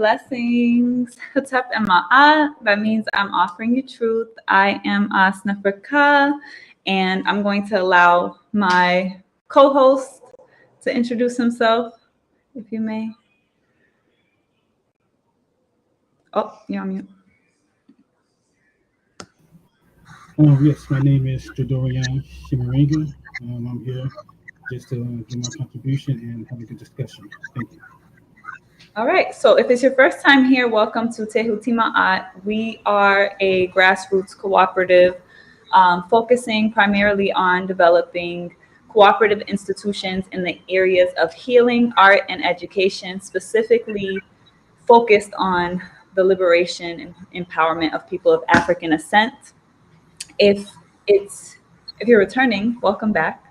Blessings. Tehuti Ma'at, that means I'm offering you truth. I am Asnafrika, and I'm going to allow my co-host to introduce himself, if you may. Oh, you're on mute. Yes, my name is Jadorian Shimaringa. I'm here just to give my contribution and have a good discussion. Thank you. All right, so if it's your first time here, welcome to Tehuti Ma'at. We are a grassroots cooperative focusing primarily on developing cooperative institutions in the areas of healing, art, and education, specifically focused on the liberation and empowerment of people of African ascent. If you're returning, welcome back.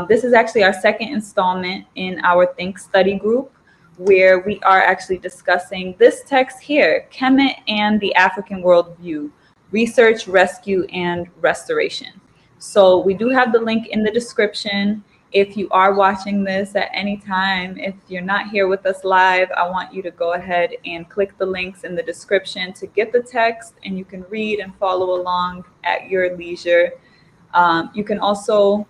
This is actually our second installment in our THNK study group, where we are actually discussing this text here, Kemet and the African Worldview, Research, Rescue, and Restoration. So we do have the link in the description. If you are watching this at any time, if you're not here with us live, I want you to go ahead and click the links in the description to get the text, and you can read and follow along at your leisure. You can also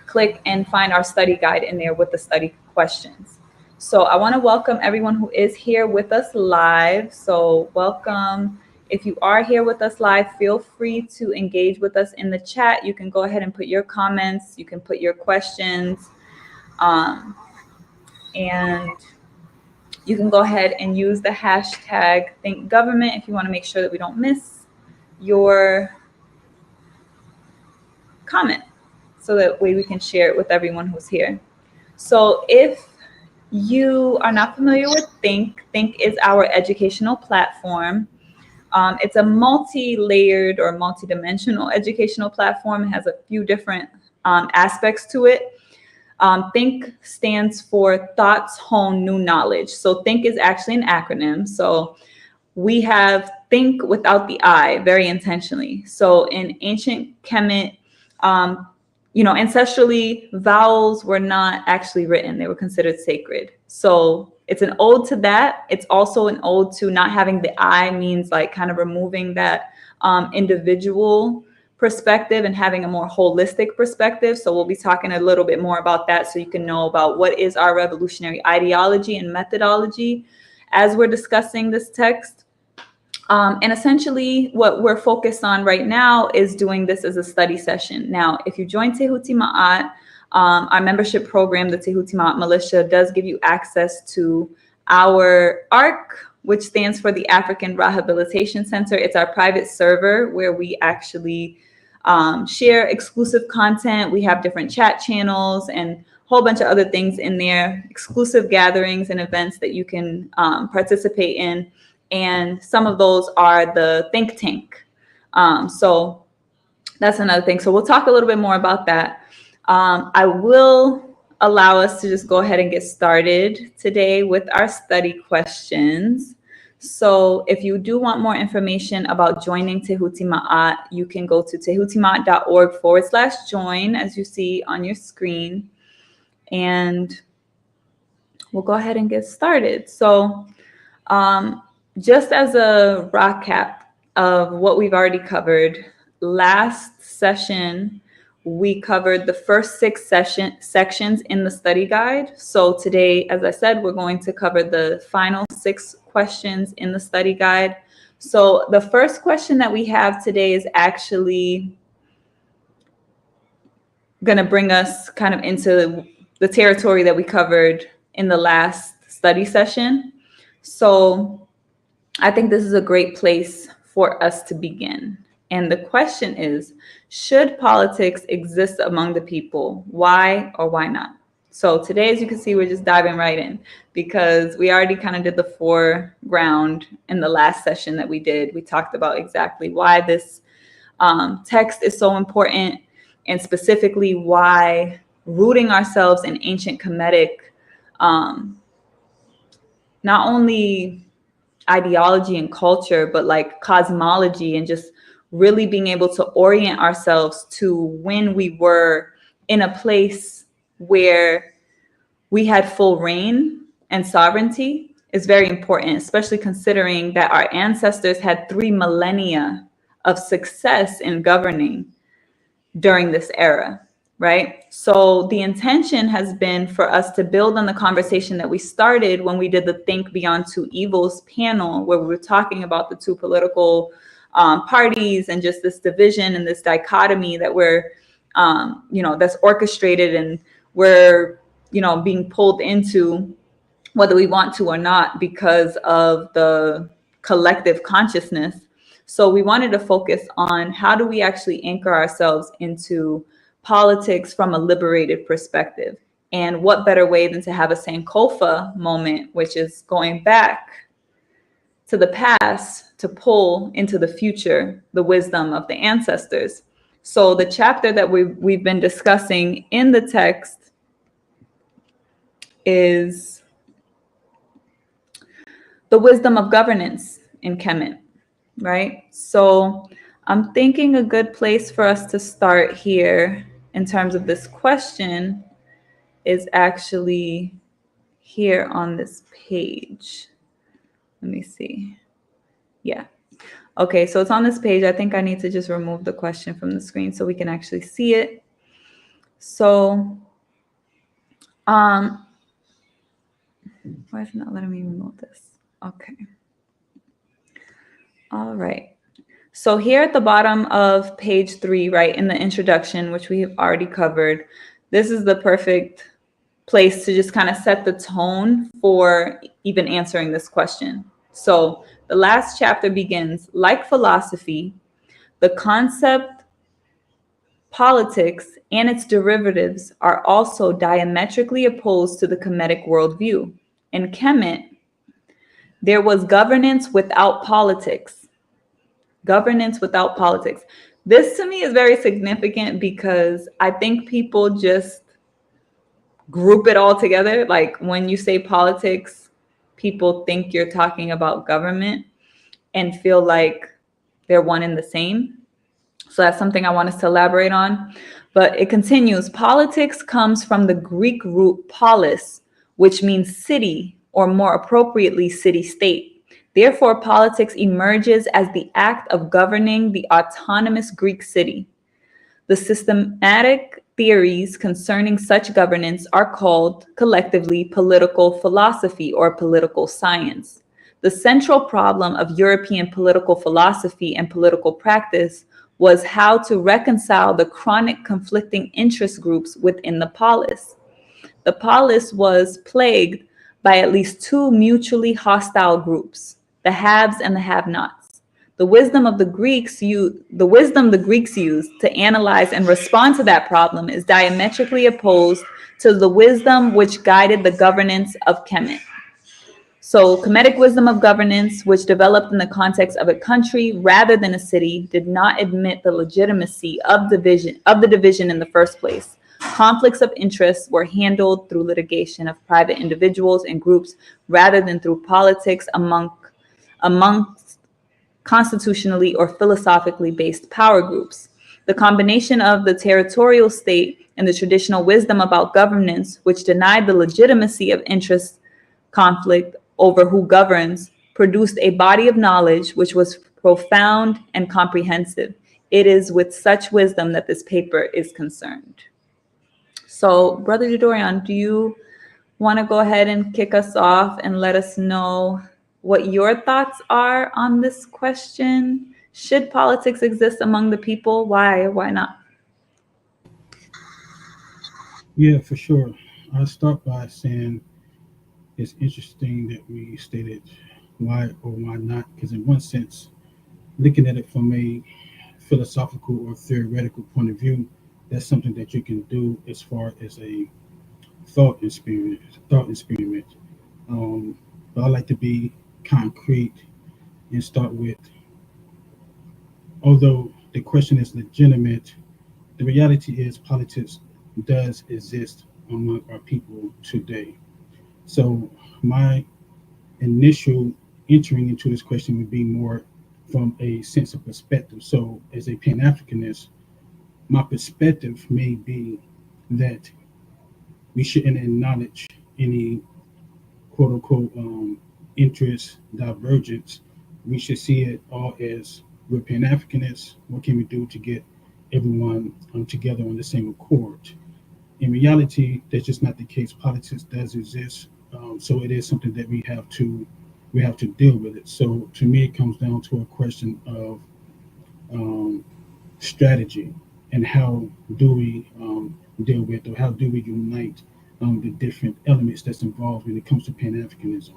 click and find our study guide in there with the study questions. So I want to welcome everyone who is here with us live. So welcome. If you are here with us live, feel free to engage with us in the chat. You can go ahead and put your comments. You can put your questions. And you can go ahead and use the hashtag ThinkGovernment if you want to make sure that we don't miss your comment, so that way we can share it with everyone who's here. So if you are not familiar with THNK is our educational platform. It's a multi-layered or multi-dimensional educational platform. It has a few different aspects to it. THNK stands for Thoughts, Hone, New Knowledge. So THNK is actually an acronym. So we have think without the I, very intentionally. So in ancient Kemet, ancestrally, vowels were not actually written. They were considered sacred. So it's an ode to that. It's also an ode to not having the I, means like kind of removing that individual perspective and having a more holistic perspective. So we'll be talking a little bit more about that, so you can know about what is our revolutionary ideology and methodology as we're discussing this text. And essentially what we're focused on right now is doing this as a study session. Now, if you join Tehuti Ma'at, our membership program, the Tehuti Ma'at Militia, does give you access to our ARC, which stands for the African Rehabilitation Center. It's our private server where we actually share exclusive content. We have different chat channels and a whole bunch of other things in there, exclusive gatherings and events that you can participate in. And some of those are the think tank. So that's another thing. So we'll talk a little bit more about that. I will allow us to just go ahead and get started today with our study questions. So if you do want more information about joining Tehuti Ma'at, you can go to tehutimaat.org/join, as you see on your screen. And we'll go ahead and get started. So just as a recap of what we've already covered, last session, we covered the first 6 sections in the study guide. So today, as I said, we're going to cover the final 6 questions in the study guide. So the first question that we have today is actually going to bring us kind of into the territory that we covered in the last study session. So I think this is a great place for us to begin. And the question is, should politics exist among the people? Why or why not? So today, as you can see, we're just diving right in, because we already kind of did the foreground in the last session that we did. We talked about exactly why this text is so important, and specifically why rooting ourselves in ancient Kemetic, not only ideology and culture, but like cosmology, and just really being able to orient ourselves to when we were in a place where we had full reign and sovereignty is very important, especially considering that our ancestors had 3 millennia of success in governing during this era, right? So the intention has been for us to build on the conversation that we started when we did the Think Beyond Two Evils panel, where we were talking about the two political parties and just this division and this dichotomy that we're, that's orchestrated and we're, being pulled into, whether we want to or not, because of the collective consciousness. So we wanted to focus on how do we actually anchor ourselves into politics from a liberated perspective. And what better way than to have a Sankofa moment, which is going back to the past to pull into the future the wisdom of the ancestors. So the chapter that we've been discussing in the text is the wisdom of governance in Kemet, right? So I'm thinking a good place for us to start here in terms of this question is actually here on this page. Let me see. Yeah. Okay, so it's on this page. I think I need to just remove the question from the screen so we can actually see it. So, why is it not letting me remove this? Okay. All right. So here at the bottom of page 3, right, in the introduction, which we have already covered, this is the perfect place to just kind of set the tone for even answering this question. So the last chapter begins, like philosophy, the concept politics and its derivatives are also diametrically opposed to the Kemetic worldview. In Kemet, there was governance without politics. Governance without politics. This to me is very significant because I think people just group it all together. Like when you say politics, people think you're talking about government and feel like they're one and the same. So that's something I want us to elaborate on. But it continues. Politics comes from the Greek root polis, which means city, or more appropriately, city-state. Therefore, politics emerges as the act of governing the autonomous Greek city. The systematic theories concerning such governance are called collectively political philosophy or political science. The central problem of European political philosophy and political practice was how to reconcile the chronic conflicting interest groups within the polis. The polis was plagued by at least 2 mutually hostile groups, the haves and the have-nots. The wisdom the Greeks used to analyze and respond to that problem is diametrically opposed to the wisdom which guided the governance of Kemet. So Kemetic wisdom of governance, which developed in the context of a country rather than a city, did not admit the legitimacy of the division in the first place. Conflicts of interest were handled through litigation of private individuals and groups rather than through politics amongst constitutionally or philosophically based power groups. The combination of the territorial state and the traditional wisdom about governance, which denied the legitimacy of interest conflict over who governs, produced a body of knowledge which was profound and comprehensive. It is with such wisdom that this paper is concerned. So, Brother Jadorian, do you want to go ahead and kick us off and let us know what your thoughts are on this question? Should politics exist among the people? Why or why not? Yeah, for sure. I'll start by saying it's interesting that we stated why or why not, because in one sense, looking at it from a philosophical or theoretical point of view, that's something that you can do as far as a thought experiment. Thought experiment. Um, but I like to be concrete and start with, although the question is legitimate, the reality is politics does exist among our people today. So my initial entering into this question would be more from a sense of perspective. So as a Pan Africanist, my perspective may be that we shouldn't acknowledge any quote unquote interest divergence, we should see it all as we're Pan Africanists. What can we do to get everyone together on the same accord? In reality, that's just not the case. Politics does exist, so it is something that we have to deal with it. So to me, it comes down to a question of um, strategy and how do we deal with, or how do we unite the different elements that's involved when it comes to Pan Africanism.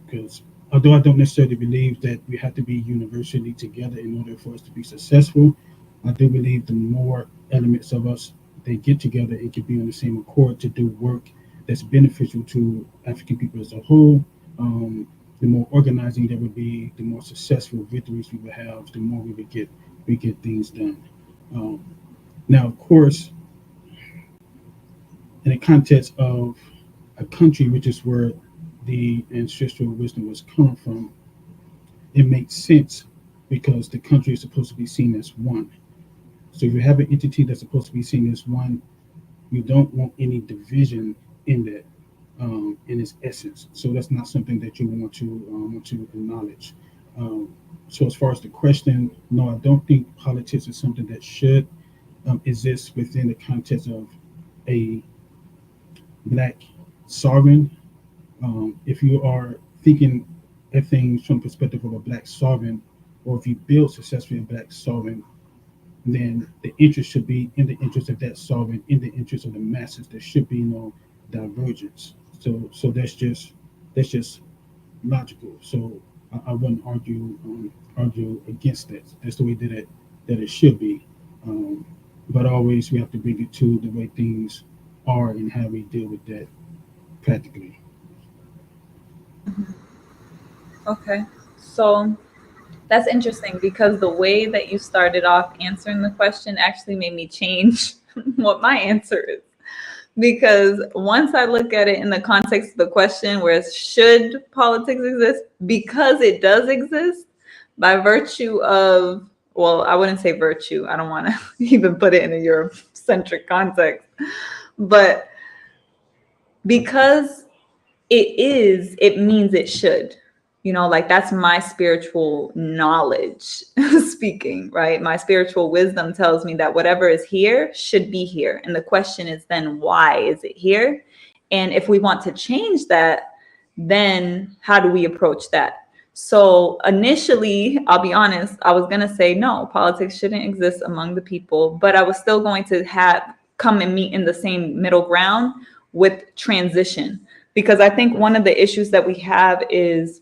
Because although I don't necessarily believe that we have to be universally together in order for us to be successful, I do believe the more elements of us they get together and can be on the same accord to do work that's beneficial to African people as a whole. The more organizing there would be, the more successful victories we would have, the more we get things done. Um, Now, of course, in the context of a country, which is where the ancestral wisdom was coming from, it makes sense because the country is supposed to be seen as one. So if you have an entity that's supposed to be seen as one, you don't want any division in that, in its essence. So that's not something that you want to acknowledge. So as far as the question, no, I don't think politics is something that should exist within the context of a black sovereign. If you are thinking of things from the perspective of a black sovereign, or if you build successfully a black sovereign, then the interest should be in the interest of that sovereign, in the interest of the masses. There should be no divergence. So that's just logical. So I wouldn't argue against that. That's the way that it should be. Um, but always we have to bring it to the way things are and how we deal with that practically. Okay. So that's interesting because the way that you started off answering the question actually made me change what my answer is. Because once I look at it in the context of the question, where should politics exist? Because it does exist by virtue of, well, I wouldn't say virtue. I don't want to even put it in a Eurocentric context. But because it means it should. Like that's my spiritual knowledge speaking, right? My spiritual wisdom tells me that whatever is here should be here. And the question is then, why is it here? And if we want to change that, then how do we approach that? So initially, I'll be honest, I was going to say, no, politics shouldn't exist among the people, but I was still going to come and meet in the same middle ground with transition. Because I think one of the issues that we have is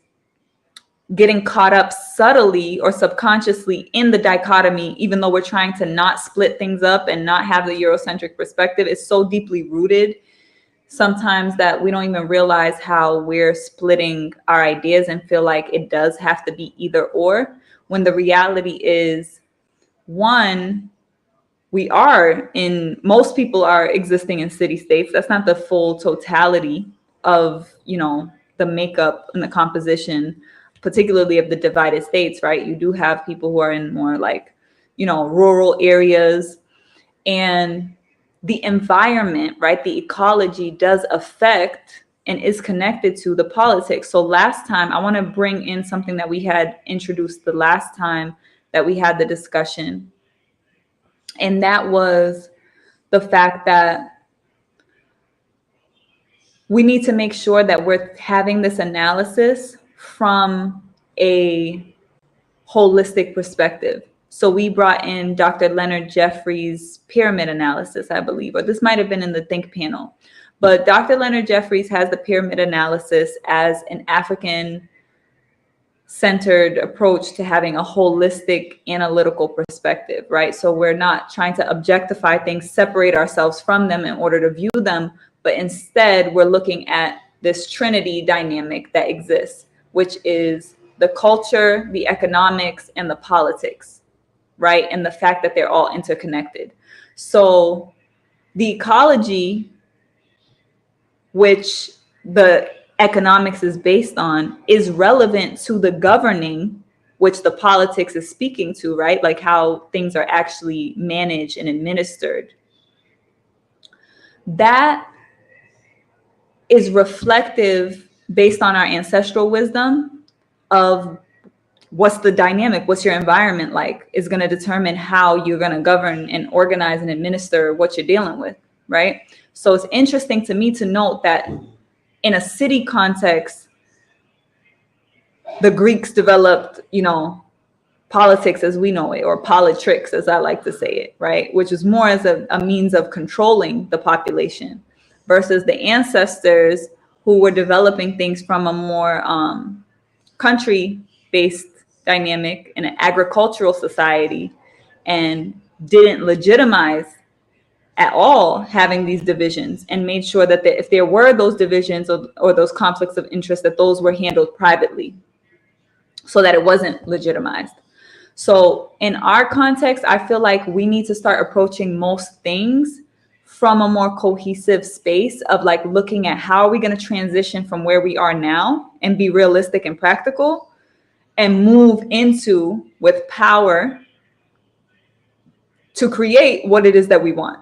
getting caught up subtly or subconsciously in the dichotomy, even though we're trying to not split things up and not have the Eurocentric perspective, is so deeply rooted sometimes that we don't even realize how we're splitting our ideas and feel like it does have to be either or, when the reality is, one, most people are existing in city states. That's not the full totality of, the makeup and the composition, particularly of the divided states, right? You do have people who are in more like, rural areas, and the environment, right? The ecology does affect and is connected to the politics. So last time, I want to bring in something that we had introduced the last time that we had the discussion. And that was the fact that we need to make sure that we're having this analysis from a holistic perspective. So we brought in Dr. Leonard Jeffries' pyramid analysis, I believe, or this might have been in the THNK panel. But Dr. Leonard Jeffries has the pyramid analysis as an African centered approach to having a holistic analytical perspective, right? So we're not trying to objectify things, separate ourselves from them in order to view them, but instead we're looking at this trinity dynamic that exists, which is the culture, the economics, and the politics, right? And the fact that they're all interconnected. So the ecology, which the economics is based on, is relevant to the governing, which the politics is speaking to, right? Like how things are actually managed and administered. That is reflective based on our ancestral wisdom of what's the dynamic, what's your environment like, is going to determine how you're going to govern and organize and administer what you're dealing with, right? So it's interesting to me to note that in a city context, the Greeks developed, politics as we know it, or politricks, as I like to say it, right? Which is more as a means of controlling the population, versus the ancestors who were developing things from a more country-based dynamic in an agricultural society, and didn't legitimize at all having these divisions, and made sure that if there were those divisions or those conflicts of interest, that those were handled privately so that it wasn't legitimized. So in our context, I feel like we need to start approaching most things from a more cohesive space of like looking at how are we going to transition from where we are now and be realistic and practical, and move into with power to create what it is that we want.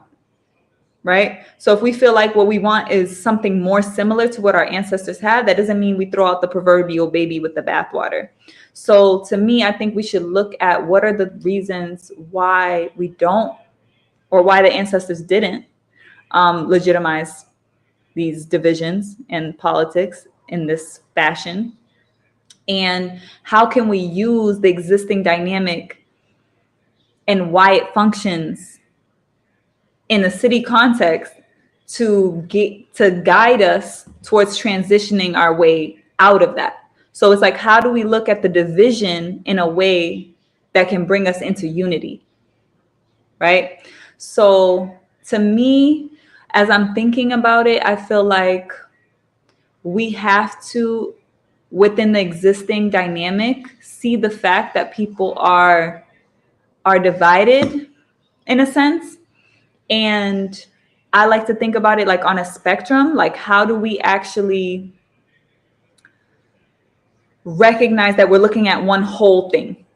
Right? So if we feel like what we want is something more similar to what our ancestors had, that doesn't mean we throw out the proverbial baby with the bathwater. So to me, I think we should look at what are the reasons why we don't, or why the ancestors didn't legitimize these divisions and politics in this fashion. And how can we use the existing dynamic and why it functions in a city context to guide us towards transitioning our way out of that. So it's like, how do we look at the division in a way that can bring us into unity, right? So to me, as I'm thinking about it, I feel like we have to, within the existing dynamic, see the fact that people are divided in a sense. And I like to think about it like on a spectrum, like how do we actually recognize that we're looking at one whole thing,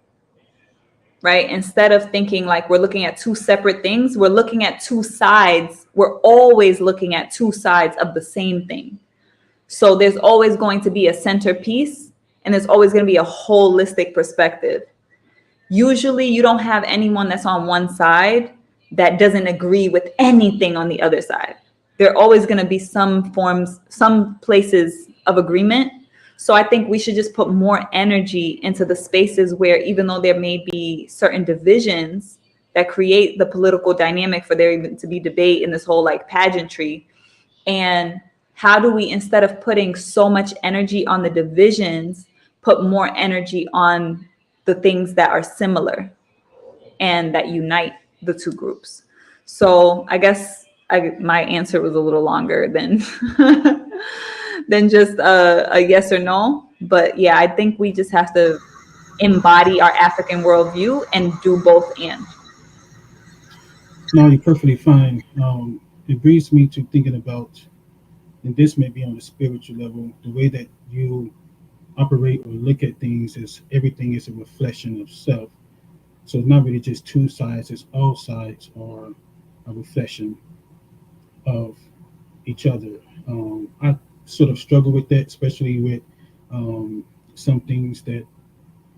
right? Instead of thinking like we're looking at two separate things, we're looking at two sides. We're always looking at two sides of the same thing. So there's always going to be a centerpiece, and there's always going to be a holistic perspective. Usually you don't have anyone that's on one side that doesn't agree with anything on the other side. There are always going to be some places of agreement. So I think we should just put more energy into the spaces where, even though there may be certain divisions that create the political dynamic for there even to be debate in this whole like pageantry, and how do we, instead of putting so much energy on the divisions, put more energy on the things that are similar and that unite the two groups. So I guess my answer was a little longer than than just a yes or no. But yeah, I think we just have to embody our African worldview and do both and. No, you're perfectly fine. It brings me to thinking about, and this may be on the spiritual level, the way that you operate or look at things is everything is a reflection of self. So it's not really just two sides, it's all sides are a reflection of each other. I sort of struggle with that, especially with um, some things that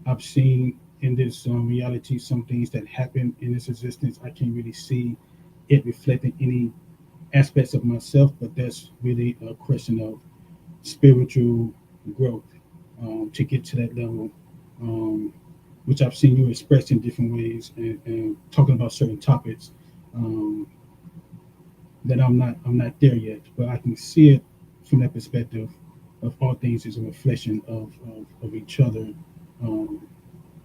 I've seen in this reality, some things that happen in this existence. I can't really see it reflecting any aspects of myself, but that's really a question of spiritual growth to get to that level, um, which I've seen you express in different ways, and talking about certain topics um, that I'm not there yet, but I can see it from that perspective of all things is a reflection of each other. Um,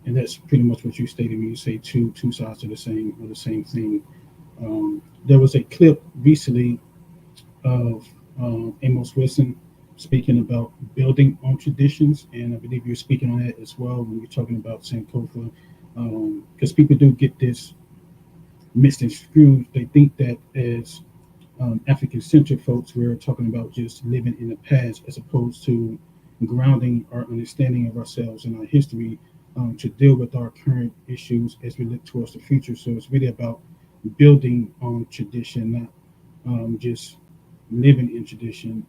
and that's pretty much what you stated when you say two sides of the same thing. There was a clip recently of Amos Wilson speaking about building on traditions, and I believe you're speaking on that as well when you're talking about Sankofa, because people do get this mixed and screwed. They think that as African-centered folks, we're talking about just living in the past as opposed to grounding our understanding of ourselves and our history to deal with our current issues as we look towards the future. So it's really about building on tradition, not just living in tradition.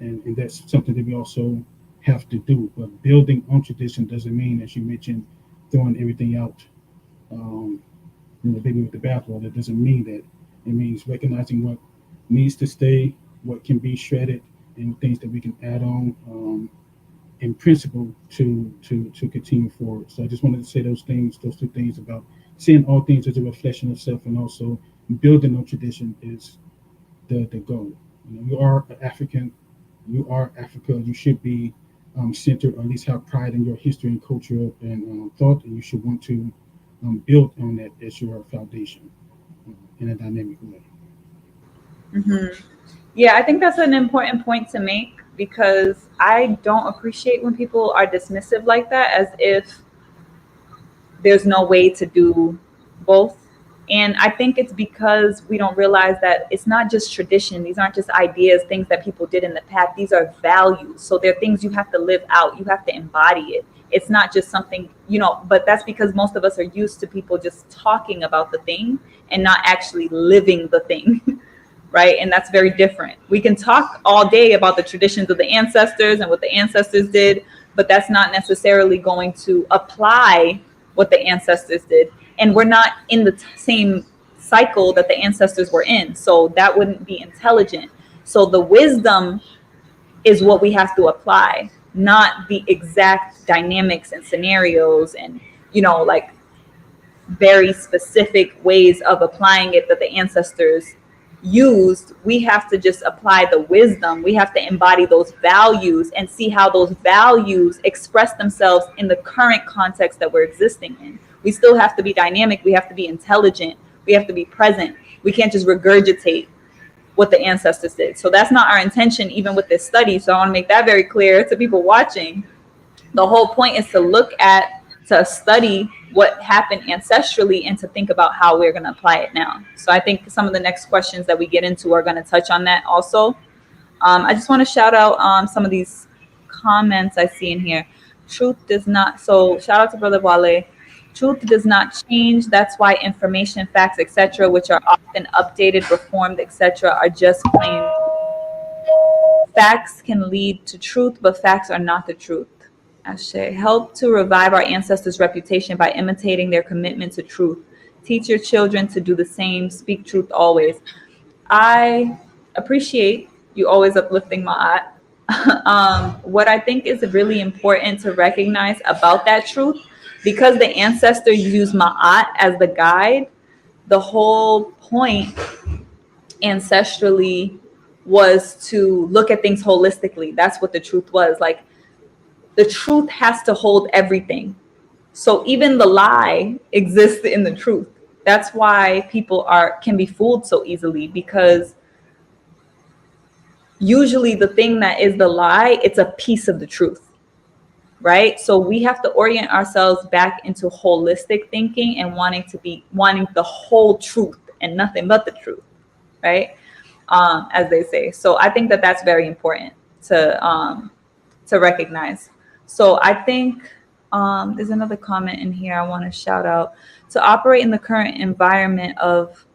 and that's something that we also have to do. But building on tradition doesn't mean, as you mentioned, throwing everything out, um, baby with the bathwater. It doesn't mean that. It means recognizing what needs to stay, what can be shredded, and things that we can add on in principle to continue forward. So I just wanted to say those things, those two things about seeing all things as a reflection of self, and also building on tradition is the goal. You are an African, you are Africa. You should be centered, or at least have pride in your history and culture and thought, and you should want to build on that as your foundation in a dynamic way. Hmm. Yeah, I think that's an important point to make because I don't appreciate when people are dismissive like that, as if there's no way to do both. And I think it's because we don't realize that it's not just tradition. These aren't just ideas, things that people did in the past. These are values. So they're things you have to live out. You have to embody it. It's not just something, but that's because most of us are used to people just talking about the thing and not actually living the thing. Right? And that's very different. We can talk all day about the traditions of the ancestors and what the ancestors did, but that's not necessarily going to apply what the ancestors did. And we're not in the same cycle that the ancestors were in. So that wouldn't be intelligent. So the wisdom is what we have to apply, not the exact dynamics and scenarios and, like very specific ways of applying it that the ancestors used. We have to just apply the wisdom. We have to embody those values and see how those values express themselves in the current context that we're existing in. We still have to be dynamic. We have to be intelligent. We have to be present. We can't just regurgitate what the ancestors did. So that's not our intention, even with this study. So I want to make that very clear to people watching. The whole point is to study what happened ancestrally and to think about how we're going to apply it now. So I think some of the next questions that we get into are going to touch on that also. I just want to shout out some of these comments I see in here. Truth does not, so shout out to Brother Wale. Truth does not change. That's why information, facts, etc., which are often updated, reformed, etc., are just plain. Facts can lead to truth, but facts are not the truth. Ashe. Help to revive our ancestors' reputation by imitating their commitment to truth. Teach your children to do the same. Speak truth always. I appreciate you always uplifting Ma'at. What I think is really important to recognize about that truth, because the ancestors use Ma'at as the guide, the whole point ancestrally was to look at things holistically. That's what the truth was. Like, the truth has to hold everything. So even the lie exists in the truth. That's why people can be fooled so easily, because usually the thing that is the lie, it's a piece of the truth, right? So we have to orient ourselves back into holistic thinking and wanting the whole truth and nothing but the truth, right? As they say. So I think that that's very important to recognize. So I think there's another comment in here I want to shout out. To operate in the current environment of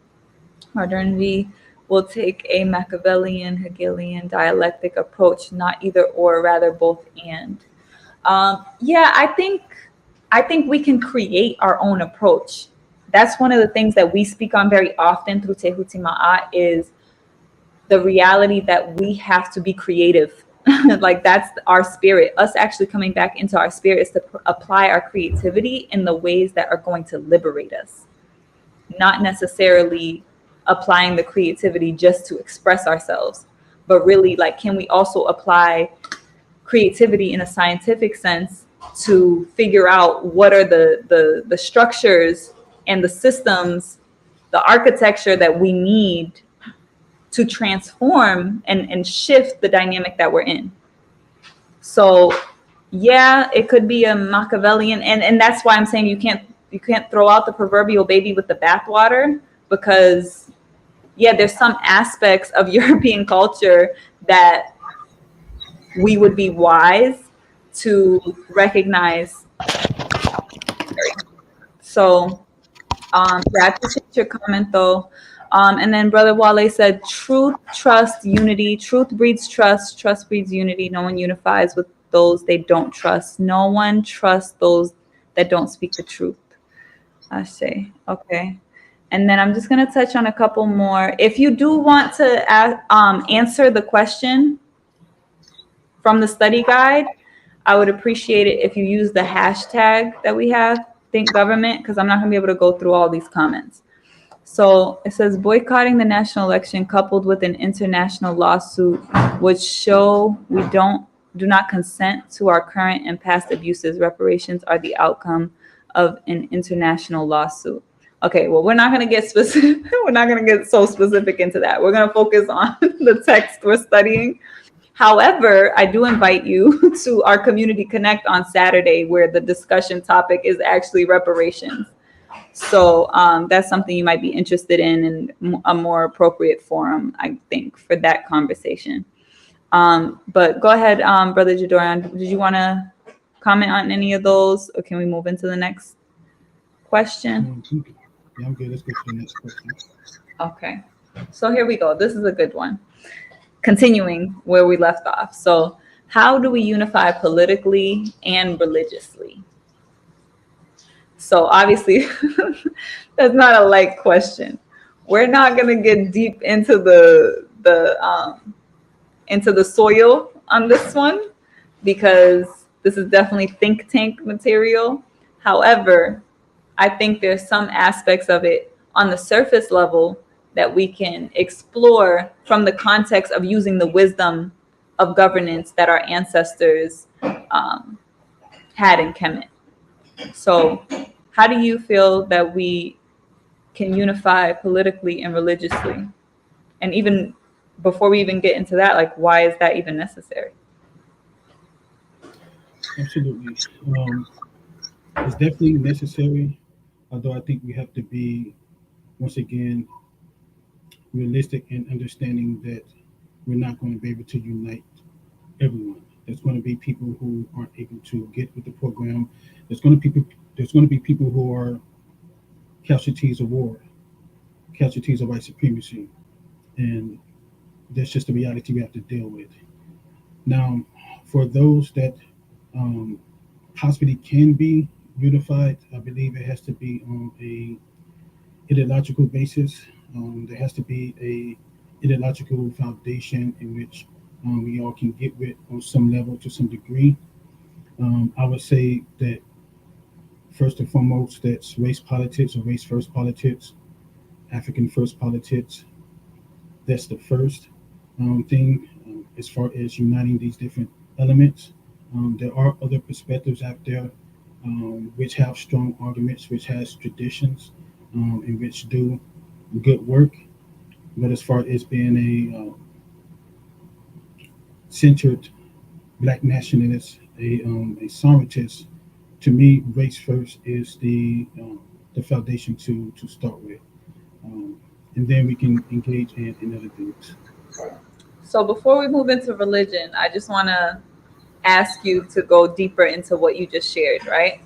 modernity will take a Machiavellian, Hegelian dialectic approach, not either or, rather both and. Yeah, I think we can create our own approach. That's one of the things that we speak on very often through Tehuti Ma'at, is the reality that we have to be creative. Like, that's our spirit. Us actually coming back into our spirit is to apply our creativity in the ways that are going to liberate us, not necessarily applying the creativity just to express ourselves, but really, like, can we also apply creativity in a scientific sense to figure out what are the structures and the systems, the architecture that we need to transform and shift the dynamic that we're in. So yeah, it could be a Machiavellian, and that's why I'm saying you can't throw out the proverbial baby with the bathwater, because yeah, there's some aspects of European culture that we would be wise to recognize. So yeah, I appreciate your comment though. And then Brother Wale said, truth, trust, unity. Truth breeds trust. Trust breeds unity. No one unifies with those they don't trust. No one trusts those that don't speak the truth. I say, okay. And then I'm just going to touch on a couple more. If you do want to answer the question from the study guide, I would appreciate it if you use the hashtag that we have, Think Government, because I'm not going to be able to go through all these comments. So it says boycotting the national election coupled with an international lawsuit would show we do not consent to our current and past abuses. Reparations are the outcome of an international lawsuit. Okay, well, we're not going to get specific. We're not going to get so specific into that. We're going to focus on the text we're studying. However, I do invite you to our Community Connect on Saturday, where the discussion topic is actually reparations. So that's something you might be interested in a more appropriate forum, I think, for that conversation. But go ahead, Brother Jadorian. Did you want to comment on any of those, or can we move into the next question? Yeah, I'm good. Let's go to the next question. Okay. So here we go. This is a good one. Continuing where we left off. So how do we unify politically and religiously? So obviously, that's not a light question. We're not going to get deep into the soil on this one, because this is definitely think tank material. However, I think there's some aspects of it on the surface level that we can explore from the context of using the wisdom of governance that our ancestors had in Kemet. So how do you feel that we can unify politically and religiously? And even before we even get into that, like, why is that even necessary? Absolutely. It's definitely necessary, although I think we have to be, once again, realistic in understanding that we're not going to be able to unite everyone. There's going to be people who aren't able to get with the program. There's going to be people who are casualties of war, casualties of white supremacy, and that's just the reality we have to deal with. Now, for those that um, possibly can be unified, I believe it has to be on a ideological basis. There has to be a ideological foundation in which we all can get with on some level to some degree. I would say that first and foremost, that's race politics or race first politics, African first politics. That's the first thing as far as uniting these different elements. There are other perspectives out there which have strong arguments, which has traditions, and which do good work. But as far as being centered black nationalist, a sovereigntist, to me, race first is the foundation to start with, and then we can engage in other things. So before we move into religion, I just want to ask you to go deeper into what you just shared, right?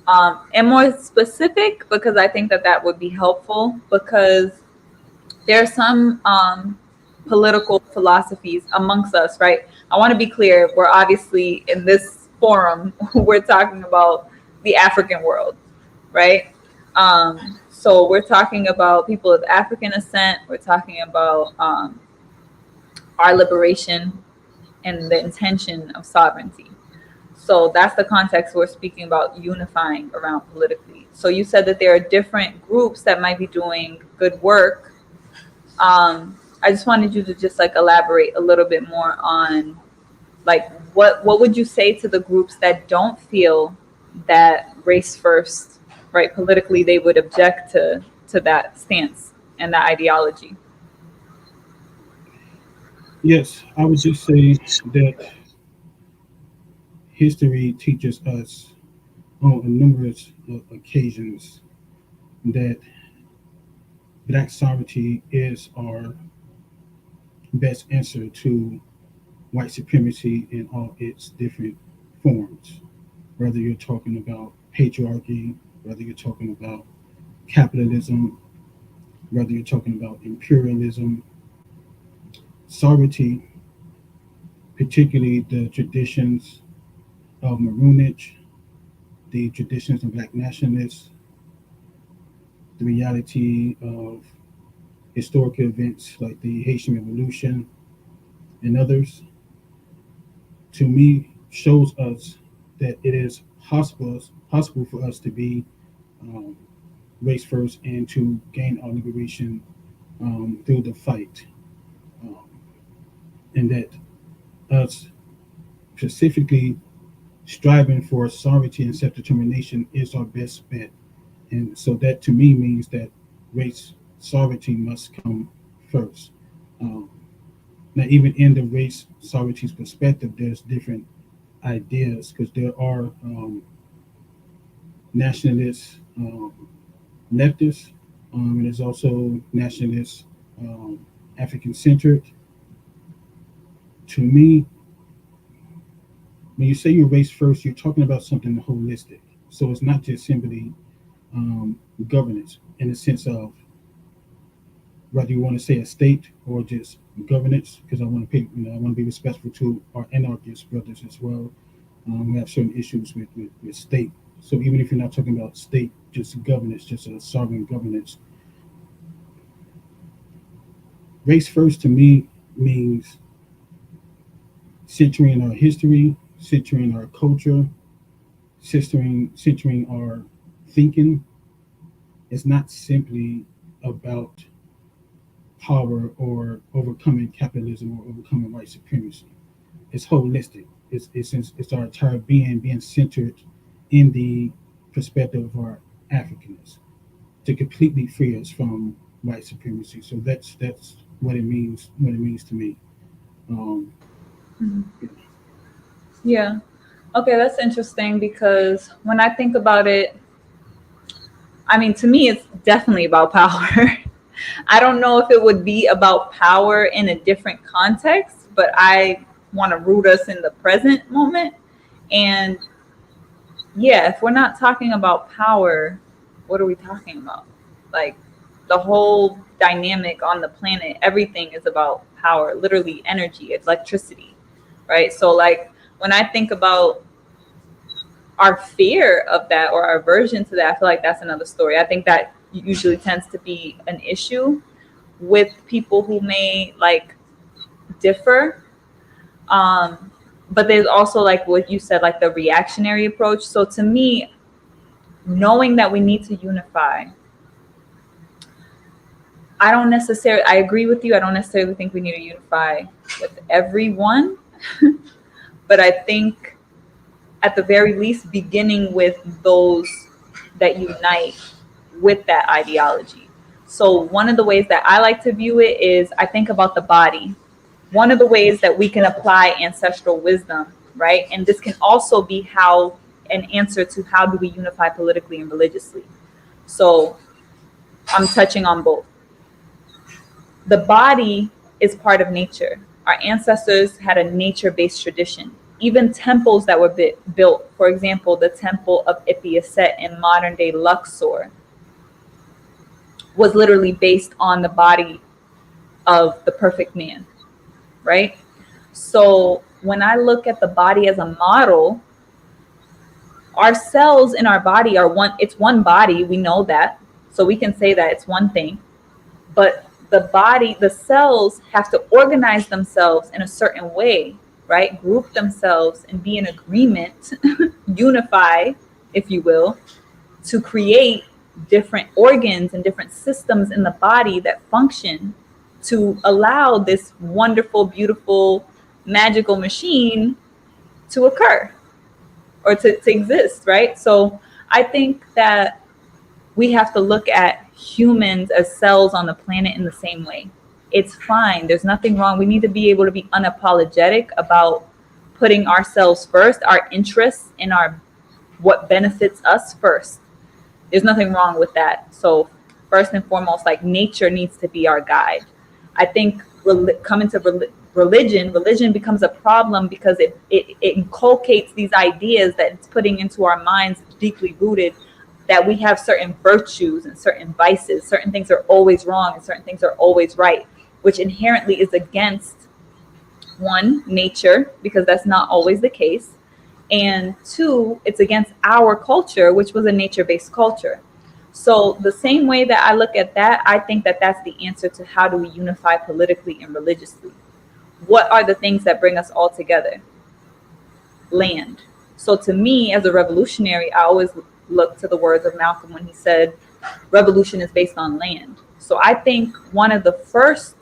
And more specific, because I think that that would be helpful, because there are some political philosophies amongst us, right? I want to be clear. We're obviously in this forum, we're talking about the African world, right? So we're talking about people of African ascent. We're talking about our liberation and the intention of sovereignty. So that's the context we're speaking about unifying around politically. So you said that there are different groups that might be doing good work. I just wanted you to just like elaborate a little bit more on like what would you say to the groups that don't feel that race first, right? Politically, they would object to that stance and that ideology. Yes, I would just say that history teaches us on numerous occasions that black sovereignty is our best answer to white supremacy in all its different forms. Whether you're talking about patriarchy, whether you're talking about capitalism, whether you're talking about imperialism, sovereignty, particularly the traditions of Maroonage, the traditions of Black nationalists, the reality of historical events like the Haitian Revolution and others, to me shows us that it is possible for us to be um, race first and to gain our liberation through the fight, um, and that us specifically striving for sovereignty and self-determination is our best bet. And so that to me means that race sovereignty must come first. Um, Now, even in the race sovereignty's perspective, there's different ideas because there are nationalists, leftists, and there's also nationalists, African centered. To me, when you say you're race first, you're talking about something holistic. So it's not just simply governance in the sense of whether you want to say a state or just governance, because I want to pay, I want to be respectful to our anarchist brothers as well. We have certain issues with state. So even if you're not talking about state, just governance, just a sovereign governance, race first to me means centering our history, centering our culture, centering our thinking. It's not simply about power or overcoming capitalism or overcoming white supremacy. It's holistic. It's our entire being centered in the perspective of our Africanness to completely free us from white supremacy. So that's what it means. What it means to me. Um, Mhm. Yeah. Okay, that's interesting because when I think about it, I mean, to me, it's definitely about power. I don't know if it would be about power in a different context, but I want to root us in the present moment. And yeah, if we're not talking about power, what are we talking about? Like the whole dynamic on the planet, everything is about power, literally energy, electricity, right? So, like, when I think about our fear of that or our aversion to that, I feel like that's another story. I think that usually tends to be an issue with people who may like differ. Um, but there's also like what you said, like the reactionary approach. So to me, knowing that we need to unify, I agree with you. I don't necessarily think we need to unify with everyone, but I think at the very least, beginning with those that unite with that ideology. So one of the ways that I like to view it is I think about the body. One of the ways that we can apply ancestral wisdom, right? And this can also be how an answer to how do we unify politically and religiously. So I'm touching on both. The body is part of nature. Our ancestors had a nature-based tradition. Even temples that were built, for example, the temple of Ipiaset in modern-day Luxor, was literally based on the body of the perfect man, right? So when I look at the body as a model, our cells in our body are it's one body, we know that. So we can say that it's one thing. But the cells have to organize themselves in a certain way, right? Group themselves and be in agreement, unify, if you will, to create different organs and different systems in the body that function to allow this wonderful, beautiful, magical machine to occur or to exist, right? So I think that we have to look at humans as cells on the planet in the same way. It's fine. There's nothing wrong. We need to be able to be unapologetic about putting ourselves first, our interests and our what benefits us first. There's nothing wrong with that. So first and foremost, like nature needs to be our guide. I think coming to religion becomes a problem because it inculcates these ideas that it's putting into our minds deeply rooted that we have certain virtues and certain vices. Certain things are always wrong and certain things are always right, which inherently is against, one, nature, because that's not always the case, and two, it's against our culture, which was a nature-based culture. So the same way that I look at that, I think that that's the answer to how do we unify politically and religiously. What are the things that bring us all together? Land. So to me, as a revolutionary, I always look to the words of Malcolm when he said, revolution is based on land. So I think one of the first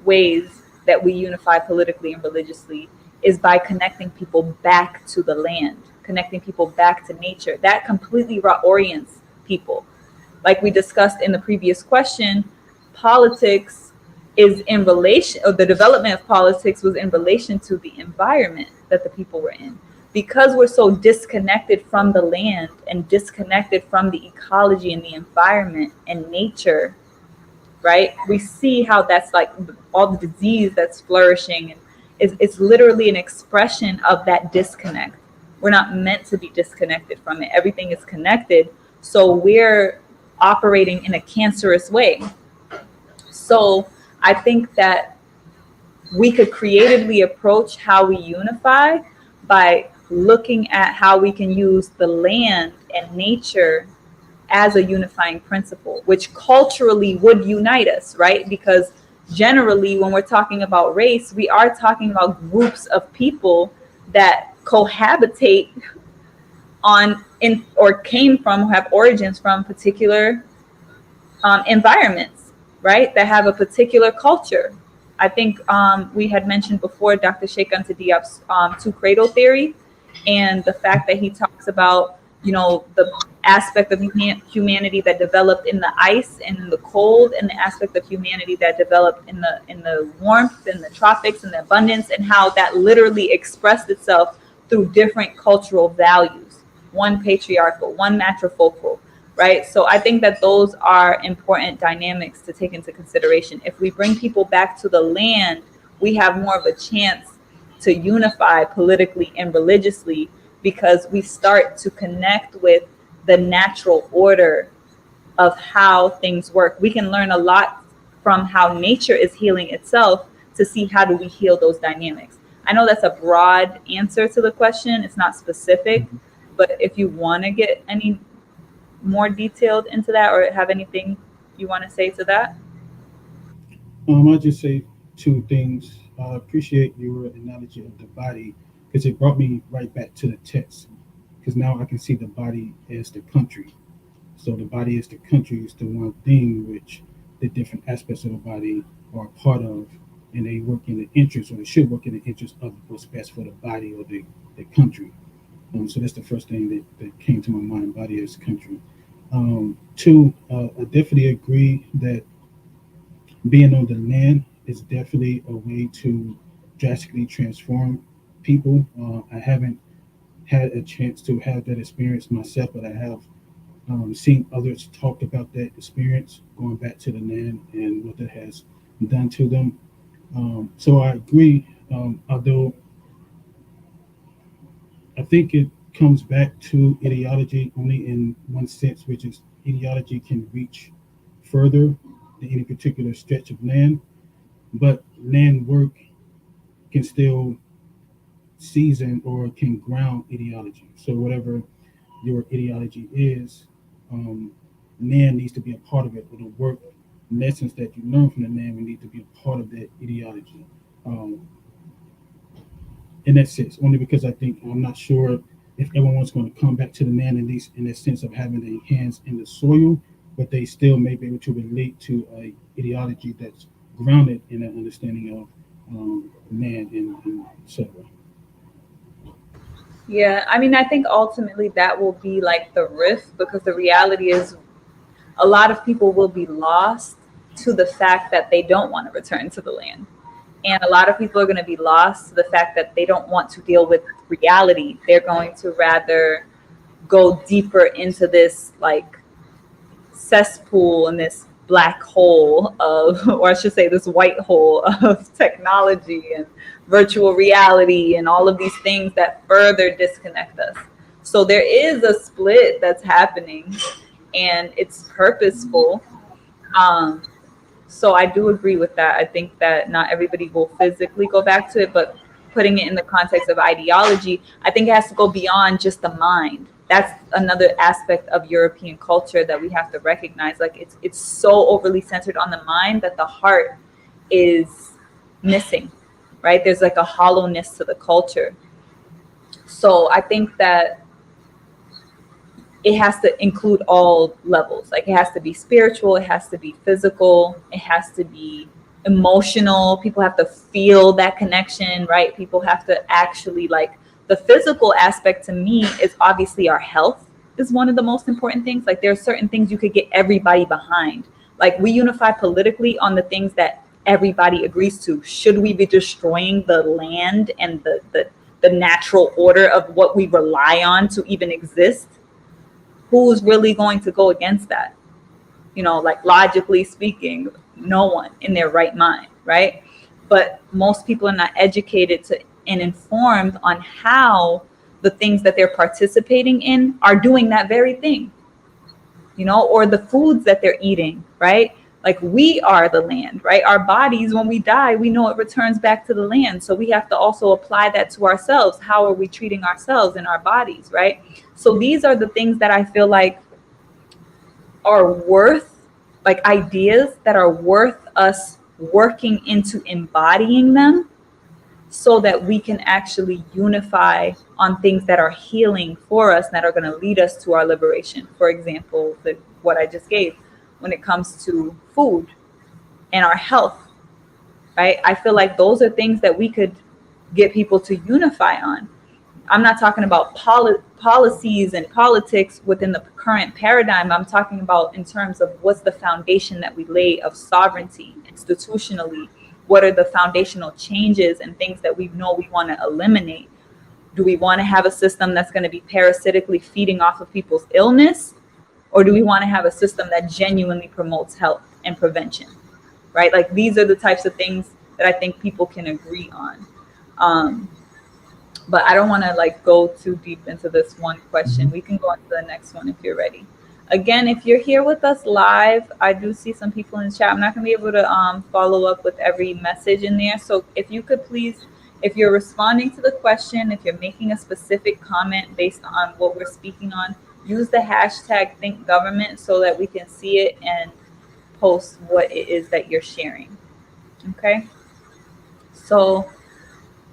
ways that we unify politically and religiously is by connecting people back to the land, connecting people back to nature. That completely reorients people. Like we discussed in the previous question, politics is in relation, or the development of politics was in relation to the environment that the people were in. Because we're so disconnected from the land and disconnected from the ecology and the environment and nature, right? We see how that's like all the disease that's flourishing, and it's literally an expression of that disconnect. We're not meant to be disconnected from it. Everything is connected. So we're operating in a cancerous way. So I think that we could creatively approach how we unify by looking at how we can use the land and nature as a unifying principle, which culturally would unite us, right? Because generally, when we're talking about race, we are talking about groups of people that cohabitate on in or came from or have origins from particular environments, right? That have a particular culture. I think we had mentioned before Dr. Sheikh Anta Diop's two cradle theory, and the fact that he talks about, you know, the aspect of humanity that developed in the ice and in the cold, and the aspect of humanity that developed in the warmth and the tropics and the abundance, and how that literally expressed itself through different cultural values, one patriarchal, one matrifocal, right? So I think that those are important dynamics to take into consideration. If we bring people back to the land, we have more of a chance to unify politically and religiously, because we start to connect with the natural order of how things work. We can learn a lot from how nature is healing itself to see how do we heal those dynamics. I know that's a broad answer to the question. It's not specific, but if you want to get any more detailed into that or have anything you want to say to that. I'll just say two things. I appreciate your analogy of the body because it brought me right back to the text. Because now I can see the body as the country. So the body as the country is the one thing which the different aspects of the body are a part of, and they work in the interest, or they should work in the interest of what's best for the body or the country. So that's the first thing that came to my mind, body as country. Two, I definitely agree that being on the land is definitely a way to drastically transform people. I haven't had a chance to have that experience myself, but I have seen others talk about that experience going back to the land and what that has done to them. So I agree, although I think it comes back to ideology only in one sense, which is ideology can reach further than any particular stretch of land, but land work can still season or can ground ideology. So whatever your ideology is, land needs to be a part of it, or the work lessons that you learn from the land will need to be a part of that ideology. Um, in that sense, only because I think I'm not sure if everyone's going to come back to the land, at least in the sense of having their hands in the soil, but they still may be able to relate to a ideology that's grounded in an understanding of land and etc. Yeah, I mean, I think ultimately that will be like the rift, because the reality is a lot of people will be lost to the fact that they don't want to return to the land. And a lot of people are going to be lost to the fact that they don't want to deal with reality. They're going to rather go deeper into this like cesspool and this black hole of, or I should say, this white hole of technology and virtual reality and all of these things that further disconnect us. So there is a split that's happening. and it's purposeful. Um, so I do agree with that. I think that not everybody will physically go back to it, but putting it in the context of ideology, I think it has to go beyond just the mind. That's another aspect of European culture that we have to recognize. Like it's so overly centered on the mind that the heart is missing, right? There's like a hollowness to the culture. So I think that it has to include all levels. Like it has to be spiritual, it has to be physical, it has to be emotional. People have to feel that connection, right? People have to actually like the physical aspect to me is obviously our health is one of the most important things. Like there are certain things you could get everybody behind. Like we unify politically on the things that everybody agrees to. Should we be destroying the land and the natural order of what we rely on to even exist? Who's really going to go against that? You know, like logically speaking, no one in their right mind, right? But most people are not educated to and informed on how the things that they're participating in are doing that very thing, you know, or the foods that they're eating, right? Like we are the land, right? Our bodies, when we die, we know it returns back to the land. So we have to also apply that to ourselves. How are we treating ourselves and our bodies, right? So these are the things that I feel like are worth, like ideas that are worth us working into embodying them so that we can actually unify on things that are healing for us and that are going to lead us to our liberation. For example, what I just gave when it comes to food and our health, right? I feel like those are things that we could get people to unify on. I'm not talking about policies and politics within the current paradigm. I'm talking about in terms of what's the foundation that we lay of sovereignty institutionally. What are the foundational changes and things that we know we want to eliminate? Do we want to have a system that's going to be parasitically feeding off of people's illness? Or do we want to have a system that genuinely promotes health and prevention? Right? Like these are the types of things that I think people can agree on. Um, but I don't want to like go too deep into this one question. We can go on to the next one if you're ready. Again, if you're here with us live, I do see some people in the chat. I'm not going to be able to follow up with every message in there. So if you could please, if you're responding to the question, if you're making a specific comment based on what we're speaking on, use the hashtag ThinkGovernment so that we can see it and post what it is that you're sharing. Okay? So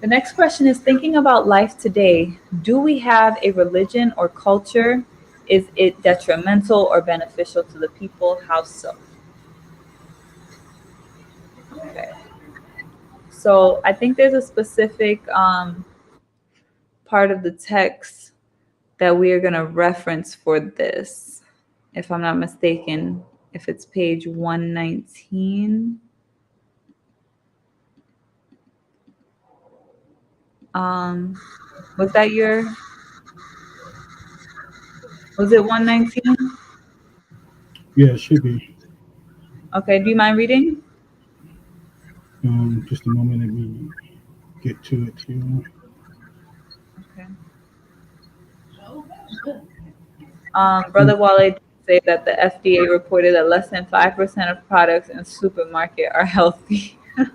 the next question is, thinking about life today, do we have a religion or culture? Is it detrimental or beneficial to the people? How so? Okay. So I think there's a specific part of the text that we are going to reference for this, if I'm not mistaken, if it's page 119. Was that your, was it 119? Yeah, it should be. Okay, do you mind reading? Just a moment, let me get to it here. Okay. Brother Wale did say that the FDA reported that less than 5% of products in supermarket are healthy. I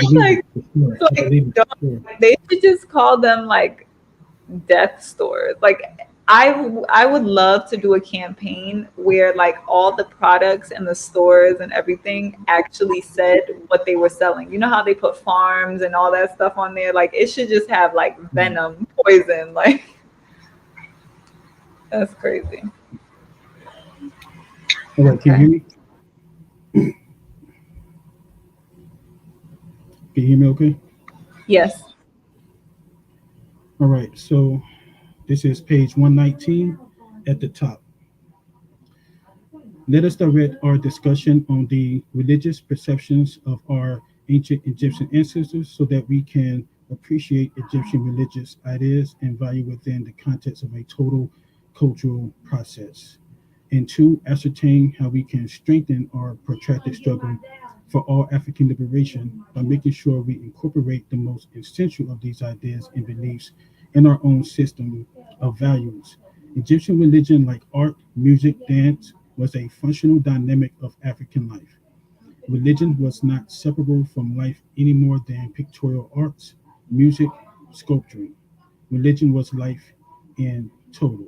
believe Like, it for sure. I like, believe it for sure. they should just call them like death stores. Like I would love to do a campaign where like all the products and the stores and everything actually said what they were selling. You know how they put farms and all that stuff on there? Like it should just have like venom, poison, like that's crazy. All right, can you Okay. hear me? Can you hear me okay? Yes. All right, so this is page 119 at the top. Let us direct our discussion on the religious perceptions of our ancient Egyptian ancestors so that we can appreciate Egyptian religious ideas and value within the context of a total cultural process. And two, ascertain how we can strengthen our protracted struggle for all African liberation by making sure we incorporate the most essential of these ideas and beliefs in our own system of values Egyptian religion, like art, music, dance, was a functional dynamic of African life. Religion was not separable from life any more than pictorial arts, music, sculpturing. Religion was life in total.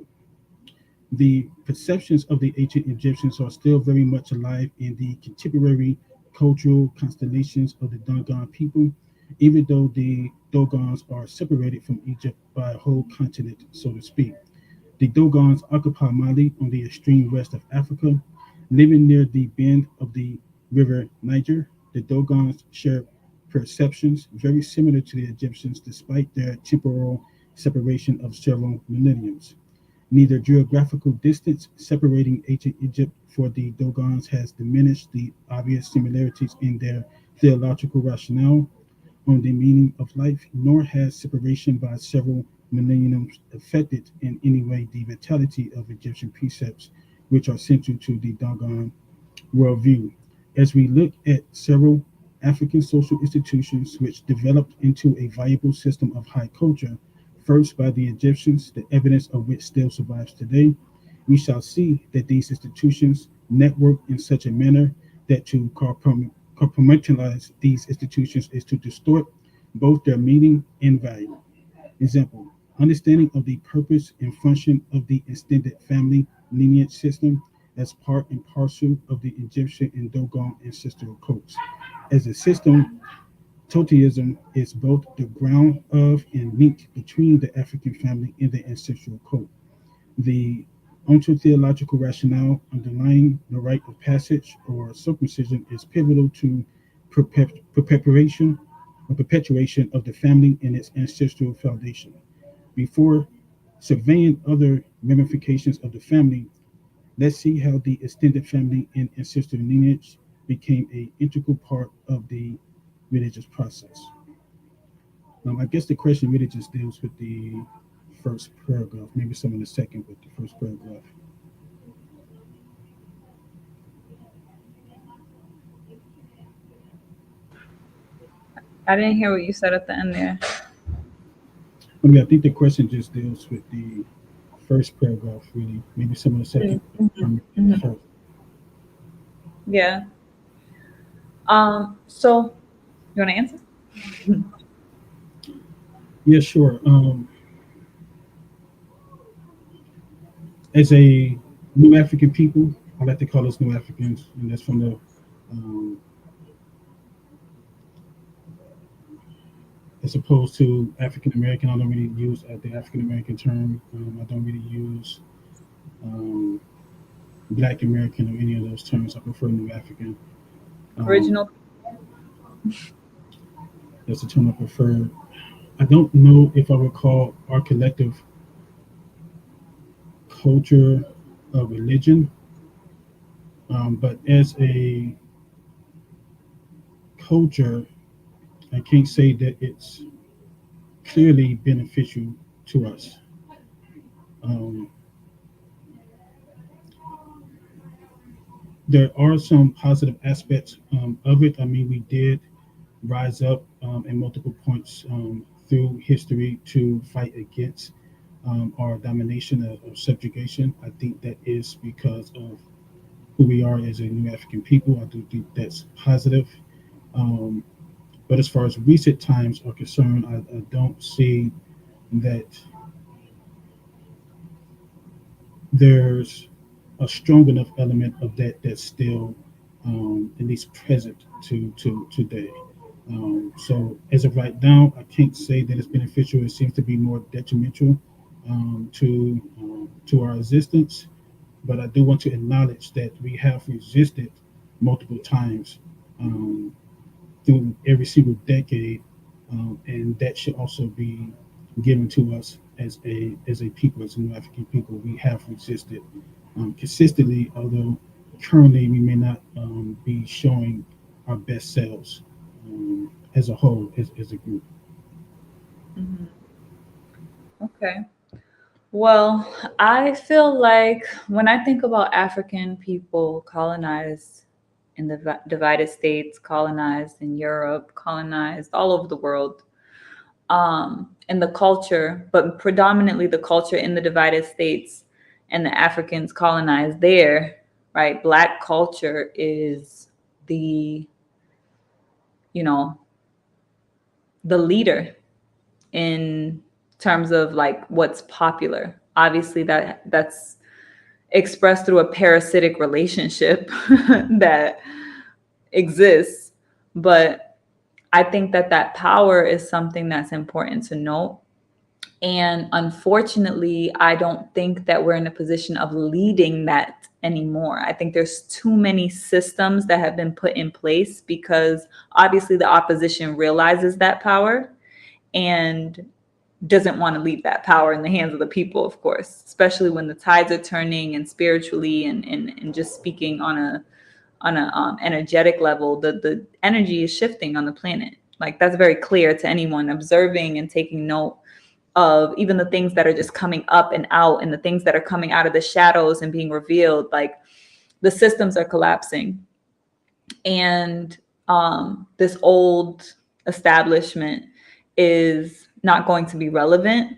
The perceptions of the ancient Egyptians are still very much alive in the contemporary cultural constellations of the Dogon people, even though the Dogons are separated from Egypt by a whole continent, so to speak. The Dogons occupy Mali on the extreme west of Africa, living near the bend of the river Niger. The Dogons share perceptions very similar to the Egyptians despite their temporal separation of several millenniums. Neither geographical distance separating ancient Egypt for the Dogons has diminished the obvious similarities in their theological rationale on the meaning of life, nor has separation by several millenniums affected in any way the vitality of Egyptian precepts, which are central to the Dogon worldview. As we look at several African social institutions which developed into a viable system of high culture, first by the Egyptians, the evidence of which still survives today, we shall see that these institutions network in such a manner that to compartmentalize these institutions is to distort both their meaning and value. Example, understanding of the purpose and function of the extended family lineage system as part and parcel of the Egyptian and Dogon ancestral cults. As a system, Toteism is both the ground of and link between the African family and the ancestral cult. The ontological rationale underlying the rite of passage or circumcision is pivotal to perpetuation perpetuation of the family and its ancestral foundation. Before surveying other ramifications of the family, let's see how the extended family and ancestral lineage became an integral part of the religious process. I guess the question really just deals with the first paragraph, maybe some in the second, but the first paragraph. I didn't hear what you said at the end there. I think the question just deals with the first paragraph, really. Maybe some of the second, Mhm, or maybe the mhm. first. Yeah. So you want to answer? Yeah, sure. As a new African people, I like to call us new Africans, and that's from the um, as opposed to African American. I don't really use the African American term. I don't really use um, Black American or any of those terms. I prefer New African. Um, Original. that's the term I prefer. I don't know if I would call our collective culture a religion, but as a culture, I can't say that it's clearly beneficial to us. Um, there are some positive aspects of it. I mean, we did rise up in multiple points through history to fight against our domination of subjugation. I think that is because of who we are as a new African people. I do think that's positive. Um, but as far as recent times are concerned, I don't see that there's a strong enough element of that that's still at least present to today. So as of right now, I can't say that it's beneficial. It seems to be more detrimental to our existence. But I do want to acknowledge that we have resisted multiple times um, through every single decade, and that should also be given to us as a people, as a New African people. We have resisted consistently, although currently we may not be showing our best selves as a whole, as a group. Mhm. Okay. Well, I feel like when I think about African people colonized in the divided states, colonized in Europe, colonized all over the world, and the culture, but predominantly the culture in the divided states. and the Africans colonized there, right? Black culture is the, you know, the leader in terms of like what's popular. Obviously that's expressed through a parasitic relationship that exists, but I think that power is something that's important to note. And unfortunately, I don't think that we're in a position of leading that anymore. I think there's too many systems that have been put in place because obviously the opposition realizes that power and doesn't want to leave that power in the hands of the people, of course, especially when the tides are turning and spiritually and just speaking on a energetic level, the energy is shifting on the planet. Like that's very clear to anyone observing and taking note of even the things that are just coming up and out and the things that are coming out of the shadows and being revealed. Like the systems are collapsing, and this old establishment is not going to be relevant.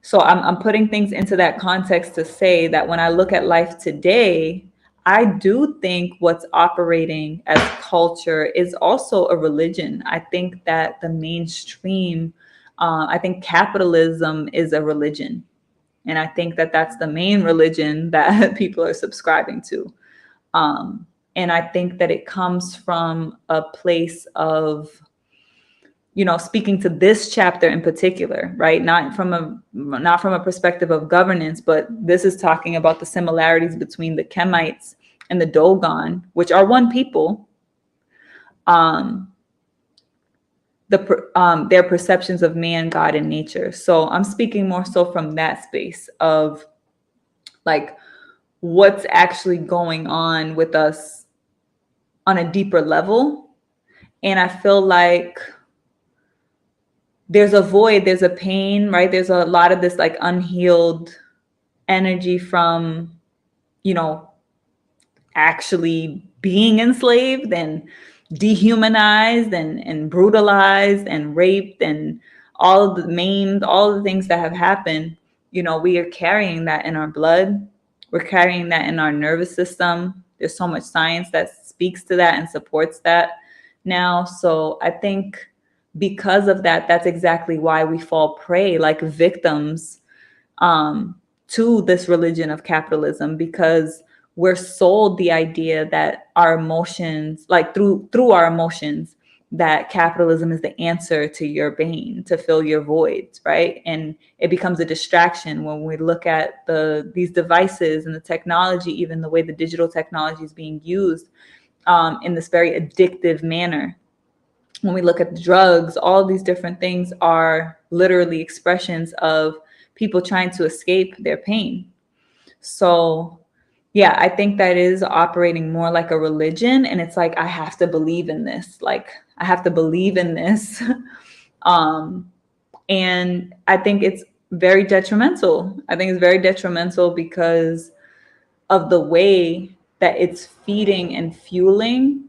So I'm putting things into that context to say that when I look at life today, I do think what's operating as culture is also a religion. I think that the mainstream, I think capitalism is a religion. And I think that that's the main religion that people are subscribing to. Um, and I think that it comes from a place of, speaking to this chapter in particular, right? Not from a perspective of governance, but this is talking about the similarities between the Kemites and the Dogon, which are one people. Their perceptions of man, God, and nature. So I'm speaking more so from that space of like what's actually going on with us on a deeper level. And I feel like there's a void, there's a pain, right? There's a lot of this like unhealed energy from, actually being enslaved and dehumanized and brutalized and raped and all of the maimed, all the things that have happened. We are carrying that in our blood. We're carrying that in our nervous system. There's so much science that speaks to that and supports that now. So I think because of that, that's exactly why we fall prey like victims to this religion of capitalism, because we're sold the idea that our emotions, like through our emotions, that capitalism is the answer to your pain, to fill your voids, right? And it becomes a distraction when we look at these devices and the technology, even the way the digital technology is being used in this very addictive manner. When we look at the drugs, all these different things are literally expressions of people trying to escape their pain. So yeah, I think that is operating more like a religion. And it's like, I have to believe in this. Like, I have to believe in this. And I think it's very detrimental. I think it's very detrimental because of the way that it's feeding and fueling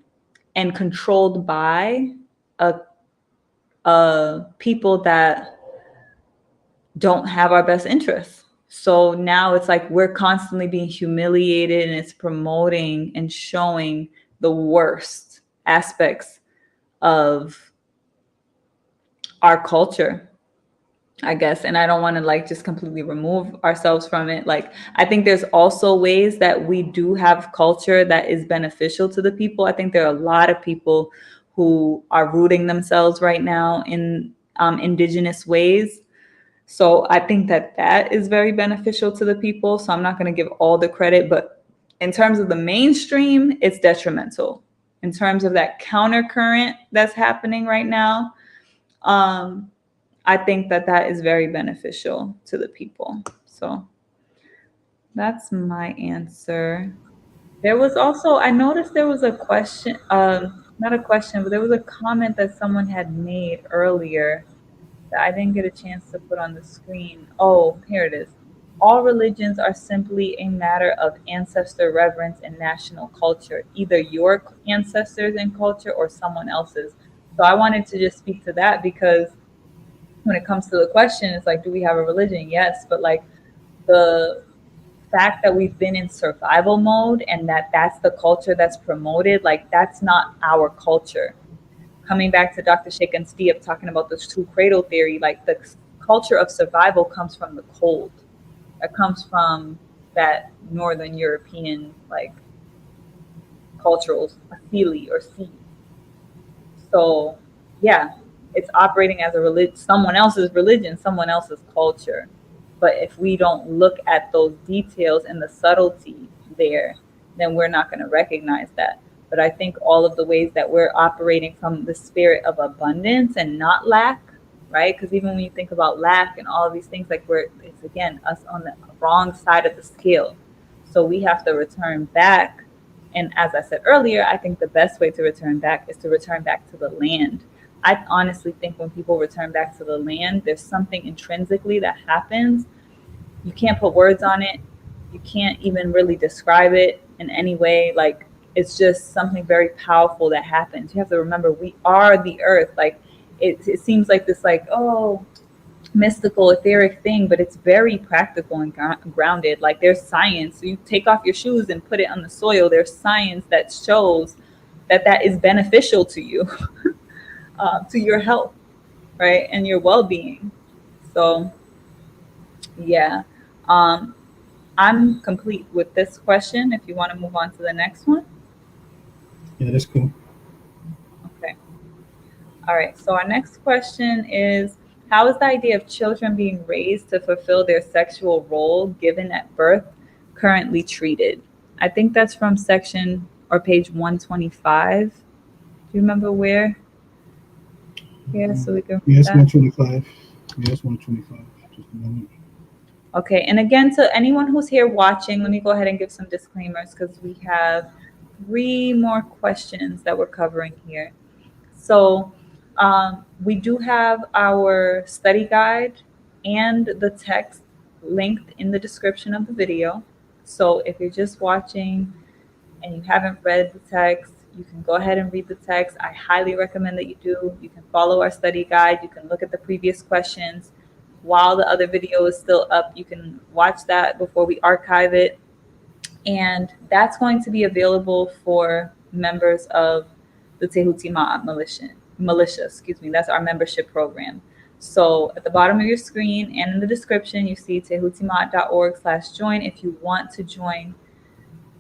and controlled by people that don't have our best interests. So now it's like we're constantly being humiliated, and it's promoting and showing the worst aspects of our culture, I guess. And I don't want to like just completely remove ourselves from it. Like, I think there's also ways that we do have culture that is beneficial to the people. I think there are a lot of people who are rooting themselves right now in indigenous ways. So I think that is very beneficial to the people. So I'm not going to give all the credit, but in terms of the mainstream, it's detrimental. In terms of that counter current that's happening right now, I think that is very beneficial to the people. So that's my answer. There was also, I noticed there was a question, not a question, but there was a comment that someone had made earlier that I didn't get a chance to put on the screen. Oh, here it is. All religions are simply a matter of ancestor reverence and national culture, either your ancestors and culture or someone else's. So I wanted to just speak to that because when it comes to the question, it's like, do we have a religion? Yes, but like the fact that we've been in survival mode and that's the culture that's promoted, like that's not our culture. Coming back to Dr. Sheikh and Steve talking about this two cradle theory, like the culture of survival comes from the cold. It comes from that Northern European like cultural Asili or sea. So yeah, it's operating as a religion, someone else's religion, someone else's culture. But if we don't look at those details and the subtlety there, then we're not going to recognize that. But I think all of the ways that we're operating from the spirit of abundance and not lack, right? Because even when you think about lack and all of these things, like it's again us on the wrong side of the scale. So we have to return back. And as I said earlier, I think the best way to return back is to return back to the land. I honestly think when people return back to the land, there's something intrinsically that happens. You can't put words on it. You can't even really describe it in any way. Like it's just something very powerful that happens. You have to remember we are the earth. Like it seems like this like, oh, mystical etheric thing, but it's very practical and grounded. Like there's science. So you take off your shoes and put it on the soil. There's science that shows that is beneficial to you, to your health, right, and your well-being. So yeah, um, I'm complete with this question. If you want to move on to the next one. Yeah, that's cool. Okay. All right. So our next question is, how is the idea of children being raised to fulfill their sexual role given at birth currently treated? I think that's from section or page 125. Do you remember where? Yeah, so we can read Yeah, it's that. 125. Yeah, it's 125. Just a moment. Okay, and again, to anyone who's here watching, let me go ahead and give some disclaimers because we have 3 more questions that we're covering here. So we do have our study guide and the text linked in the description of the video. So if you're just watching and you haven't read the text, you can go ahead and read the text. I highly recommend that you do. You can follow our study guide. You can look at the previous questions. While the other video is still up, you can watch that before we archive it. And that's going to be available for members of the Tehuti Ma'at Militia. Excuse me. That's our membership program. So at the bottom of your screen and in the description, you see tehutimaat.org/join if you want to join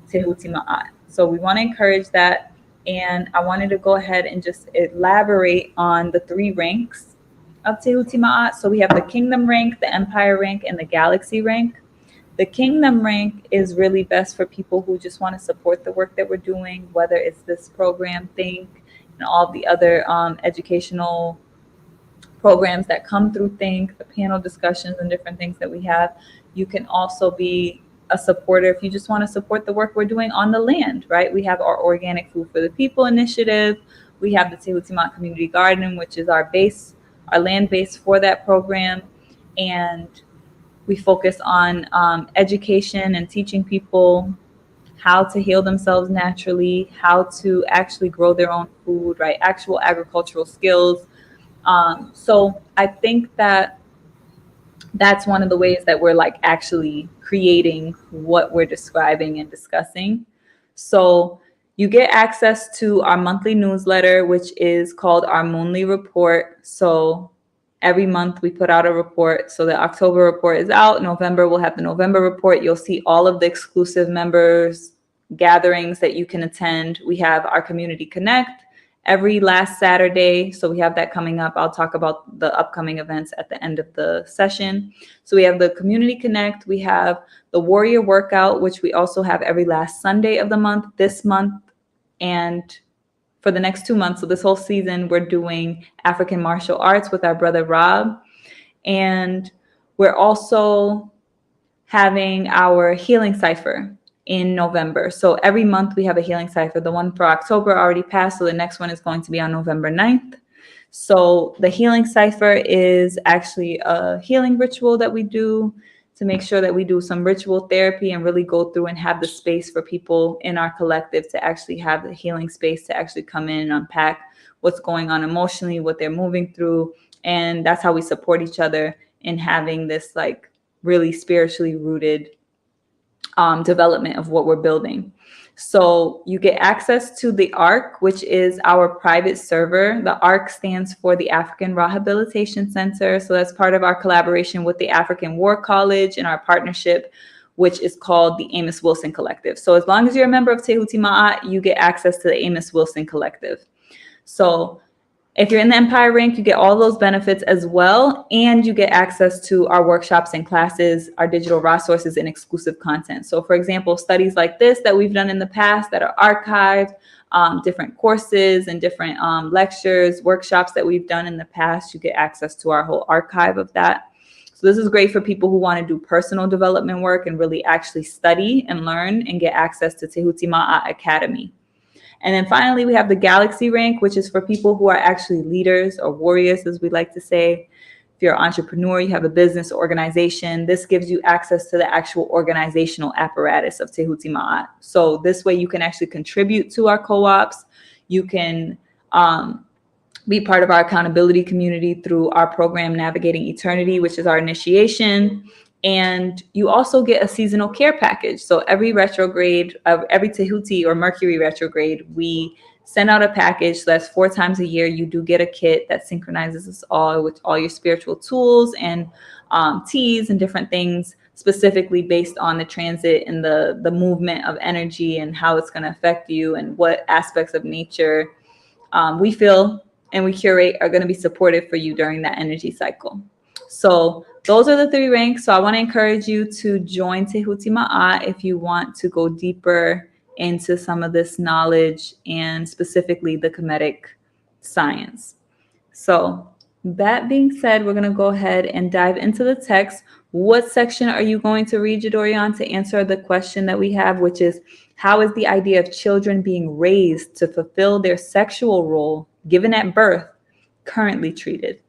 Tehuti Ma'at. So we want to encourage that. And I wanted to go ahead and just elaborate on the 3 ranks of Tehuti Ma'at. So we have the kingdom rank, the empire rank, and the galaxy rank. The kingdom rank is really best for people who just want to support the work that we're doing, whether it's this program, THNK, and all the other educational programs that come through THNK, the panel discussions and different things that we have. You can also be a supporter if you just want to support the work we're doing on the land, right? We have our Organic Food for the People initiative. We have the Tehuti Ma'at Community Garden, which is our base, our land base for that program. And we focus on education and teaching people how to heal themselves naturally, how to actually grow their own food, right? Actual agricultural skills. So I think that that's one of the ways that we're like actually creating what we're describing and discussing. So you get access to our monthly newsletter, which is called our Moonly Report. So every month we put out a report. So the October report is out. November, we'll have the November report. You'll see all of the exclusive members gatherings that you can attend. We have our Community Connect every last Saturday. So we have that coming up. I'll talk about the upcoming events at the end of the session. So we have the Community Connect. We have the Warrior Workout, which we also have every last Sunday of the month, this month, and for the next 2 months. So this whole season, we're doing African martial arts with our brother Rob. And we're also having our healing cipher in November. So every month we have a healing cipher. The one for October already passed, so the next one is going to be on November 9th. So the healing cipher is actually a healing ritual that we do to make sure that we do some ritual therapy and really go through and have the space for people in our collective to actually have the healing space to actually come in and unpack what's going on emotionally, what they're moving through. And that's how we support each other in having this like really spiritually rooted development of what we're building. So you get access to the ARC, which is our private server. The ARC stands for the African Rehabilitation Center. So that's part of our collaboration with the African War College and our partnership, which is called the Amos Wilson Collective. So as long as you're a member of Tehuti Ma'at, you get access to the Amos Wilson Collective. So if you're in the Empire rank, you get all those benefits as well, and you get access to our workshops and classes, our digital raw sources, and exclusive content. So for example, studies like this that we've done in the past that are archived, different courses and different lectures, workshops that we've done in the past, you get access to our whole archive of that. So this is great for people who want to do personal development work and really actually study and learn and get access to Tehuti Ma'at Academy. And then finally, we have the Galaxy rank, which is for people who are actually leaders or warriors, as we like to say. If you're an entrepreneur, you have a business organization, this gives you access to the actual organizational apparatus of Tehuti Ma'at. So this way you can actually contribute to our co-ops. You can be part of our accountability community through our program, Navigating Eternity, which is our initiation. And you also get a seasonal care package. So every retrograde, every Tehuti or Mercury retrograde, we send out a package. So that's 4 times a year. You do get a kit that synchronizes us all with all your spiritual tools and teas and different things, specifically based on the transit and the movement of energy and how it's going to affect you and what aspects of nature we feel and we curate are going to be supportive for you during that energy cycle. So those are the 3 ranks. So I want to encourage you to join Tehuti Ma'at if you want to go deeper into some of this knowledge and specifically the Kemetic science. So that being said, we're going to go ahead and dive into the text. What section are you going to read, Jadorian, to answer the question that we have, which is, how is the idea of children being raised to fulfill their sexual role given at birth currently treated?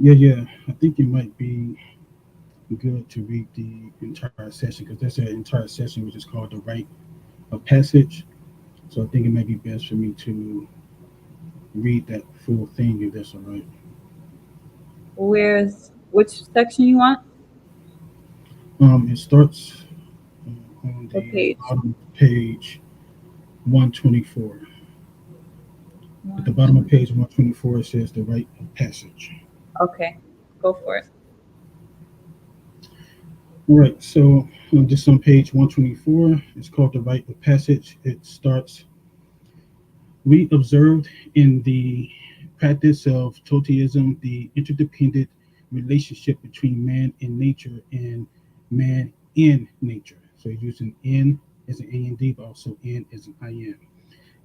Yeah. I think it might be good to read the entire session because there's an entire session which is called the rite of passage. So I think it might be best for me to read that full thing if that's all right. Which section you want? It starts on What the page? bottom of page 124. At the bottom of 1. page 124, it says the rite of passage. Okay, go for it. All right, so just on page 124, it's called the rite of passage. It starts, we observed in the practice of toteism the interdependent relationship between man and nature and man in nature. So using N as an A and D, but also N as an IN.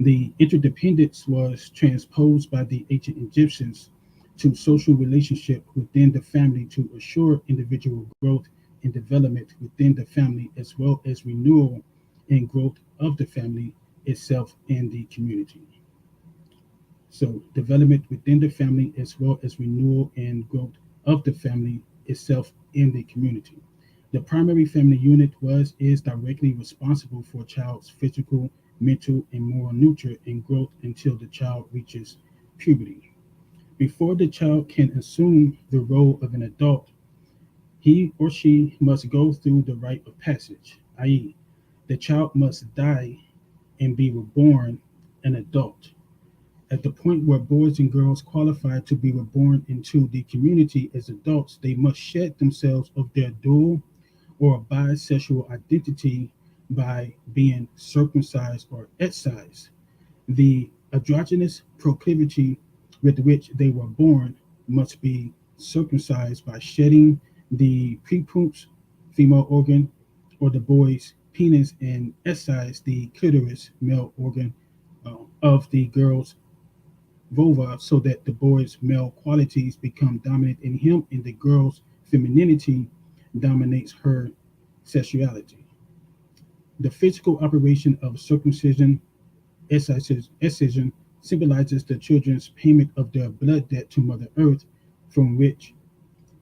The interdependence was transposed by the ancient Egyptians to social relationship within the family to assure individual growth and development within the family, as well as renewal and growth of the family itself and the community. So, development within the family, as well as renewal and growth of the family itself in the community. The primary family unit is directly responsible for a child's physical, mental, and moral nurture and growth until the child reaches puberty. Before the child can assume the role of an adult, he or she must go through the rite of passage, i.e., the child must die and be reborn an adult. At the point where boys and girls qualify to be reborn into the community as adults, they must shed themselves of their dual or bisexual identity by being circumcised or excised. The androgynous proclivity with which they were born must be circumcised by shedding the prepuce female organ or the boy's penis and excise the clitoris male organ of the girl's vulva so that the boy's male qualities become dominant in him and the girl's femininity dominates her sexuality. The physical operation of circumcision, excision symbolizes the children's payment of their blood debt to Mother Earth, from which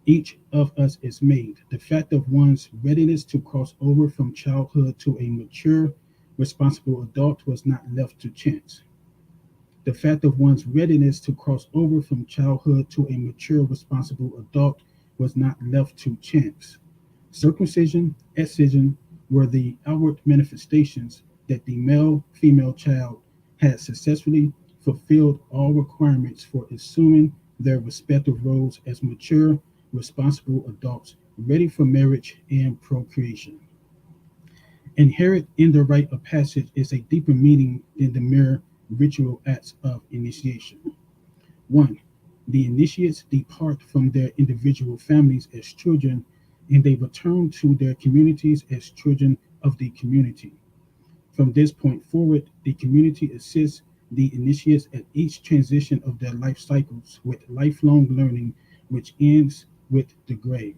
each of us is made. The fact of one's readiness to cross over from childhood to a mature, responsible adult was not left to chance. The fact of one's readiness to cross over from childhood to a mature, responsible adult was not left to chance. Circumcision, excision were the outward manifestations that the male female child had successfully fulfilled all requirements for assuming their respective roles as mature, responsible adults ready for marriage and procreation. Inherent in the rite of passage is a deeper meaning than the mere ritual acts of initiation. 1. The initiates depart from their individual families as children and they return to their communities as children of the community. From this point forward, the community assists the initiates at each transition of their life cycles with lifelong learning, which ends with the grave.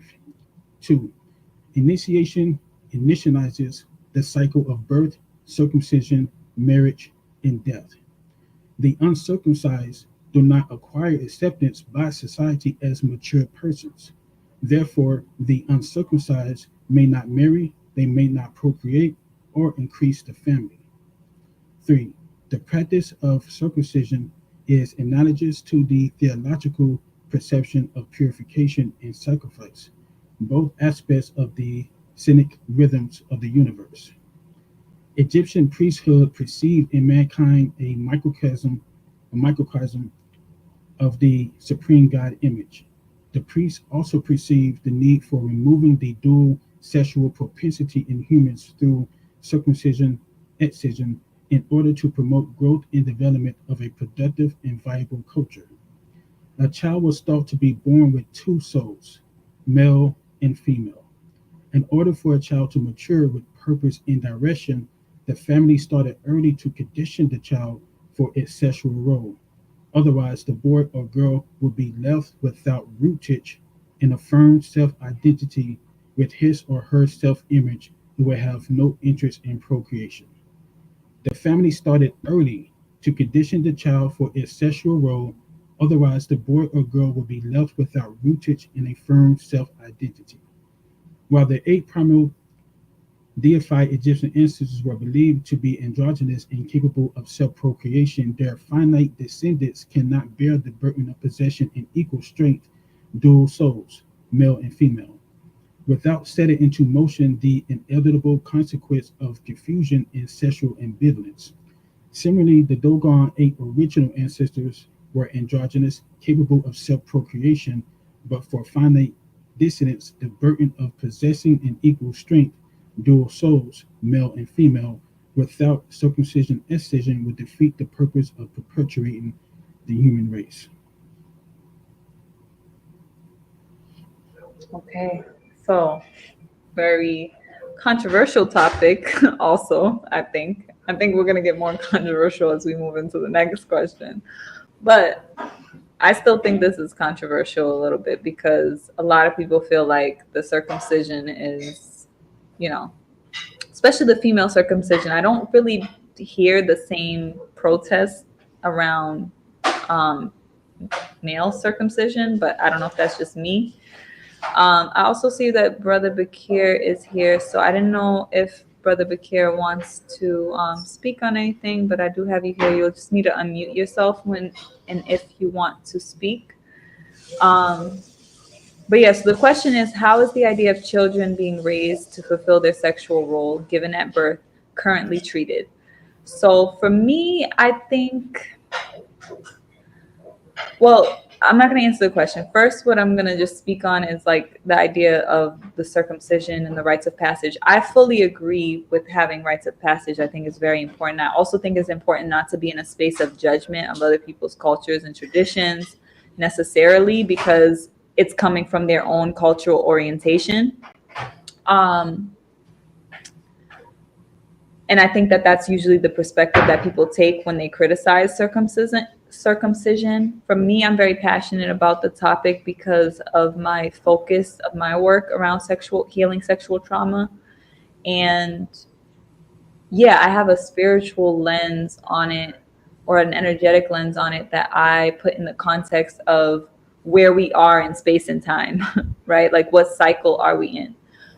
2. Initiation initializes the cycle of birth, circumcision, marriage, and death. The uncircumcised do not acquire acceptance by society as mature persons. Therefore, the uncircumcised may not marry, they may not procreate, or increase the family. 3. The practice of circumcision is analogous to the theological perception of purification and sacrifice, both aspects of the cynic rhythms of the universe. Egyptian priesthood perceived in mankind a microcosm of the supreme God image. The priests also perceived the need for removing the dual sexual propensity in humans through circumcision, excision, in order to promote growth and development of a productive and viable culture. A child was thought to be born with two souls, male and female. In order for a child to mature with purpose and direction, the family started early to condition the child for its sexual role. Otherwise, the boy or girl would be left without rootage in a firm self identity with his or her self image and would have no interest in procreation. The family started early to condition the child for its sexual role, otherwise, the boy or girl would be left without rootage in a firm self identity. While the eight primal deified Egyptian ancestors were believed to be androgynous and capable of self procreation, their finite descendants cannot bear the burden of possession in equal strength, dual souls, male and female, without setting into motion the inevitable consequence of confusion and sexual ambivalence. Similarly, the Dogon eight original ancestors were androgynous, capable of self procreation, but for finite descendants, the burden of possessing in equal strength dual souls, male and female, without circumcision excision would defeat the purpose of perpetuating the human race. Okay, so very controversial topic. Also, I think we're gonna get more controversial as we move into the next question, but I still think this is controversial a little bit because a lot of people feel like the circumcision is, you know, especially the female circumcision. I don't really hear the same protests around um, male circumcision, but I don't know if that's just me. I also see that Brother Bakir is here, so I didn't know if Brother Bakir wants to speak on anything, but I do have you here. You'll just need to unmute yourself when and if you want to speak. Um, but yes, the question is, how is the idea of children being raised to fulfill their sexual role given at birth currently treated? So for me, I think, well, I'm not going to answer the question. First, what I'm going to just speak on is like the idea of the circumcision and the rites of passage. I fully agree with having rites of passage. I think it's very important. I also think it's important not to be in a space of judgment of other people's cultures and traditions necessarily because it's coming from their own cultural orientation. Um, and I think that that's usually the perspective that people take when they criticize circumcision. For me, I'm very passionate about the topic because of my focus of my work around sexual trauma. And yeah, I have a spiritual lens on it or an energetic lens on it that I put in the context of where we are in space and time, right? Like what cycle are we in?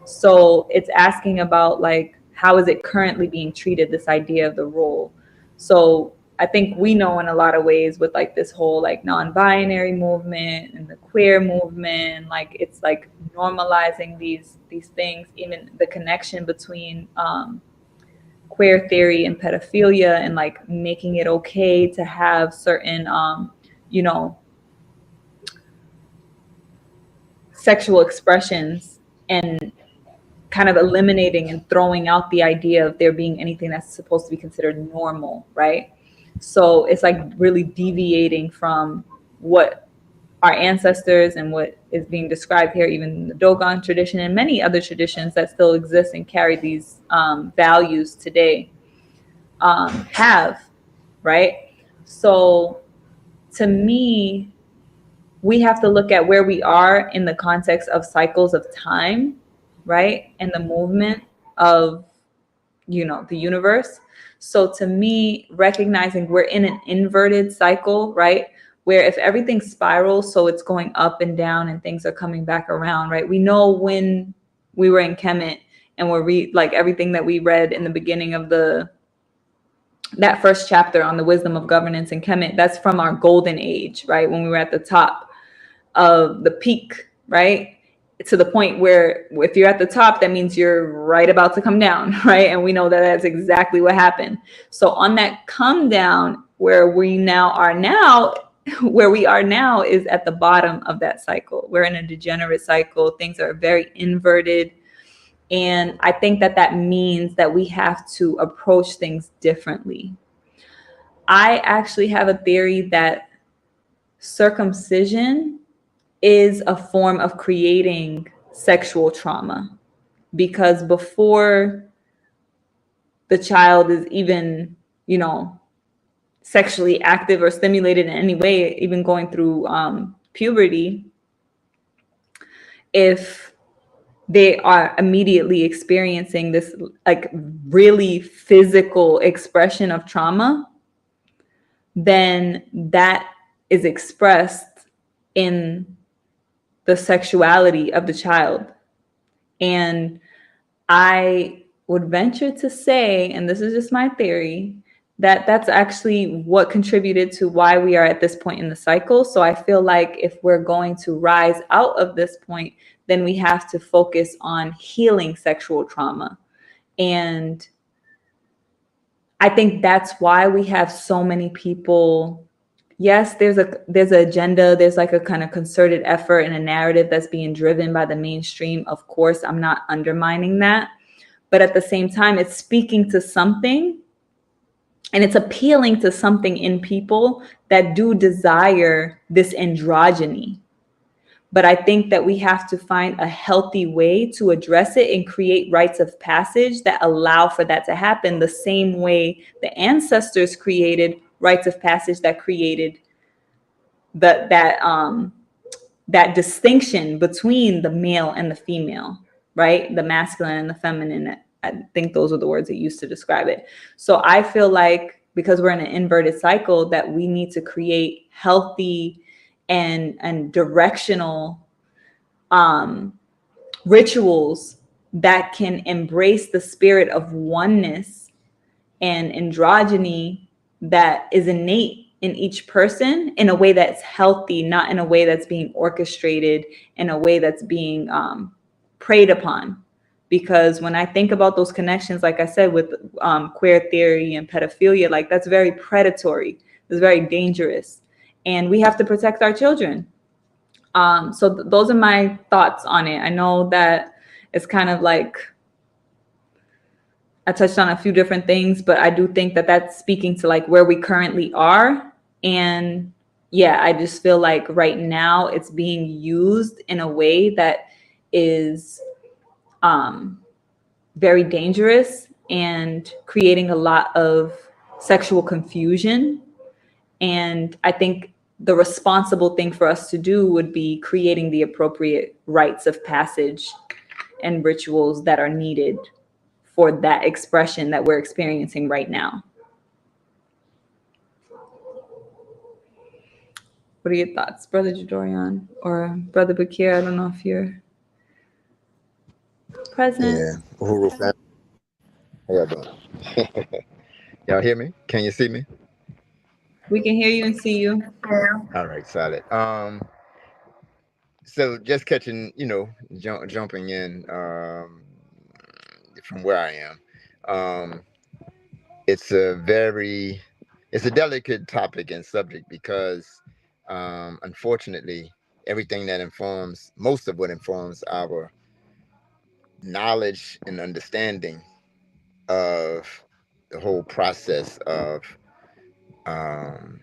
So it's asking about like, how is it currently being treated, this idea of the role? So I think we know in a lot of ways with like this whole like non-binary movement and the queer movement, like it's like normalizing these things, even the connection between queer theory and pedophilia, and like making it okay to have certain you know, sexual expressions, and kind of eliminating and throwing out the idea of there being anything that's supposed to be considered normal, right? So it's like really deviating from what our ancestors and what is being described here, even the Dogon tradition and many other traditions that still exist and carry these values today, have, right? So to me, we have to look at where we are in the context of cycles of time, right? And the movement of, you know, the universe. So to me, recognizing we're in an inverted cycle, right? Where if everything spirals, so it's going up and down and things are coming back around, right? We know when we were in Kemet and we're like everything that we read in the beginning of that first chapter on the wisdom of governance in Kemet, that's from our golden age, right? When we were at the top of the peak, right? To the point where if you're at the top, that means you're right about to come down, right? And we know that that's exactly what happened. So on that come down, where we are now is at the bottom of that cycle. We're in a degenerate cycle. Things are very inverted. And I think that means that we have to approach things differently. I actually have a theory that circumcision is a form of creating sexual trauma, because before the child is even, you know, sexually active or stimulated in any way, even going through puberty, if they are immediately experiencing this like really physical expression of trauma, then that is expressed in the sexuality of the child. And I would venture to say, and this is just my theory, that that's actually what contributed to why we are at this point in the cycle. So I feel like if we're going to rise out of this point, then we have to focus on healing sexual trauma. And I think that's why we have so many people. Yes, there's an agenda, there's like a kind of concerted effort and a narrative that's being driven by the mainstream. Of course, I'm not undermining that. But at the same time, it's speaking to something, and it's appealing to something in people that do desire this androgyny. But I think that we have to find a healthy way to address it and create rites of passage that allow for that to happen, the same way the ancestors created rites of passage that created that distinction between the male and the female, right? The masculine and the feminine. I think those are the words that used to describe it. So I feel like because we're in an inverted cycle, that we need to create healthy and directional rituals that can embrace the spirit of oneness and androgyny that is innate in each person, in a way that's healthy, not in a way that's being orchestrated, in a way that's being preyed upon. Because when I think about those connections, like I said, with queer theory and pedophilia, like that's very predatory, it's very dangerous, and we have to protect our children. So those are my thoughts on it. I know that it's kind of like I touched on a few different things, but I do think that that's speaking to like where we currently are. And yeah, I just feel like right now it's being used in a way that is very dangerous and creating a lot of sexual confusion. And I think the responsible thing for us to do would be creating the appropriate rites of passage and rituals that are needed for that expression that we're experiencing right now. What are your thoughts, Brother Jadorian or Brother Bakir? I don't know if you're present. Yeah. Uhuru family. How y'all doing? Y'all hear me? Can you see me? We can hear you and see you. All right, solid. So just catching, jumping in from where I am. Um, it's a very, it's a delicate topic and subject because, unfortunately, everything that informs, most of what informs our knowledge and understanding of the whole process of um,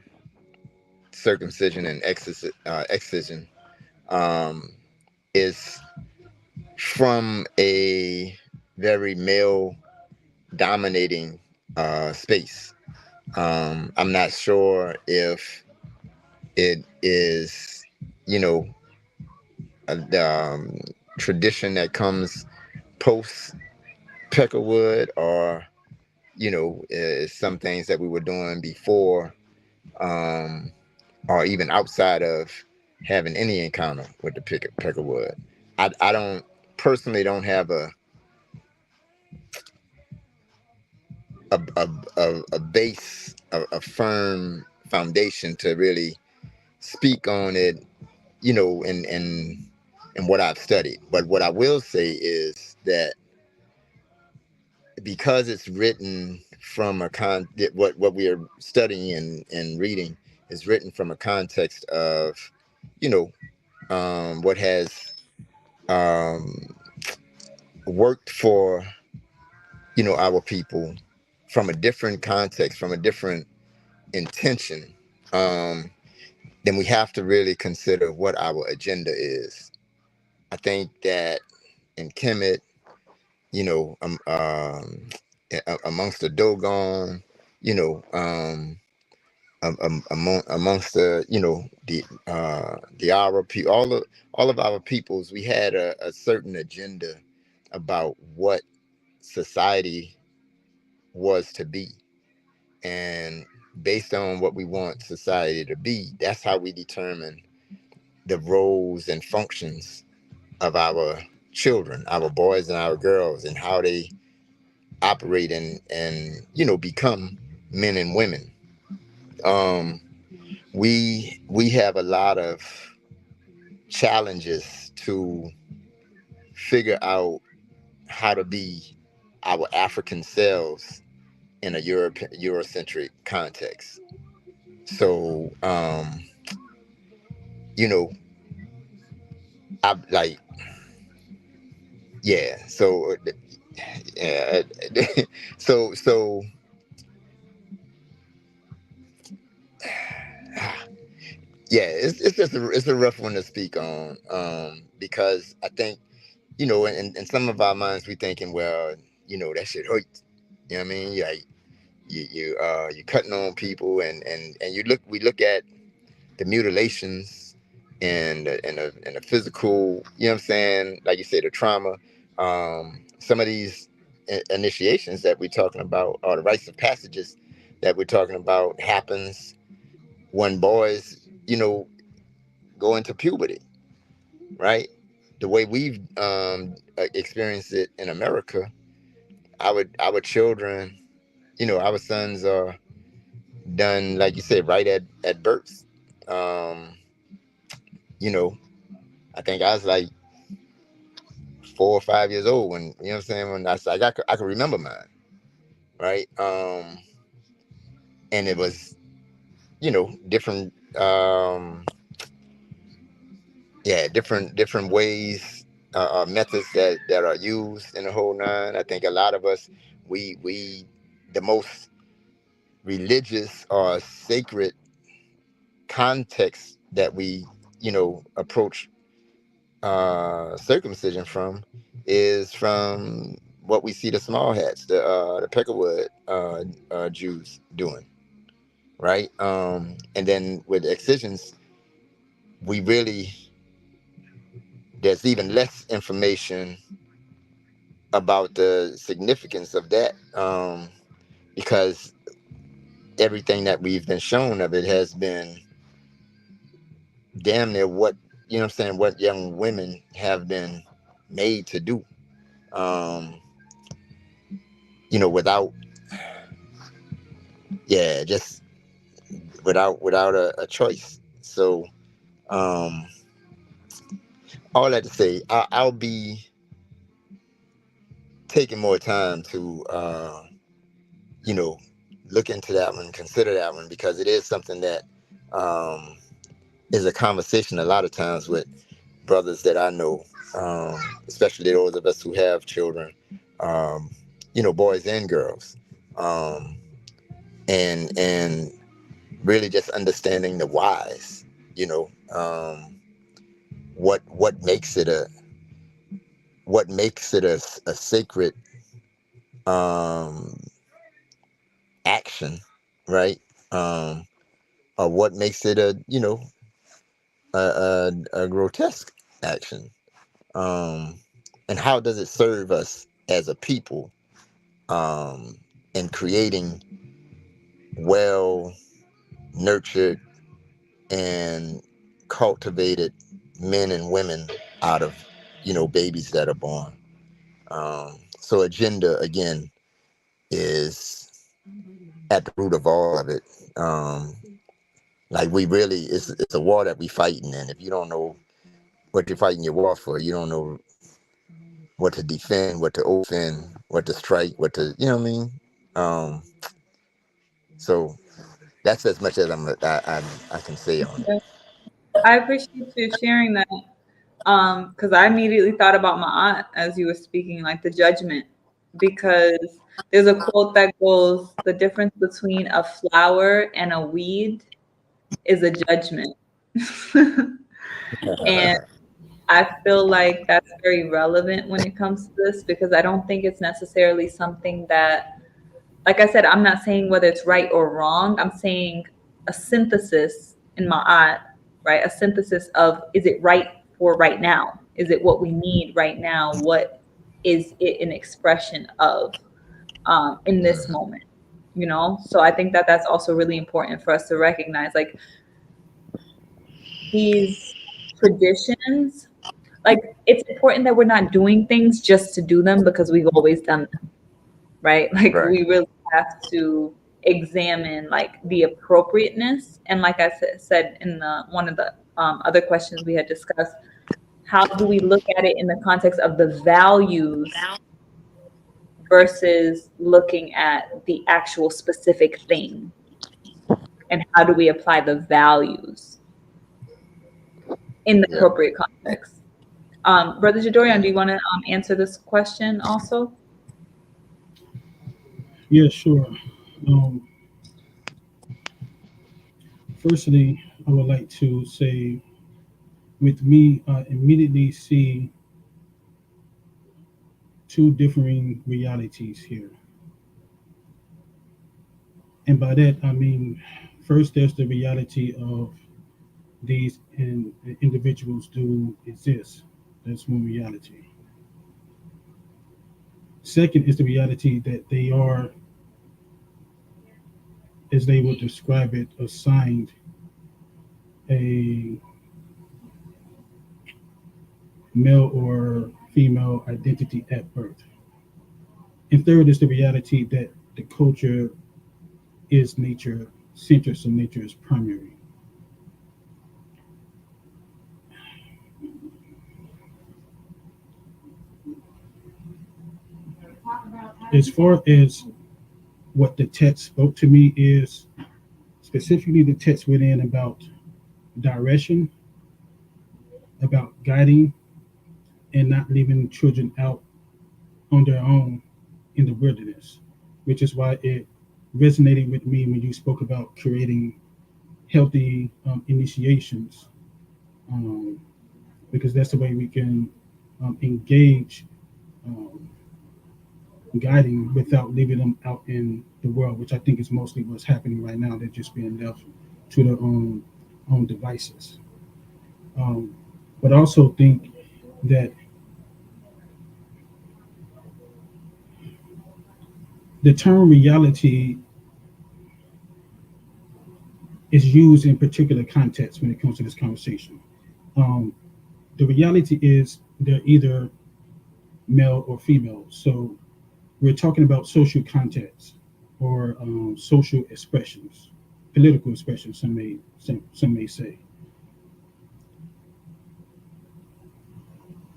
circumcision and excision um, is from a very male dominating space. I'm not sure if it is, you know, a tradition that comes post Peckerwood, or is some things that we were doing before, um, or even outside of having any encounter with the Peckerwood. I don't personally don't have a base, a firm foundation to really speak on it, in what I've studied. But what I will say is that because it's written from what we are studying and reading is written from a context of, you know, what has um, worked for, our people from a different context, from a different intention, um, then we have to really consider what our agenda is. I think that in Kemet, you know, amongst the Dogon, you know, amongst the, the Ara people, all of our peoples, we had a certain agenda about what society was to be, and based on what we want society to be, that's how we determine the roles and functions of our children, our boys and our girls, and how they operate and become men and women. Um, we have a lot of challenges to figure out how to be our African selves in a Eurocentric context. So, you know, I like, yeah. So, yeah. So, yeah. It's just it's a rough one to speak on, because I think, in some of our minds we thinking, well, that shit hurts. You know what I mean? Like you're cutting on people, and we look at the mutilations and the physical, you know what I'm saying? Like you say, the trauma. Some of these initiations that we're talking about, or the rites of passages that we're talking about, happens when boys, go into puberty, right? The way we've experienced it in America, our children, our sons are done, like you said, right at birth. Um, you know, I think I was like 4 or 5 years old when, you know what I'm saying, when I could remember mine, right? And it was, different, different ways, methods that are used in the whole nine. I think a lot of us, we the most religious or sacred context that we, approach circumcision from is from what we see the small hats, the Peckerwood Jews doing, right? And then with excisions, we really there's even less information about the significance of that, because everything that we've been shown of it has been damn near what, I'm saying, what young women have been made to do, um, without, just without a choice. So um, all that to say, I'll be taking more time to you know, look into that one, consider that one, because it is something that um, is a conversation a lot of times with brothers that I know, especially those of us who have children, um, boys and girls, um, and really just understanding the whys. What makes it a sacred um, action, right? Um, or what makes it a grotesque action, um, and how does it serve us as a people, in creating well nurtured and cultivated men and women out of babies that are born. So agenda again is at the root of all of it. Like we really, it's a war that we fighting, and if you don't know what you're fighting your war for, you don't know what to defend, what to offend, what to strike, what to, you know what I mean? Um, so that's as much as I can say on it. Yeah. I appreciate you sharing that. Because I immediately thought about my aunt as you were speaking, like the judgment, because there's a quote that goes, "The difference between a flower and a weed is a judgment." And I feel like that's very relevant when it comes to this, because I don't think it's necessarily something that, like I said, I'm not saying whether it's right or wrong. I'm saying a synthesis in my eye, right? A synthesis of, is it right for right now? Is it what we need right now? What is it an expression of in this Mhm. moment? So I think that that's also really important for us to recognize, like these traditions. Like it's important that we're not doing things just to do them because we've always done them, right? Like Right. we really have to examine like the appropriateness, and like I said in the one of the other questions we had discussed, how do we look at it in the context of the values versus looking at the actual specific thing, and how do we apply the values in the Yeah. appropriate context. Brother Jadorian, do you want to answer this question also? Yeah, sure. Um, Firstly, I would like to say, with me, I immediately see two differing realities here. And by that, I mean, first, there's the reality of these individuals do exist. That's one reality. Second is the reality that they are, as they would describe it, assigned a male or female identity at birth. And third is the reality that the culture is nature centered, so nature is primary. As far as what the text spoke to me is specifically the text within about direction, about guiding, and not leaving children out on their own in the wilderness, which is why it resonated with me when you spoke about creating healthy initiations, um, because that's the way we can engage um, guiding without leaving them out in the world, which I think is mostly what's happening right now. They're just being left to their own devices. Um, but I also think that the term reality is used in particular contexts when it comes to this conversation. Um, the reality is they're either male or female. So we're talking about social contexts or social expressions. political expression. Some may say,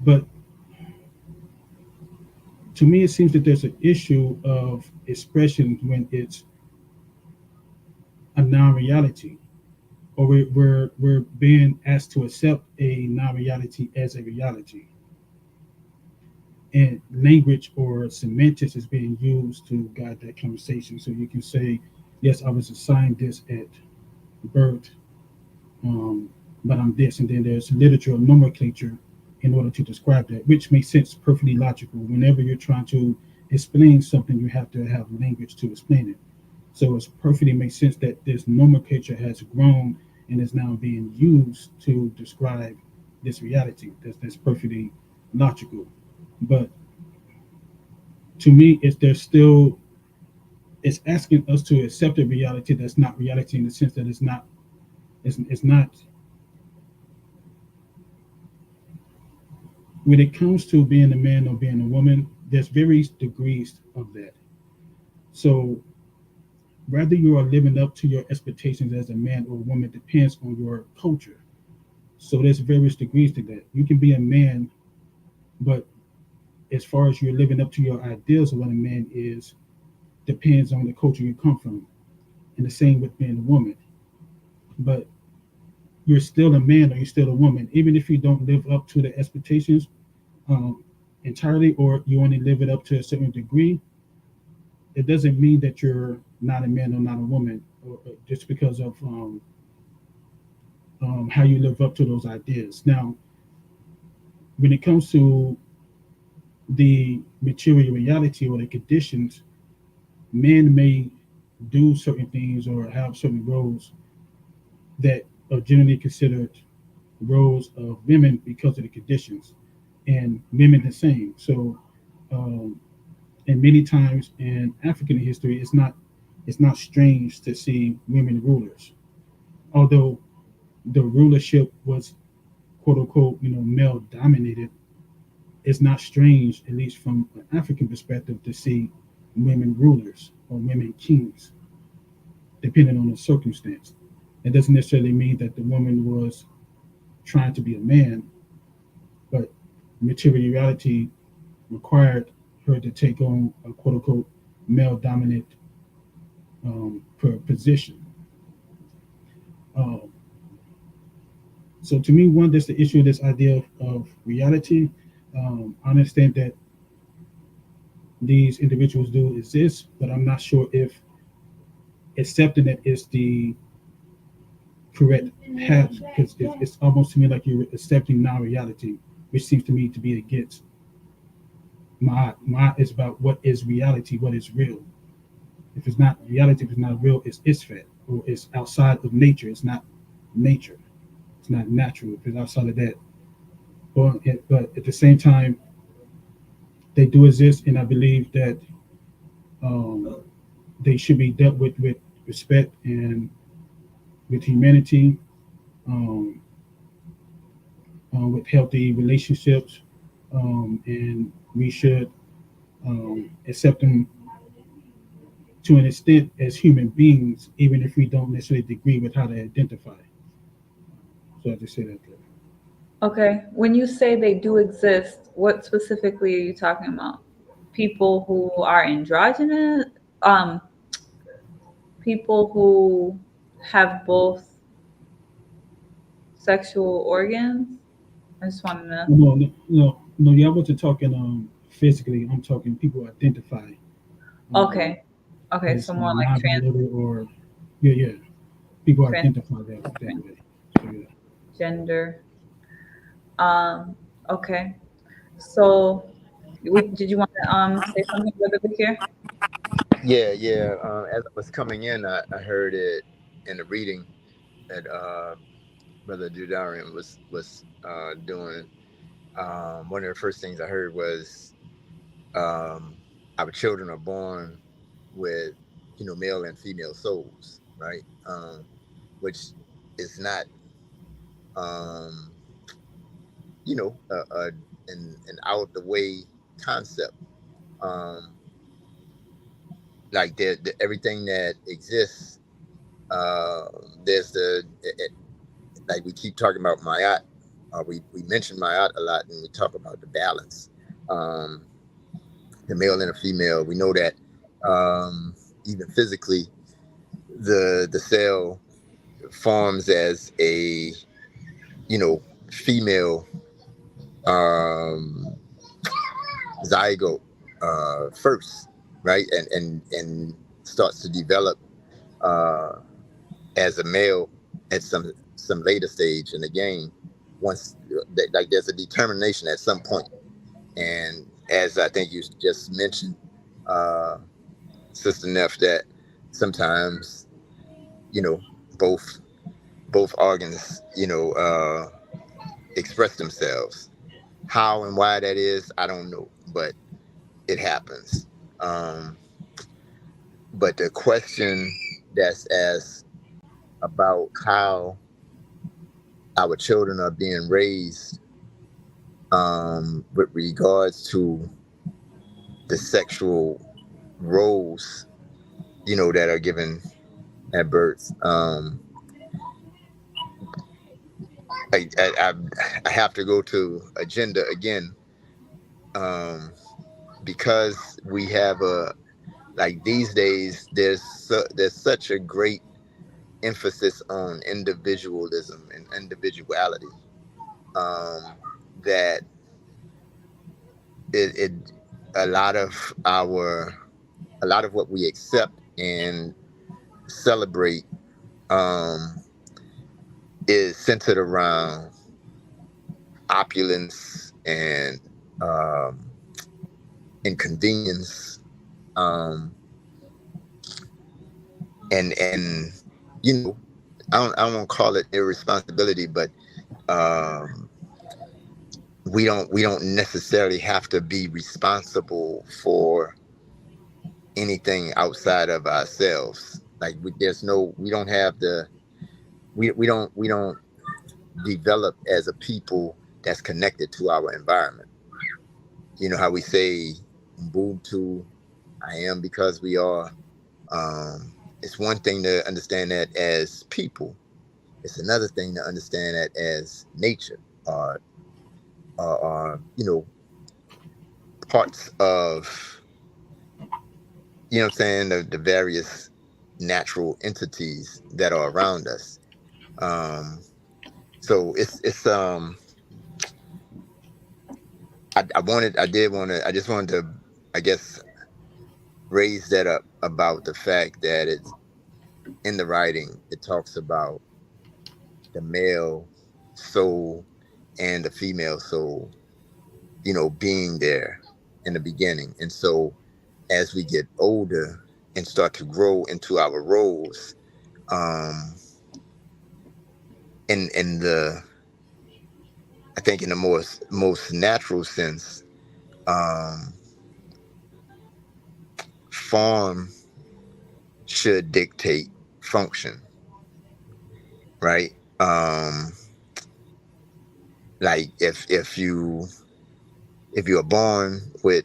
but to me, it seems that there's an issue of expression when it's a non-reality, or we're being asked to accept a non-reality as a reality, and language or semantics is being used to guide that conversation. So you can say, yes, I was assigned this at birth, um, but I'm this, and then there's literature or nomenclature in order to describe that, which makes sense, perfectly logical. Whenever you're trying to explain something, you have to have language to explain it. So it perfectly makes sense that this nomenclature has grown and is now being used to describe this reality. That's perfectly logical. But to me, it's there's still it's asking us to accept a reality that's not reality in the sense that it's not when it comes to being a man or being a woman, there's various degrees of that. So whether you are living up to your expectations as a man or a woman depends on your culture. So there's various degrees to that. You can be a man, but as far as you're living up to your ideals of what a man is, depends on the culture you come from. And the same with being a woman. But you're still a man or you're still a woman, even if you don't live up to the expectations um, entirely, or you only live it up to a certain degree. It doesn't mean that you're not a man or not a woman, or just because of how you live up to those ideas. Now, when it comes to the material reality or the conditions, men may do certain things or have certain roles that are generally considered roles of women because of the conditions, and women the same. So, um, and many times in African history, it's not strange to see women rulers, although the rulership was quote unquote male dominated. It's not strange, at least from an African perspective, to see women rulers or women kings, depending on the circumstance. It doesn't necessarily mean that the woman was trying to be a man, but materiality required her to take on a quote unquote male dominant position. Uh, so to me, one, that's the issue of this idea of reality. I understand that these individuals do exist, but I'm not sure if accepting it is the correct path, because it's almost to me like you're accepting non-reality, which seems to me to be against my is about what is reality, what is real. If it's not reality, if it's not real, it's isfat, or it's outside of nature. It's not nature. It's not natural. If it's outside of that, but at the same time, they do exist, and I believe that um, they should be dealt with respect and with humanity, um, with healthy relationships, and we should accept them to an extent as human beings, even if we don't necessarily agree with how they identify. So I just say that there. Okay. When you say they do exist, what specifically are you talking about? People who are androgynous, um, people who have both sexual organs. I just want to know. No. Yeah, I wasn't talking physically. I'm talking people identify um, Okay. Okay. as So more like non-binary, or yeah. People identify that way. So yeah. transgender. Um. Okay. So, did you want to say something, Brother Bakir? Yeah. As I was coming in, I heard it in the reading that Brother Judarian was doing. One of the first things I heard was our children are born with male and female souls, right? Which is not um, an out the way concept. Um, like everything that exists There's like we keep talking about Ma'at. We mention Ma'at a lot when we talk about the balance, the male and the female. We know that even physically, the cell forms as a female um, zygote first, right, and starts to develop uh, as a male at some later stage in the game. Once like there's a determination at some point, and as I think you just mentioned, uh, Sister Neff, that sometimes you know both both organs express themselves. How and why that is, I don't know, but it happens. Um, but the question that's asked about how our children are being raised with regards to the sexual roles, that are given at birth. I have to go to agenda again, because we have like these days there's such a great emphasis on individualism and individuality, that it a lot of what we accept and celebrate is centered around opulence and inconvenience, and I don't want to call it irresponsibility, but um, we don't necessarily have to be responsible for anything outside of ourselves. Like we don't have the we don't develop as a people that's connected to our environment. You know how we say Ubuntu, I am because we are. It's one thing to understand that as people. It's another thing to understand that as nature, or parts of what I'm saying, the various natural entities that are around us. So it's I just wanted to, I guess, raise that up about the fact that it's in the writing. It talks about the male soul and the female soul, being there in the beginning. And so as we get older and start to grow into our roles, in the I think in the most natural sense, um, form should dictate function, right? Like if you are born with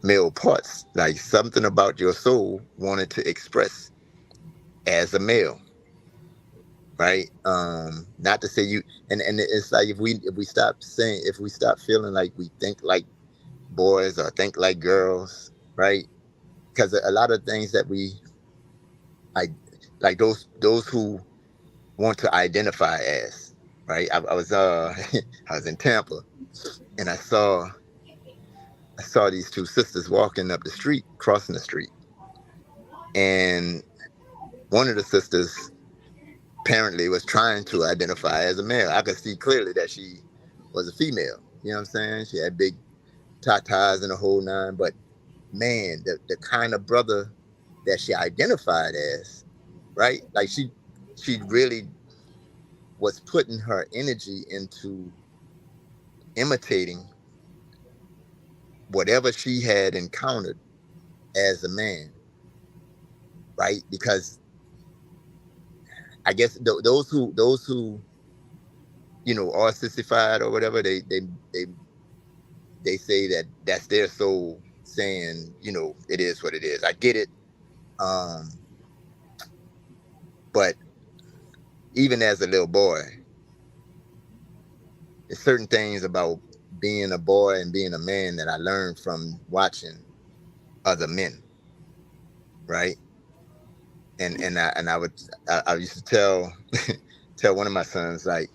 male parts, like something about your soul wanted to express as a male, right? Not to say you, and it's like if we stop feeling like we think like boys or think like girls, right? Because a lot of things that I like those who want to identify as, right? I was I was in Tampa, and I saw these two sisters walking up the street, crossing the street, and one of the sisters apparently was trying to identify as a male. I could see clearly that she was a female. You know what I'm saying? She had big tatas and the whole nine. But man, the kind of brother that she identified as, right? Like she really was putting her energy into imitating whatever she had encountered as a man, right? Because I guess those who are sissified or whatever, they say that that's their soul saying, it is what it is. I get it. Um, But even as a little boy, there's certain things about being a boy and being a man that I learned from watching other men, right? I used to tell tell one of my sons, like,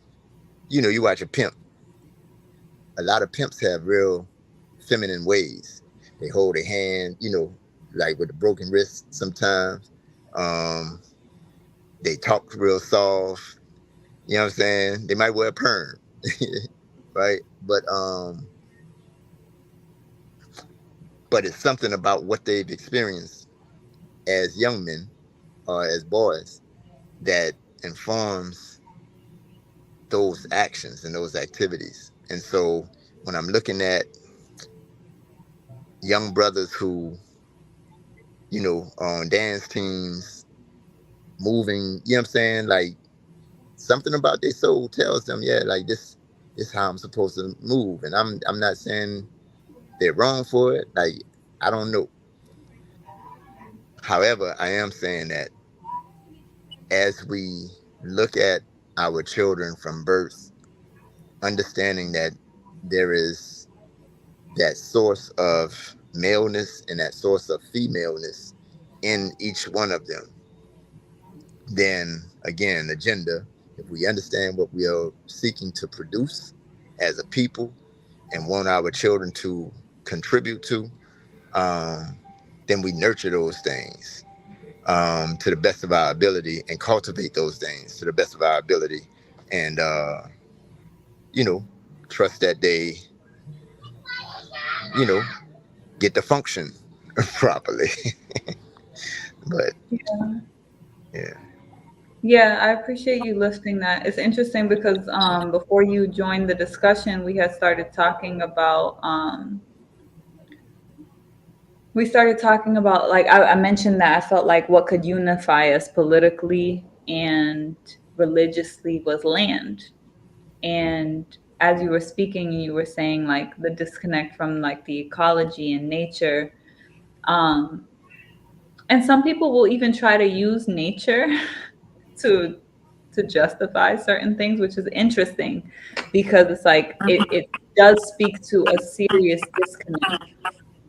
you watch a pimp. A lot of pimps have real feminine ways. They hold a hand, like with a broken wrist sometimes. Um, they talk real soft. You know what I'm saying? They might wear a perm, right? But it's something about what they've experienced as young men or as boys that informs those actions and those activities. And so when I'm looking at young brothers who, on dance teams, moving, you know what I'm saying? Like something about their soul tells them, yeah, like this is how I'm supposed to move. And I'm not saying they're wrong for it. Like, I don't know. However, I am saying that as we look at our children from birth, understanding that there is that source of maleness and that source of femaleness in each one of them, then again, the gender, if we understand what we are seeking to produce as a people and want our children to contribute to, then we nurture those things to the best of our ability and cultivate those things to the best of our ability, and trust that they you know get to function properly. But Yeah. yeah. Yeah, I appreciate you listing that. It's interesting because before you joined the discussion, we had started talking about like I mentioned that I felt like what could unify us politically and religiously was land. And as you were speaking, you were saying like the disconnect from like the ecology and nature. Um, and some people will even try to use nature to justify certain things, which is interesting because it's like it does speak to a serious disconnect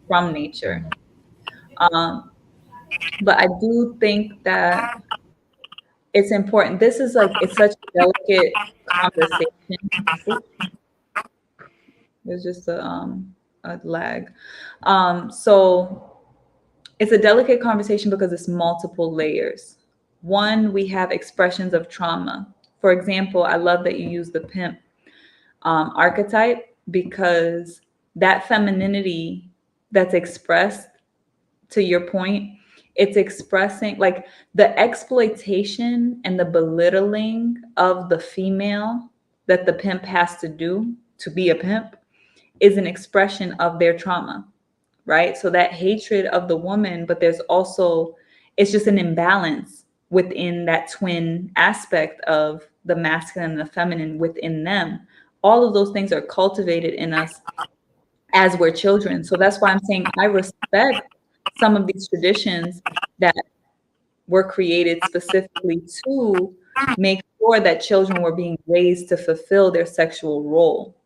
from nature. Um, but I do think that it's important. This is like it's such a delicate conversation. Oop, there's just a lag. So it's a delicate conversation because it's multiple layers. One, we have expressions of trauma. For example, I love that you use the pimp archetype because that femininity that's expressed, to your point, it's expressing like the exploitation and the belittling of the female that the pimp has to do to be a pimp is an expression of their trauma, right? So that hatred of the woman, but there's also, it's just an imbalance within that twin aspect of the masculine and the feminine within them. All of those things are cultivated in us as we're children. So that's why I'm saying I respect some of these traditions that were created specifically to make sure that children were being raised to fulfill their sexual role.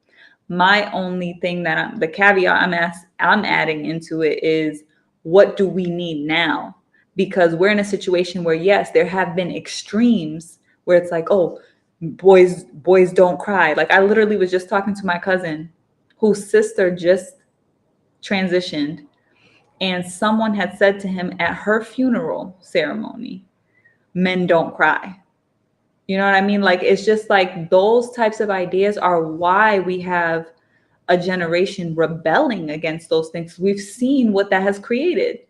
My only thing that the caveat I'm adding into it is what do we need now? Because we're in a situation where yes, there have been extremes where it's like, oh, boys don't cry. Like I literally was just talking to my cousin whose sister just transitioned, and someone had said to him at her funeral ceremony, men don't cry. You know what I mean? Like it's just like those types of ideas are why we have a generation rebelling against those things. We've seen what that has created.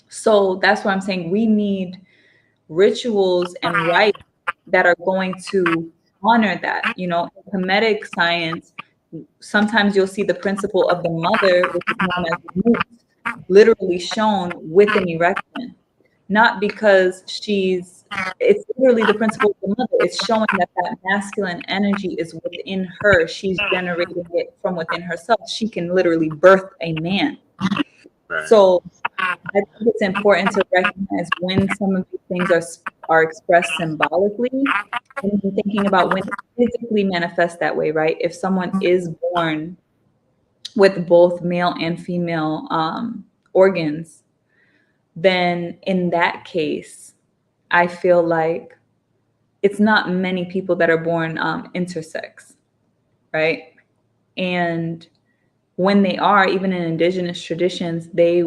So that's why I'm saying we need rituals and rites that are going to honor that. You know, in Kemetic science, sometimes you'll see the principle of the mother, which is known as Mut, literally shown with an erection. Not because it's literally the principle of the mother. It's showing that that masculine energy is within her. She's generating it from within herself. She can literally birth a man. Right. So I think it's important to recognize when some of these things are expressed symbolically, and then thinking about when it physically manifests that way, right? If someone is born with both male and female organs, then in that case, I feel like it's not many people that are born intersex, right? And when they are, even in indigenous traditions, they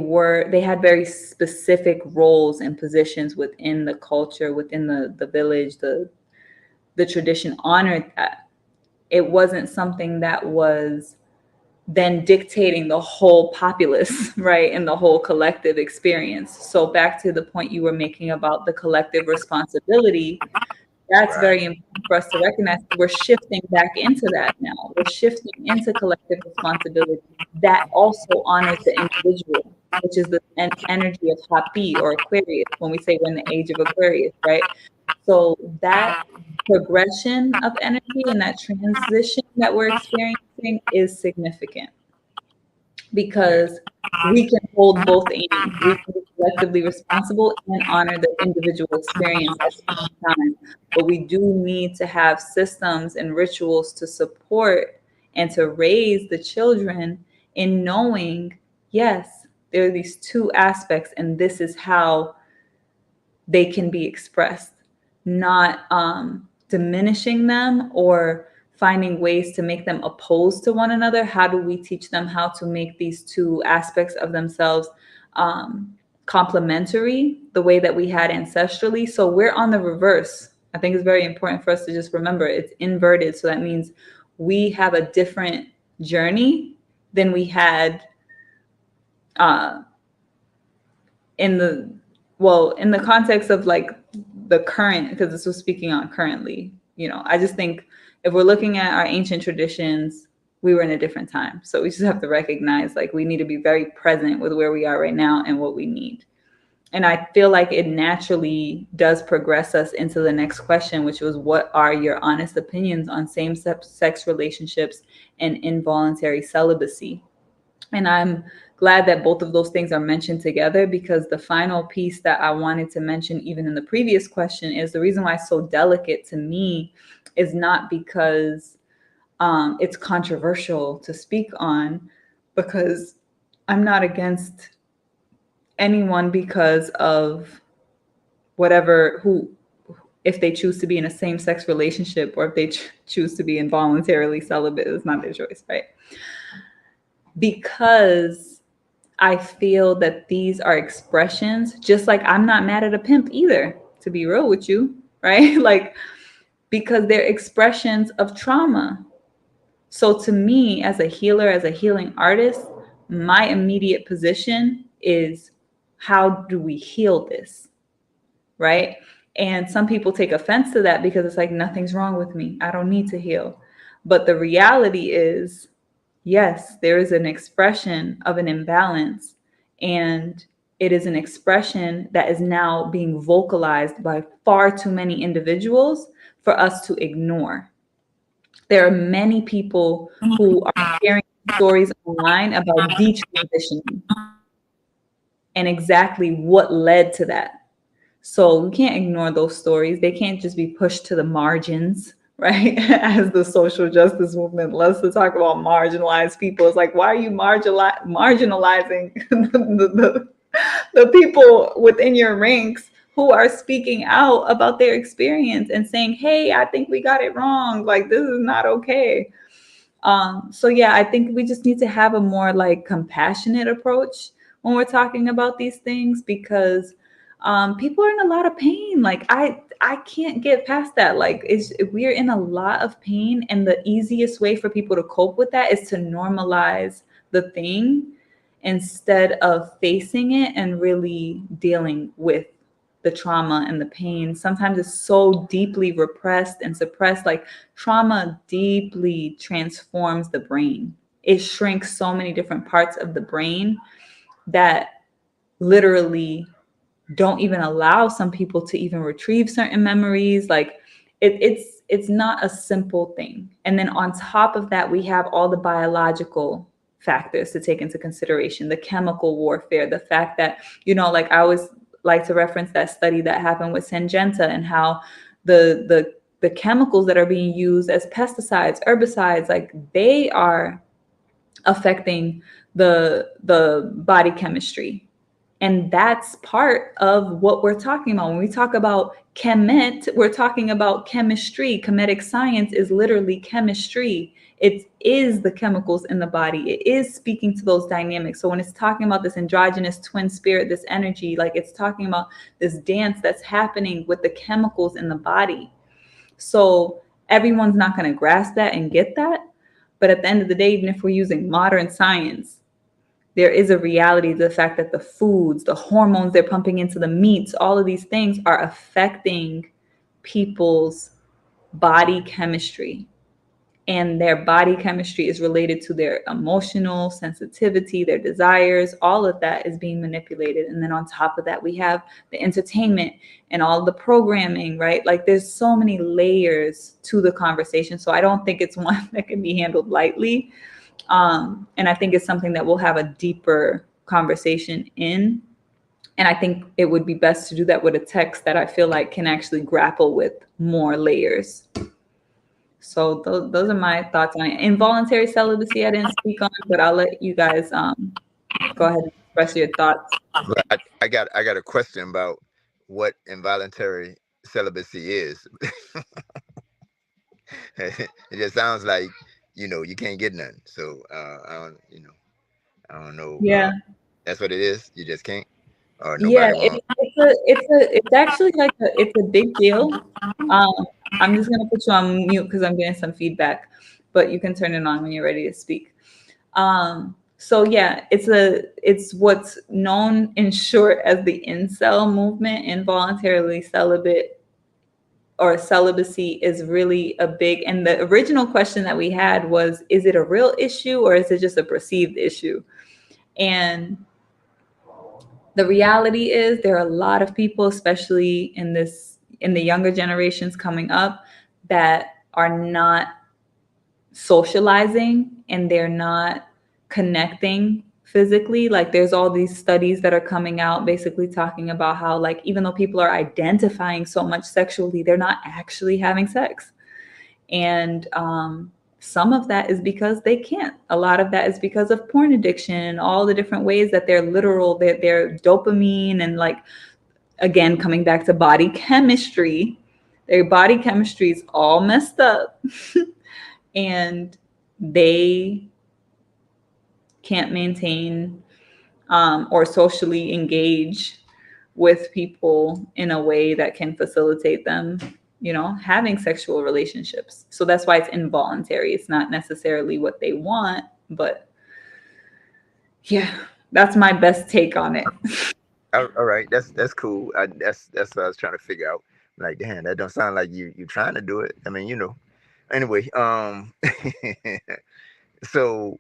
had very specific roles and positions within the culture, within the village, the tradition honored that. It wasn't something that was then dictating the whole populace, right, and the whole collective experience. So back to the point you were making about the collective responsibility, that's Right. very important for us to recognize. We're shifting back into that now. We're shifting into collective responsibility that also honors the individual, which is the energy of Hapi or Aquarius when we say we're in the age of Aquarius, right? So that progression of energy and that transition that we're experiencing is significant, because we can hold both aims. We can be collectively responsible and honor the individual experience at the same time. But we do need to have systems and rituals to support and to raise the children in knowing, yes, there are these two aspects, and this is how they can be expressed, not diminishing them or finding ways to make them opposed to one another. How do we teach them how to make these two aspects of themselves complementary the way that we had ancestrally? So we're on the reverse. I think it's very important for us to just remember it's inverted. So that means we have a different journey than we had in the in the context of like the current, because this was speaking on currently, I just think if we're looking at our ancient traditions, we were in a different time. So we just have to recognize like we need to be very present with where we are right now and what we need. And I feel like it naturally does progress us into the next question, which was, what are your honest opinions on same-sex relationships and involuntary celibacy? And I'm glad that both of those things are mentioned together, because the final piece that I wanted to mention, even in the previous question, is the reason why it's so delicate to me is not because it's controversial to speak on, because I'm not against anyone because of if they choose to be in a same-sex relationship or if they choose to be involuntarily celibate, it's not their choice, right? Because I feel that these are expressions, just like I'm not mad at a pimp either, to be real with you, right? Like, because they're expressions of trauma. So to me, as a healer, as a healing artist, my immediate position is, how do we heal this, right? And some people take offense to that because it's like, nothing's wrong with me. I don't need to heal. But the reality is, yes, there is an expression of an imbalance, and it is an expression that is now being vocalized by far too many individuals for us to ignore. There are many people who are sharing stories online about detransitioning and exactly what led to that. So we can't ignore those stories. They can't just be pushed to the margins, right? As the social justice movement loves to talk about marginalized people. It's like, why are you marginalizing the people within your ranks who are speaking out about their experience and saying, hey, I think we got it wrong. Like, this is not okay. So yeah, I think we just need to have a more like compassionate approach when we're talking about these things, because people are in a lot of pain. Like I can't get past that. Like we're in a lot of pain, and the easiest way for people to cope with that is to normalize the thing instead of facing it and really dealing with the trauma and the pain. Sometimes it's so deeply repressed and suppressed. Like, trauma deeply transforms the brain. It shrinks so many different parts of the brain that literally don't even allow some people to even retrieve certain memories. Like, it's not a simple thing. And then on top of that, we have all the biological factors to take into consideration: the chemical warfare, the fact that, like I always like to reference that study that happened with Syngenta, and how the chemicals that are being used as pesticides, herbicides, like they are affecting the body chemistry. And that's part of what we're talking about. When we talk about Kemet, we're talking about chemistry. Kemetic science is literally chemistry. It is the chemicals in the body. It is speaking to those dynamics. So when it's talking about this androgynous twin spirit, this energy, like it's talking about this dance that's happening with the chemicals in the body. So everyone's not going to grasp that and get that. But at the end of the day, even if we're using modern science, there is a reality to the fact that the foods, the hormones they're pumping into the meats, all of these things are affecting people's body chemistry. And their body chemistry is related to their emotional sensitivity, their desires. All of that is being manipulated. And then on top of that, we have the entertainment and all the programming, right? Like there's so many layers to the conversation. So I don't think it's one that can be handled lightly. And I think it's something that we'll have a deeper conversation in. And I think it would be best to do that with a text that I feel like can actually grapple with more layers. So those are my thoughts on it. Involuntary celibacy, I didn't speak on, but I'll let you guys go ahead and express your thoughts. But I got a question about what involuntary celibacy is. It just sounds like you can't get none. So I don't know. Yeah. That's what it is. You just can't, or Yeah, nobody wants. it's actually like it's a big deal. I'm just gonna put you on mute because I'm getting some feedback, but you can turn it on when you're ready to speak. So yeah, it's what's known in short as the incel movement. Involuntarily celibate or celibacy is really a big, and the original question that we had was, is it a real issue or is it just a perceived issue? And the reality is there are a lot of people, especially in the younger generations coming up, that are not socializing and they're not connecting physically. Like there's all these studies that are coming out basically talking about how, like, even though people are identifying so much sexually, they're not actually having sex. And some of that is because they can't. A lot of that is because of porn addiction, all the different ways that their dopamine, and like, again, coming back to body chemistry, their body chemistry is all messed up. And they can't maintain or socially engage with people in a way that can facilitate them, having sexual relationships. So that's why it's involuntary. It's not necessarily what they want, but yeah, that's my best take on it. All right, that's cool. That's what I was trying to figure out. Like, damn, that don't sound like you trying to do it. I mean, Anyway, so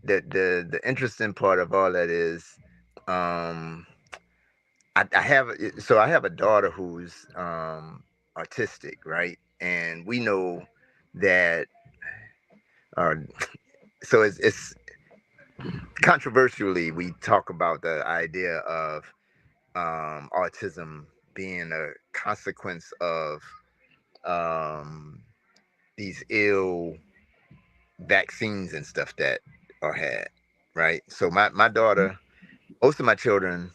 the interesting part of all that is, I have a daughter who's artistic, right? And we know that, uh, so it's controversially we talk about the idea of autism being a consequence of um, these ill vaccines and stuff that are had, right? So my daughter, most of my children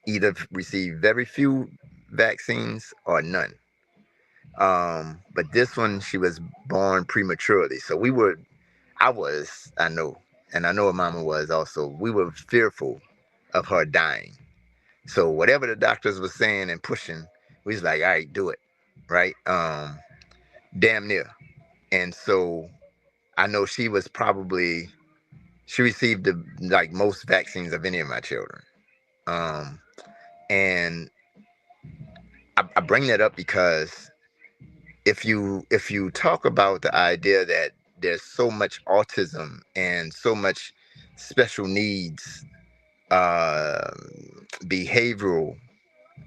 either receive very few vaccines or none. But this one, she was born prematurely. So I know, and I know her mama was also, we were fearful of her dying. So whatever the doctors were saying and pushing, we was like, all right, do it. Right? Damn near. And so I know she received the like most vaccines of any of my children. Um, and I bring that up because if you talk about the idea that there's so much autism and so much special needs, uh, behavioral,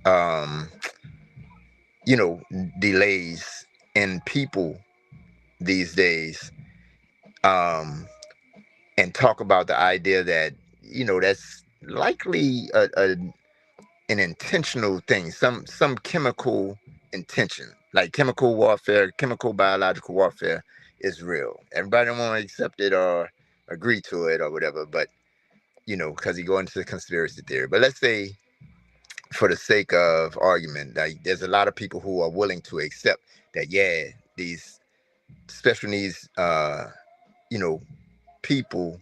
um, delays in people these days, um, and talk about the idea that, that's likely an intentional thing, some chemical intention, like chemical warfare, chemical biological warfare is real. Everybody don't want to accept it or agree to it or whatever, but because you go into the conspiracy theory. But let's say, for the sake of argument, like there's a lot of people who are willing to accept that, yeah, these special needs, you know, people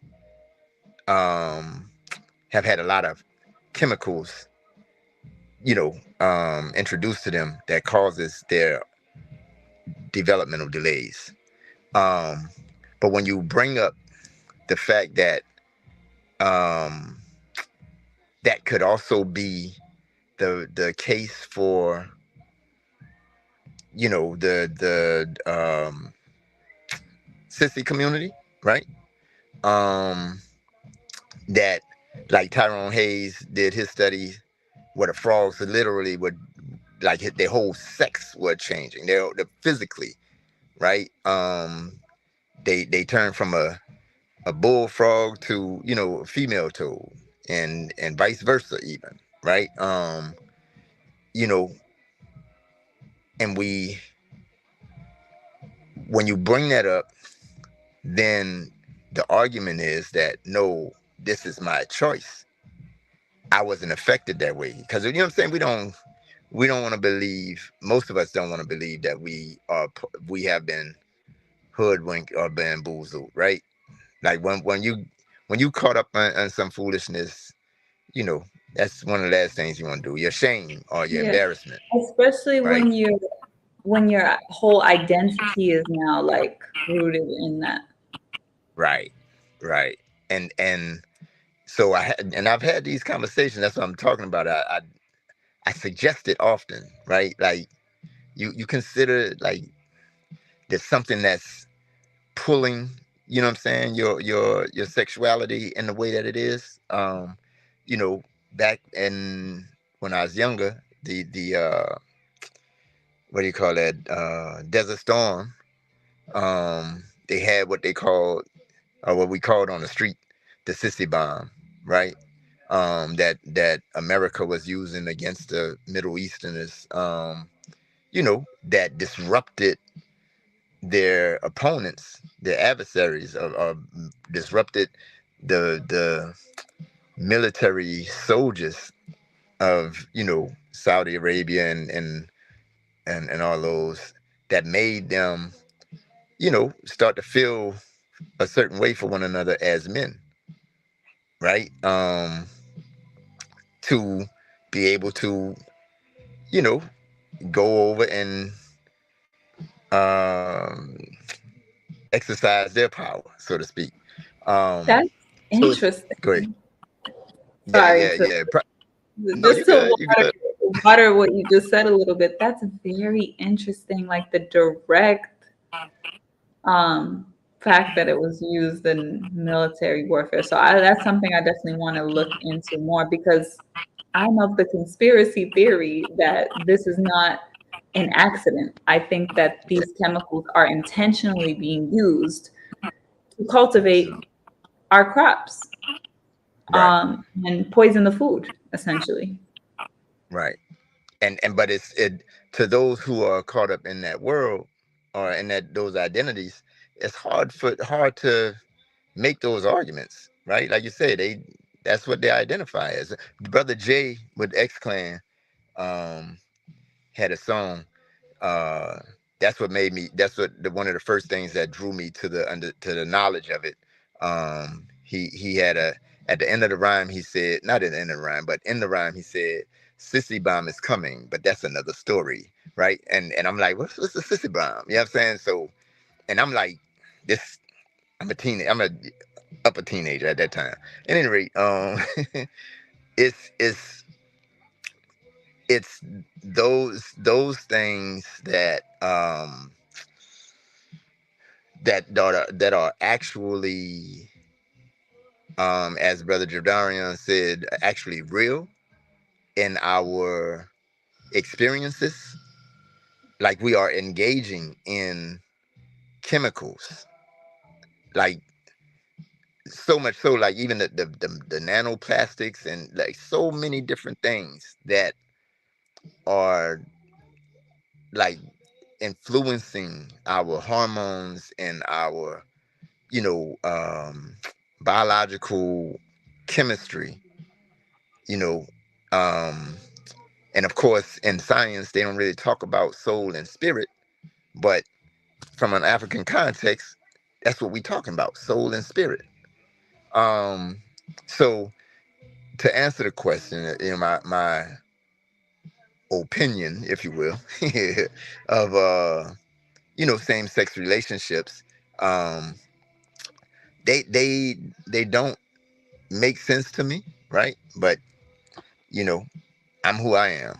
have had a lot of chemicals, introduced to them that causes their developmental delays. Um, but when you bring up the fact that um, that could also be the case for the sissy community, right? Um, that, like, Tyrone Hayes did his study where the frogs literally would, like, their whole sex were changing. They're physically, right. They turn from a bullfrog to a female toad, and vice versa even, right. You know, and when you bring that up, then the argument is that, no, this is my choice. I wasn't affected that way, because you know what I'm saying. We don't want to believe. Most of us don't want to believe that we have been hoodwinked or bamboozled, right? Like when you caught up on some foolishness, you know that's one of the last things you want to do. Your shame or your Yeah. embarrassment, Especially right? when your whole identity is now like rooted in that. Right, right. And so I've had these conversations. That's what I'm talking about. I suggest it often, right? Like, you consider, like, there's something that's pulling, what I'm saying, your sexuality in the way that it is. You know, back in when I was younger, the what do you call that? Desert Storm. They had what they called, or what we called on the street, the sissy bomb, right? That America was using against the Middle Easterners. That disrupted their opponents, their adversaries, or disrupted the military soldiers of Saudi Arabia and all those, that made them start to feel a certain way for one another as men, right? To be able to you know go over and um exercise their power, so to speak. That's So it's great. interesting. Yeah, Sorry yeah, to yeah. No, just you to good. You good. water what you just said a little bit. That's very interesting. Like the direct um, fact that it was used in military warfare. So that's something I definitely want to look into more, because I'm of the conspiracy theory that this is not an accident. I think that these chemicals are intentionally being used to cultivate So, our crops right, and poison the food, essentially. right. And but it to those who are caught up in that world, or in those identities, it's hard to make those arguments, right? Like you said, that's what they identify as. Brother Jay with X Clan um had a song. uh that's one of the first things that drew me to the knowledge of it. He had at the end of the rhyme, he said, not at the end of the rhyme, but in the rhyme, he said, sissy bomb is coming, but that's another story, right? And I'm like, what's the sissy bomb? You know what I'm saying? So, and I'm like, this I'm a upper teenager at that time. At any rate, it's it's it's those things that are actually, as Brother Jordarian said, actually real in our experiences. Like, we are engaging in chemicals, like so much so, like even the nanoplastics and like so many different things that are like influencing our hormones and our, you know, biological chemistry, you know. um and of course in science they don't really talk about soul and spirit, but from an African context, that's what we talking about, soul and spirit. um so to answer the question, my opinion, if you will, of same-sex relationships, um they don't make sense to me, right? But you know, I'm who I am.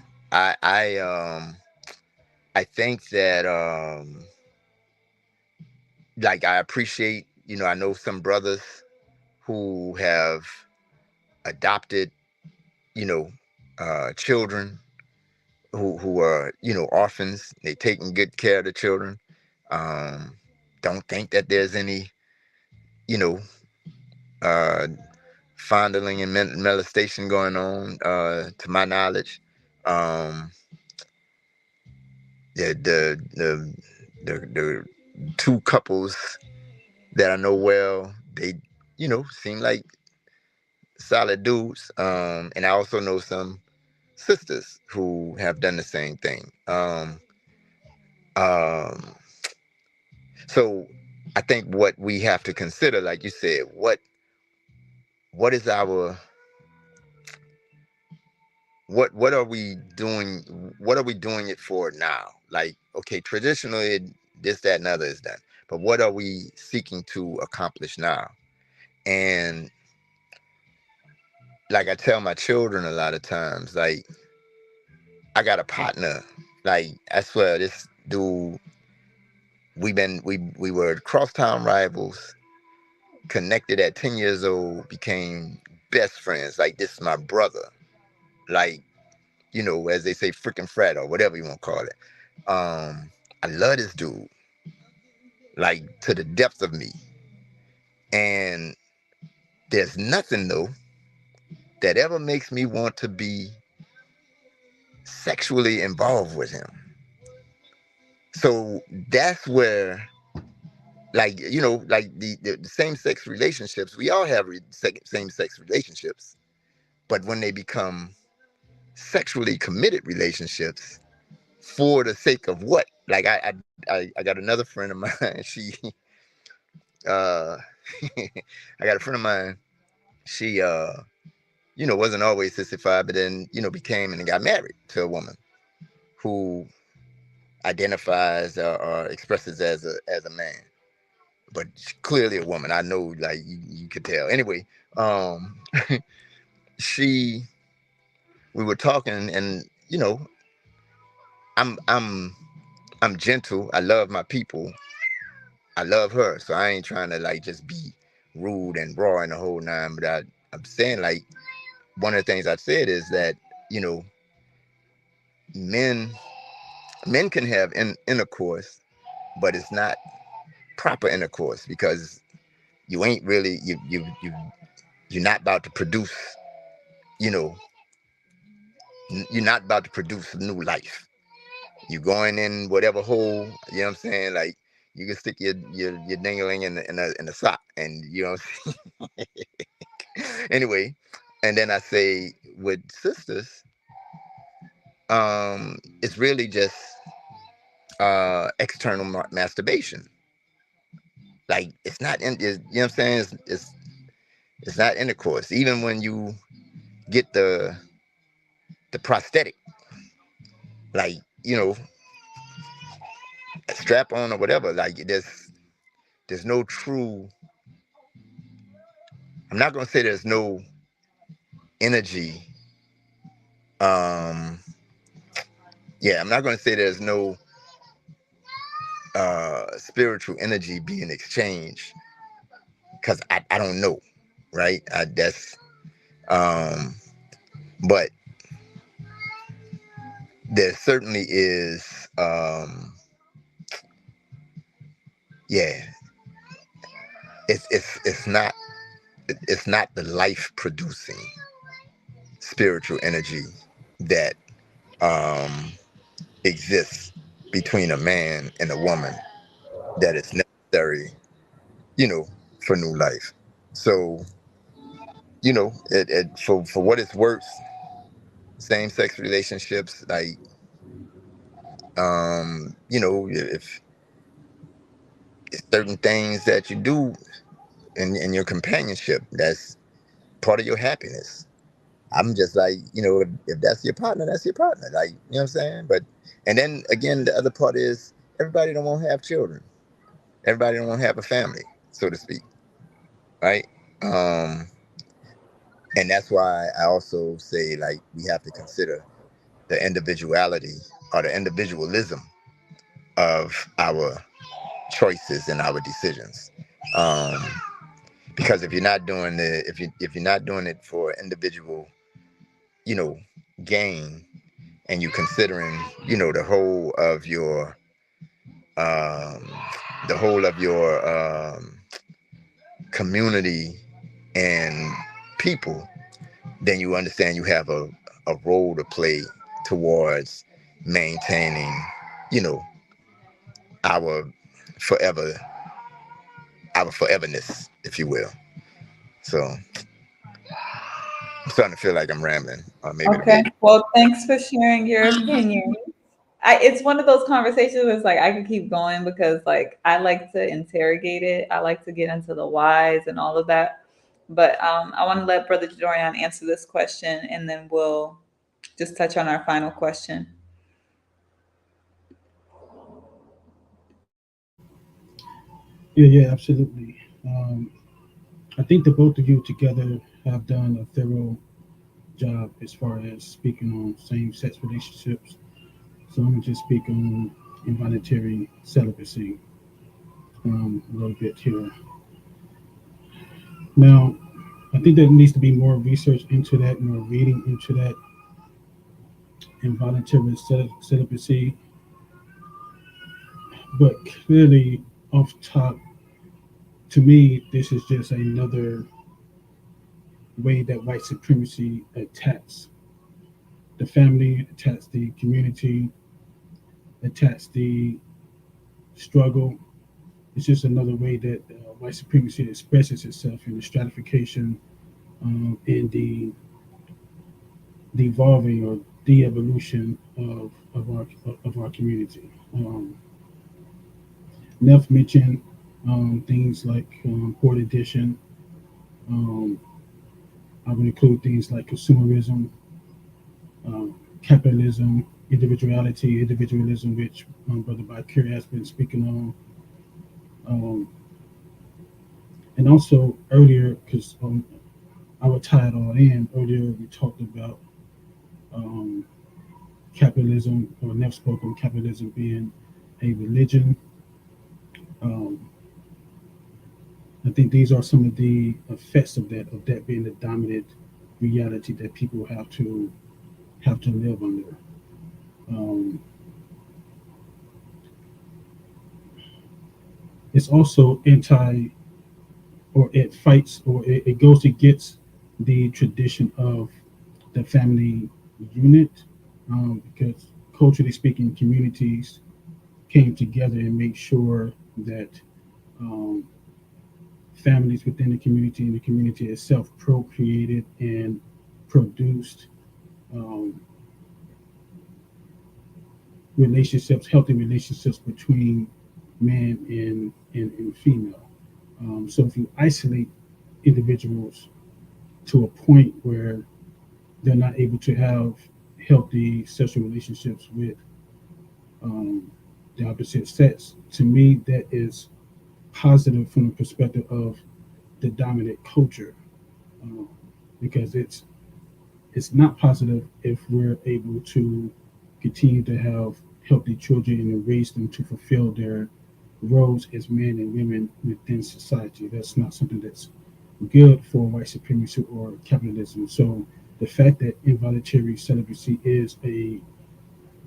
I think that like I appreciate, I know some brothers who have adopted, you know, children who are, orphans. They taking good care of the children. Um, don't think that there's any, you know, uh, fondling and molestation going on, to my knowledge. Um, the two couples that I know well, they, seem like solid dudes. And I also know some sisters who have done the same thing. Um, so I think what we have to consider, like you said, what is our what are we doing? What are we doing it for now? Like, okay, traditionally this, that, and other is done, but what are we seeking to accomplish now? And like I tell my children a lot of times, like I got a partner. Like I swear, this dude, we were crosstown rivals, connected at 10 years old, became best friends. Like this is my brother. Like, as they say, freaking frat or whatever you want to call it. I love this dude, like to the depths of me. And there's nothing though that ever makes me want to be sexually involved with him. So that's where, like, like the same sex relationships, we all have same sex relationships, but when they become sexually committed relationships for the sake of what? Like I got another friend of mine. She uh I got a friend of mine. She wasn't always sissified, but then became and got married to a woman who identifies or expresses as a man, but she's clearly a woman. I know, like you could tell. Anyway, um, she we were talking, and I'm I'm I'm gentle. I love my people. I love her, so I ain't trying to like just be rude and raw in the whole nine. But I'm saying, like, one of the things I said is that you know men men can have intercourse, but it's not proper intercourse because you ain't really you're not about to produce. You know, you're not about to produce new life. You going in whatever hole, you know what I'm saying? Like you can stick your dingling in the sock, and anyway. And then I say with sisters, it's really just external masturbation. Like it's not you know what I'm saying? It's not intercourse. Even when you get the prosthetic, like strap on or whatever, like there's no true. I'm not gonna say there's no energy. Um, yeah, I'm not gonna say there's no spiritual energy being exchanged because I don't know, right? That's um, but there certainly is. Yeah, it's not. it's not the life producing spiritual energy that um, exists between a man and a woman that is necessary, you know, for new life. So, for what it's worth, same sex relationships, like, if it's certain things that you do in your companionship, that's part of your happiness. I'm just like, if that's your partner, that's your partner. Like, you know what I'm saying? But, and then again, the other part is everybody don't want to have children. Everybody don't want to have a family, so to speak. Right? Um, and that's why I also say, like, we have to consider the individuality or the individualism of our choices and our decisions. Um, because if you're not doing it for individual, you know, gain, and you considering, the whole of your um, community and people, then you understand you have a role to play towards maintaining, you know, our forever, our foreverness, if you will. So I'm starting to feel like I'm rambling, or maybe the Okay. baby. Well, thanks for sharing your opinion. It's one of those conversations where it's like I could keep going because like I like to interrogate it. I like to get into the whys and all of that. But I want to let Brother Jorian answer this question, and then we'll just touch on our final question. Yeah, absolutely. I think the both of you together have done a thorough job as far as speaking on same-sex relationships. So I'm gonna just speak on involuntary celibacy a little bit here. Now, I think there needs to be more research into that, more reading into that involuntary celibacy. But clearly, off top, to me, this is just another way that white supremacy attacks the family, attacks the community, attacks the struggle. It's just another way that white supremacy expresses itself in the stratification and the evolving or de-evolution of our community. Neff mentioned things like poor addition. Um, I would include things like consumerism, capitalism, individualism, which Brother Bakir has been speaking on. Um, and also earlier, because I would tie it all in, earlier we talked about um, capitalism, or Neff spoke on capitalism being a religion. Um, I think these are some of the effects of that being the dominant reality that people have to live under. Um, it's also anti, or it fights, or it goes against the tradition of the family unit, because culturally speaking, communities came together and made sure that um, families within the community and the community itself procreated and produced um, relationships, healthy relationships between man and female. So if you isolate individuals to a point where they're not able to have healthy sexual relationships with um, the opposite sex, to me, that is positive from the perspective of the dominant culture, um, because it's not positive if we're able to continue to have healthy children and raise them to fulfill their roles as men and women within society. That's not something that's good for white supremacy or capitalism. So the fact that involuntary celibacy is a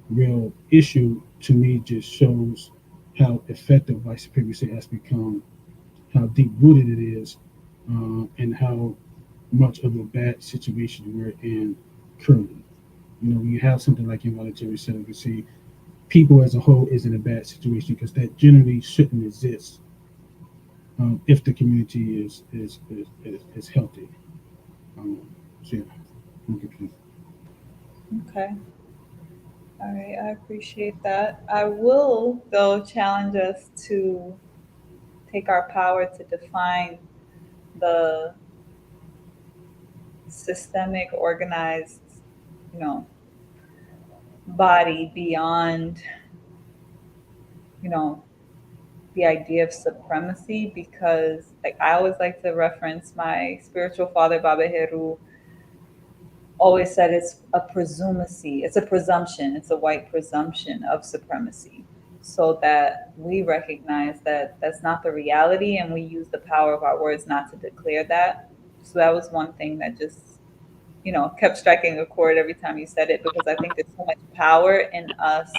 real issue to me just shows how effective white supremacy has become, how deep rooted it is, and how much of a bad situation we're in currently. When you have something like involuntary celibacy, people as a whole is in a bad situation because that generally shouldn't exist if the community is healthy. Um, so yeah, okay. Okay. All right. I appreciate that. I will, though, challenge us to take our power to define the systemic, organized, you know, body beyond, you know, the idea of supremacy, because like I always like to reference my spiritual father Baba Heru always said it's a presumacy, it's a presumption, it's a white presumption of supremacy, so that we recognize that that's not the reality and we use the power of our words not to declare that. So that was one thing that just, kept striking a chord every time you said it, because I think there's so much power in us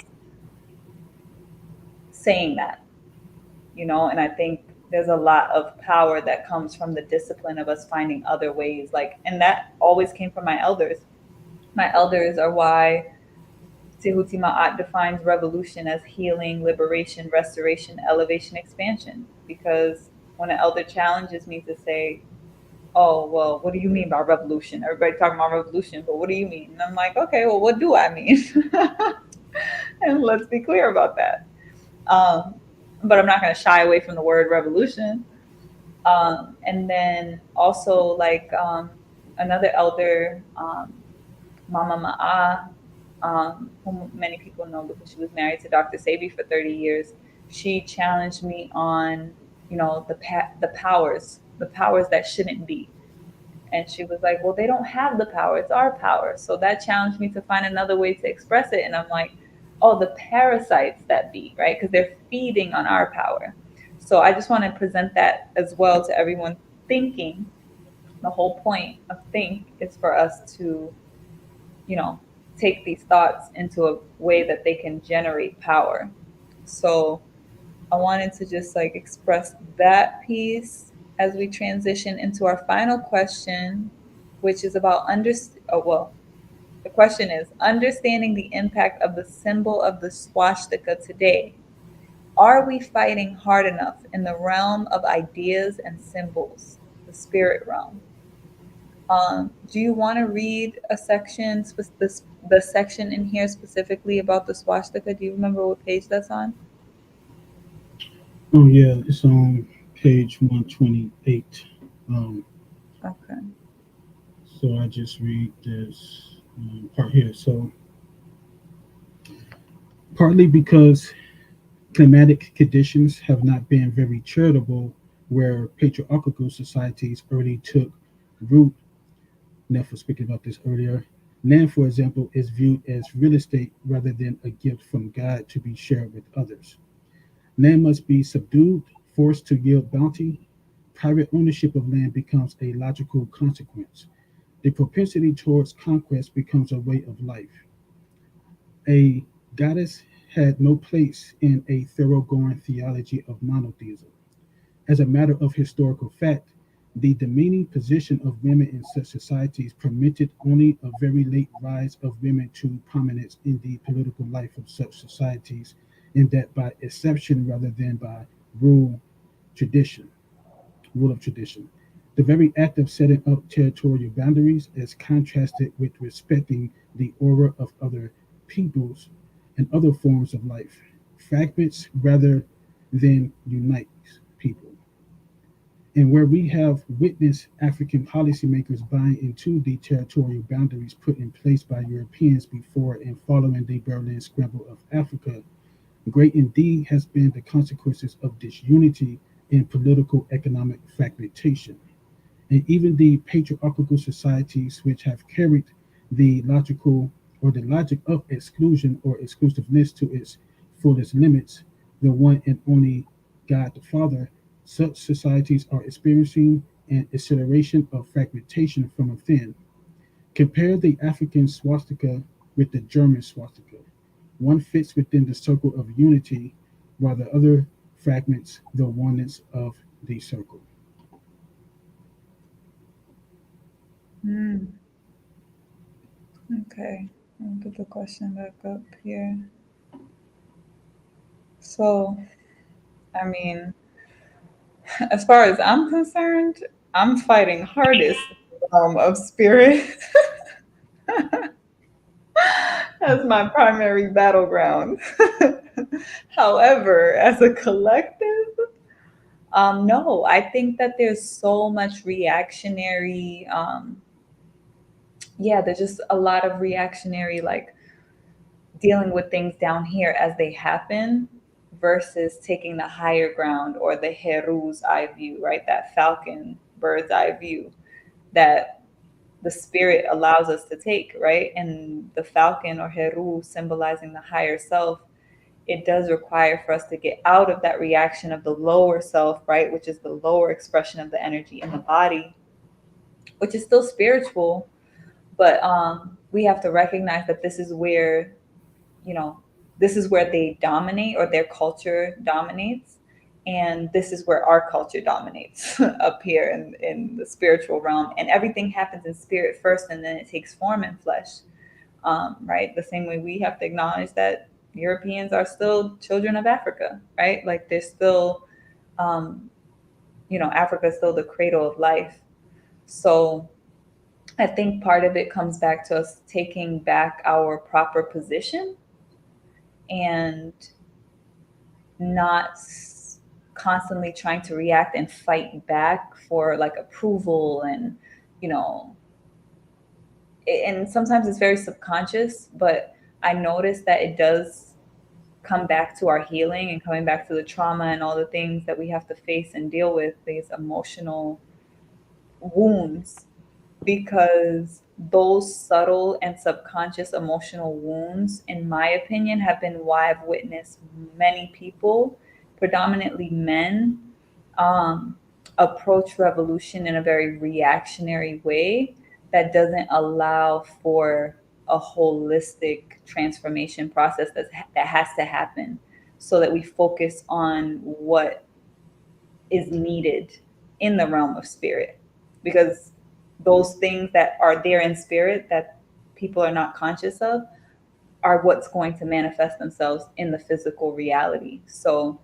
saying that, and I think there's a lot of power that comes from the discipline of us finding other ways, like, and that always came from my elders. My elders are why Tehuti Ma'at defines revolution as healing, liberation, restoration, elevation, expansion. Because when an elder challenges me to say, "Oh, well, what do you mean by revolution? Everybody talking about revolution, but what do you mean?" And I'm like, "Okay, well, what do I mean?" And let's be clear about that. Um, but I'm not going to shy away from the word revolution. And then also, like, another elder, Mama Ma'a, whom many people know because she was married to Dr. Sabi for 30 years. She challenged me on, the powers that shouldn't be. And she was like, "Well, they don't have the power; it's our power." So that challenged me to find another way to express it. And I'm like, "Oh, the parasites that be, right? Because they're feeding on our power." So I just want to present that as well to everyone thinking. The whole point of think is for us to, you know, take these thoughts into a way that they can generate power. So I wanted to just like express that piece as we transition into our final question, which is about the question is understanding the impact of the symbol of the swastika today. Are we fighting hard enough in the realm of ideas and symbols, the spirit realm? Do you want to read a section, the section in here specifically about the swastika? Do you remember what page that's on? Oh yeah, it's on page 128. Um, Okay. so I just read this part here. So partly because climatic conditions have not been very charitable, where patriarchal societies early took root. Neff was speaking about this earlier. Land, for example, is viewed as real estate rather than a gift from God to be shared with others. Land must be subdued, forced to yield bounty. Private ownership of land becomes a logical consequence. The propensity towards conquest becomes a way of life. A goddess had no place in a thoroughgoing theology of monotheism. As a matter of historical fact, the demeaning position of women in such societies permitted only a very late rise of women to prominence in the political life of such societies, and that by exception rather than by rule tradition, rule of tradition. The very act of setting up territorial boundaries as contrasted with respecting the aura of other peoples and other forms of life fragments rather than unites people. And where we have witnessed African policymakers buying into the territorial boundaries put in place by Europeans before and following the Berlin Scramble of Africa, great indeed has been the consequences of disunity in political economic fragmentation. And even the patriarchal societies which have carried the logical or the logic of exclusion or exclusiveness to its fullest limits, the one and only God the Father, such societies are experiencing an acceleration of fragmentation from within. Compare the African swastika with the German swastika. One fits within the circle of unity, while the other fragments the oneness of the circle. Okay, I'll put the question back up here. So, I mean, as far as I'm concerned, I'm fighting hardest in the realm of spirit as my primary battleground. However, as a collective, no, I think that there's so much reactionary. Yeah, there's just a lot of reactionary, like dealing with things down here as they happen versus taking the higher ground or the Heru's eye view, right? That falcon bird's eye view that the spirit allows us to take, right? And the falcon or Heru symbolizing the higher self, it does require for us to get out of that reaction of the lower self, right? Which is the lower expression of the energy in the body, which is still spiritual. But we have to recognize that this is where, you know, this is where they dominate or their culture dominates. And this is where our culture dominates up here in the spiritual realm. And everything happens in spirit first and then it takes form in flesh, right? The same way we have to acknowledge that Europeans are still children of Africa, right? Like they're still, um, Africa is still the cradle of life. So I think part of it comes back to us taking back our proper position and not constantly trying to react and fight back for like approval and, you know, and sometimes it's very subconscious, but I notice that it does come back to our healing and coming back to the trauma and all the things that we have to face and deal with, these emotional wounds, because those subtle and subconscious emotional wounds, in my opinion, have been why I've witnessed many people, predominantly men, um, approach revolution in a very reactionary way that doesn't allow for a holistic transformation process that has to happen so that we focus on what is needed in the realm of spirit, because those things that are there in spirit that people are not conscious of are what's going to manifest themselves in the physical reality. So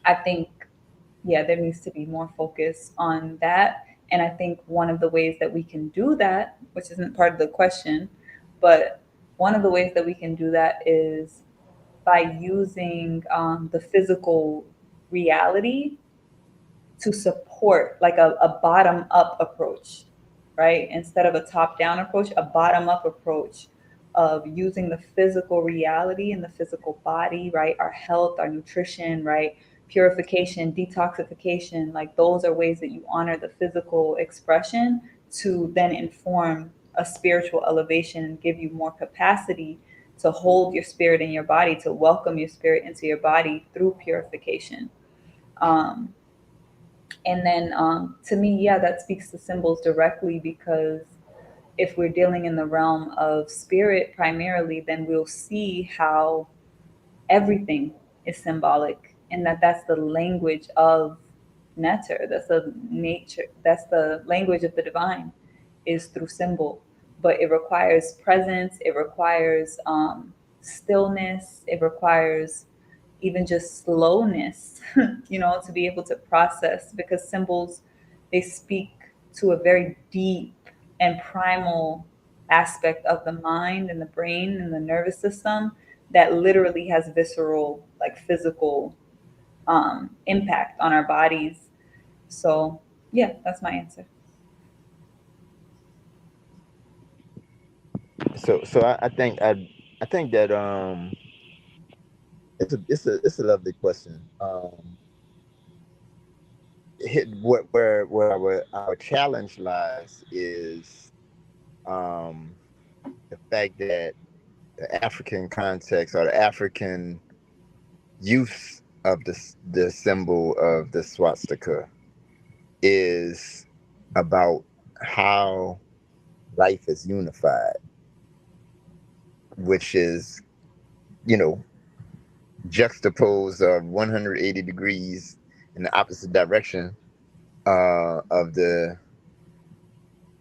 I think, yeah, there needs to be more focus on that. And I think one of the ways that we can do that, which isn't part of the question, but one of the ways that we can do that is by using the physical reality to support, like a bottom up approach, right? Instead of a top down approach, a bottom up approach of using the physical reality and the physical body, right? Our health, our nutrition, right? Purification, detoxification, like those are ways that you honor the physical expression to then inform a spiritual elevation and give you more capacity to hold your spirit in your body, to welcome your spirit into your body through purification. Um, and then to me, yeah, that speaks to symbols directly, because if we're dealing in the realm of spirit primarily, then we'll see how everything is symbolic, and that's the language of Neter. That's the nature. That's the language of the divine, is through symbol. But it requires presence. It requires stillness. It requires even just slowness, to be able to process, because symbols, they speak to a very deep and primal aspect of the mind and the brain and the nervous system that literally has visceral, like physical impact on our bodies. So, yeah, that's my answer. So I think that it's a lovely question. Where our challenge lies is um the fact that the African context or the African use of the symbol of the swastika is about how life is unified, which is, you know, juxtaposed 180 degrees in the opposite direction of the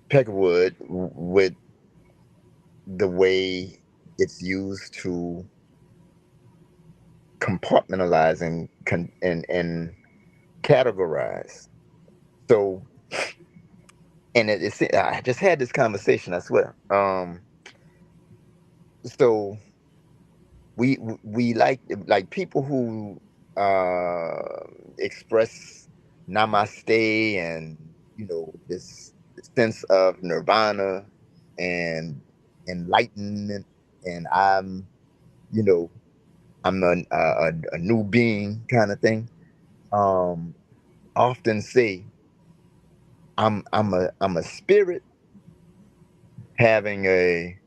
peckerwood with the way it's used to compartmentalize and categorize. So, and I just had this conversation, I swear. So we like people who uh express namaste and this sense of nirvana and enlightenment, and you know I'm a new being kind of thing. um Often say I'm a spirit having a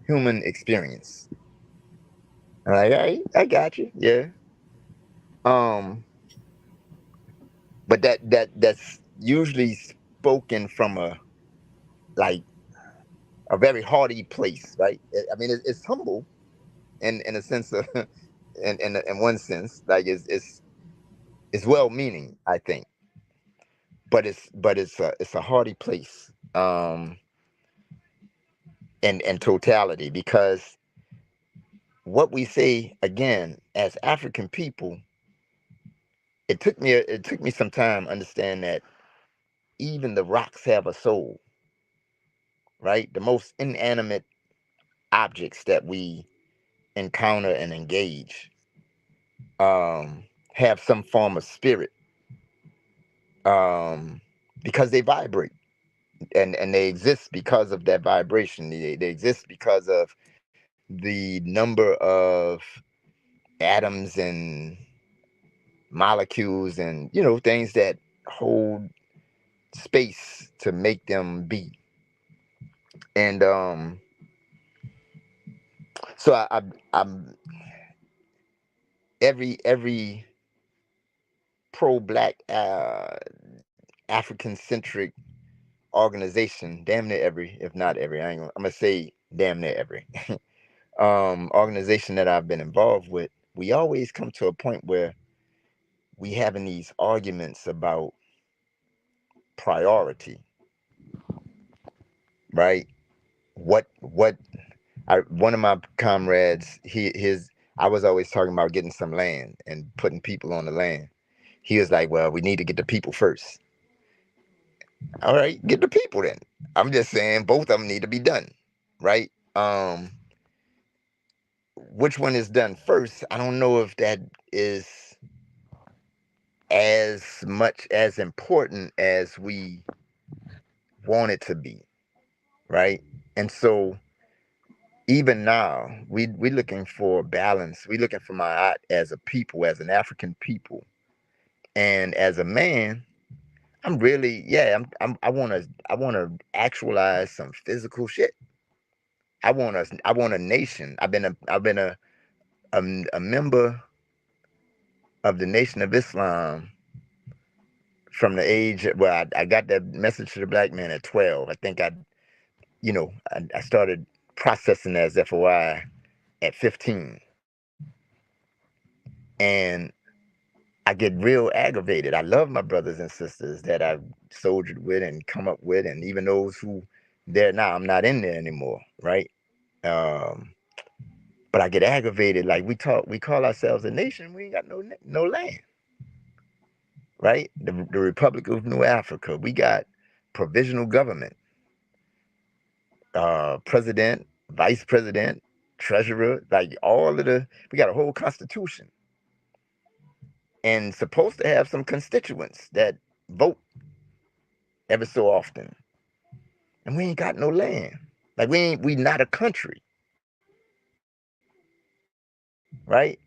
human experience. I'm like, I got you, yeah. um but that's usually spoken from like a very haughty place, right? I mean, it's humble in a sense of in one sense, like it's well meaning, I think, but it's a haughty place, in totality, because what we say again as African people, it took me some time to understand that even the rocks have a soul, right? The most inanimate objects that we encounter and engage have some form of spirit, um, because they vibrate, and they exist because of that vibration. They exist because of the number of atoms and molecules and things that hold space to make them be. And so I'm every pro-black African centric organization, damn near every, if not every, I'm gonna say damn near every organization that I've been involved with, we always come to a point where we having these arguments about priority, right? What one of my comrades, his I was always talking about getting some land and putting people on the land. He was like, well, we need to get the people first. All right, get the people then. I'm just saying both of them need to be done, right? Which one is done first? I don't know if that is as much as important as we want it to be, right? And so even now, we looking for balance. We looking for my art as a people, as an African people, and as a man. I'm really, yeah. I want to actualize some physical shit. I want a nation. I've been a member of the Nation of Islam from the age where I got that message to the black man at 12. I think I started processing as FOI at 15. And I get real aggravated. I love my brothers and sisters that I've soldiered with and come up with, and even those who there now. I'm not in there anymore, right? Um, but I get aggravated. Like we call ourselves a nation. We ain't got no land, right? The Republic of New Africa. We got provisional government, president, vice president, treasurer, like all of the. We got a whole constitution, and supposed to have some constituents that vote every so often, and we ain't got no land. Like we not a country, right?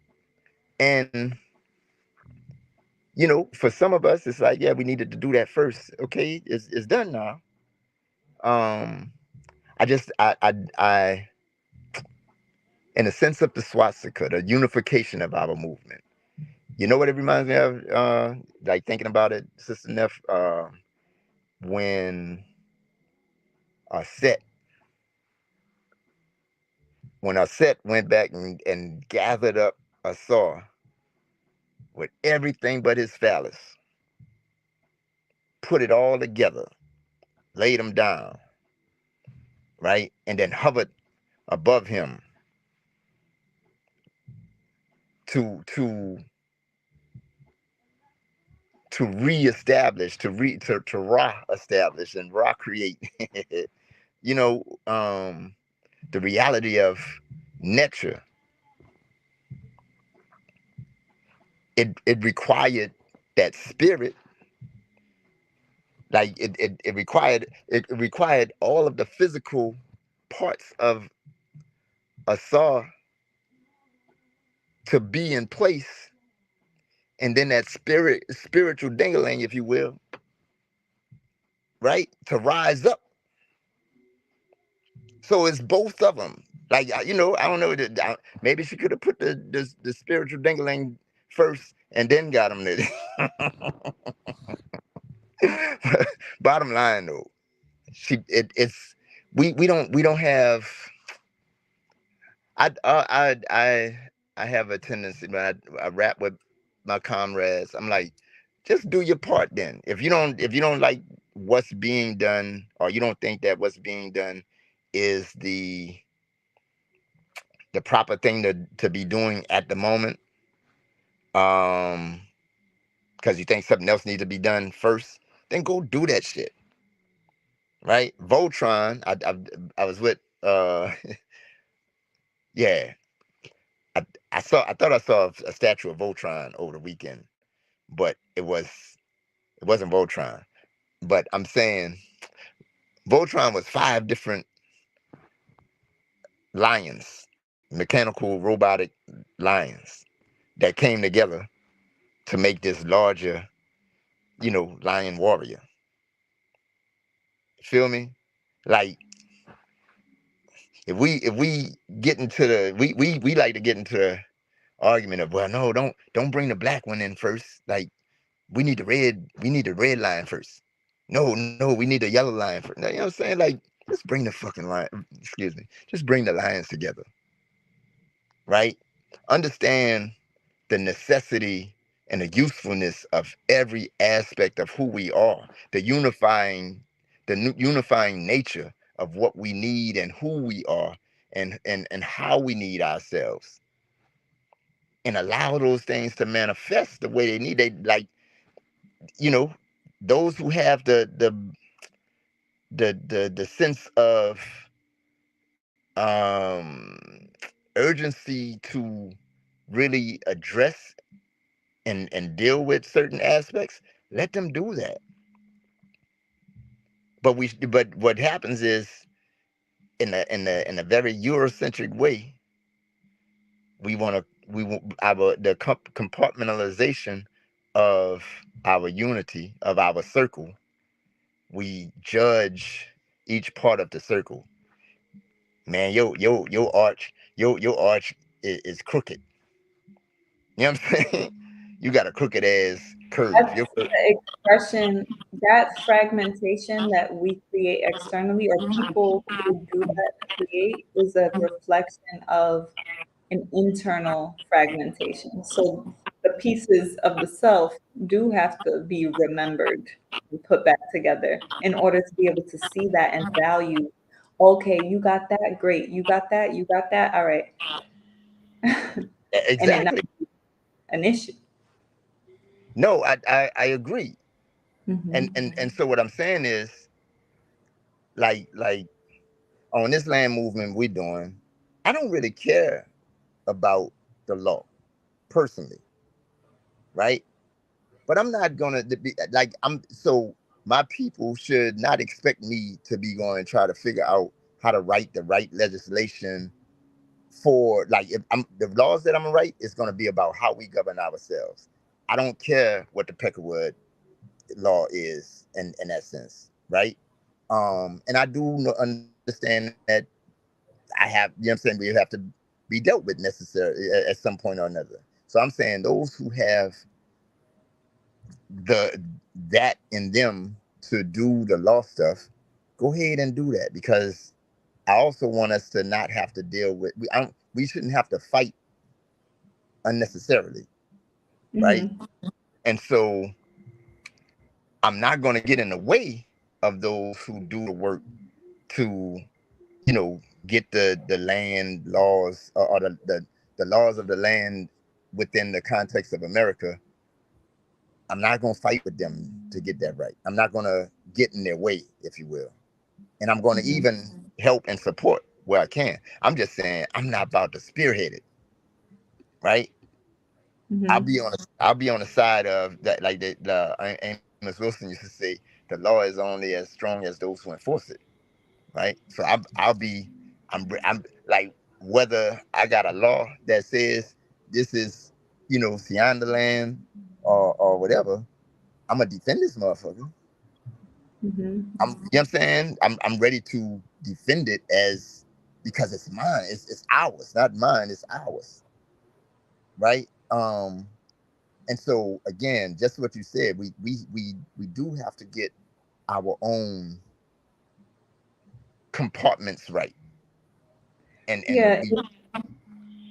And for some of us, it's like, yeah, we needed to do that first. Okay, it's done now. Um, I just I in a sense of the swastika, the unification of our movement. You know what it reminds me of? Like thinking about it, Sister Neff, when a set when our set went back and gathered up a saw with everything but his phallus, put it all together, laid him down, right, and then hovered above him to to to reestablish, to establish and create, you know, the reality of nature. It required that spirit, like it required all of the physical parts of a saw to be in place, and then that spiritual dingling, if you will, right, to rise up. So it's both of them. Like, I don't know. Maybe she could have put the spiritual dingling first and then got him there. Bottom line, though, it's we don't have. I have a tendency, when I rap with my comrades. I'm like, just do your part. Then, if you don't like what's being done, or you don't think that what's being done is the proper thing to be doing at the moment, um because you think something else needs to be done first, then go do that shit, right? Voltron, I was with, yeah, I I thought I saw a statue of Voltron over the weekend, but it wasn't Voltron. But I'm saying Voltron was 5 different lions, mechanical robotic lions, that came together to make this larger, lion warrior. Feel me? Like, if we get into the we like to get into the argument of, well, no, don't bring the black one in first. Like, we need the red line first. No, we need the yellow line first. You know what I'm saying? Like, just bring the fucking line. Excuse me. Just bring the lions together, right? Understand the necessity and the usefulness of every aspect of who we are, the unifying nature of what we need and who we are, and how we need ourselves, and allow those things to manifest the way they need. They, like, you know those who have the sense of urgency to really address and deal with certain aspects, let them do that. But what happens is, in a very Eurocentric way, the compartmentalization of our unity, of our circle. We judge each part of the circle. Man, your arch is crooked. You know what I'm saying? You got a crooked ass curve. That's the expression, that fragmentation that we create externally, or people who do that create, is a reflection of an internal fragmentation. So the pieces of the self do have to be remembered and put back together in order to be able to see that and value. Okay, you got that, great. You got that, all right. And it not Exactly. an issue. No, I agree. And, Hmm. and and so what I'm saying is, like on this land movement we're doing, I don't really care about the law personally, right? But I'm not gonna be like, my people should not expect me to be going to try to figure out how to write the right legislation for, like, if the laws that I'm gonna write is gonna be about how we govern ourselves. I don't care what the Peckerwood law is in that sense, right? And I do understand that I have, I'm saying, we have to be dealt with necessarily at some point or another. So I'm saying those who have the that in them to do the law stuff, go ahead and do that, because I also want us to not have to deal with, we shouldn't have to fight unnecessarily, right? Hmm. And so I'm not going to get in the way, of those who do the work to, you know, get the land laws, or the laws of the land within the context of America. I'm not going to fight with them to get that right. I'm not going to get in their way, if you will. And I'm going to Mm-hmm. even help and support where I can. I'm just saying I'm not about to spearhead it, right? Mm-hmm. I'll be on the side of that, like the Amos Wilson used to say, the law is only as strong as those who enforce it, right? So I'm like, whether I got a law that says this is, Sianda land, or whatever, I'm gonna defend this motherfucker. Mm-hmm. You know what I'm saying? I'm ready to defend it, as because it's mine. It's ours, not mine. It's ours, right? And so again, just what you said, we do have to get our own compartments right, and Yeah, we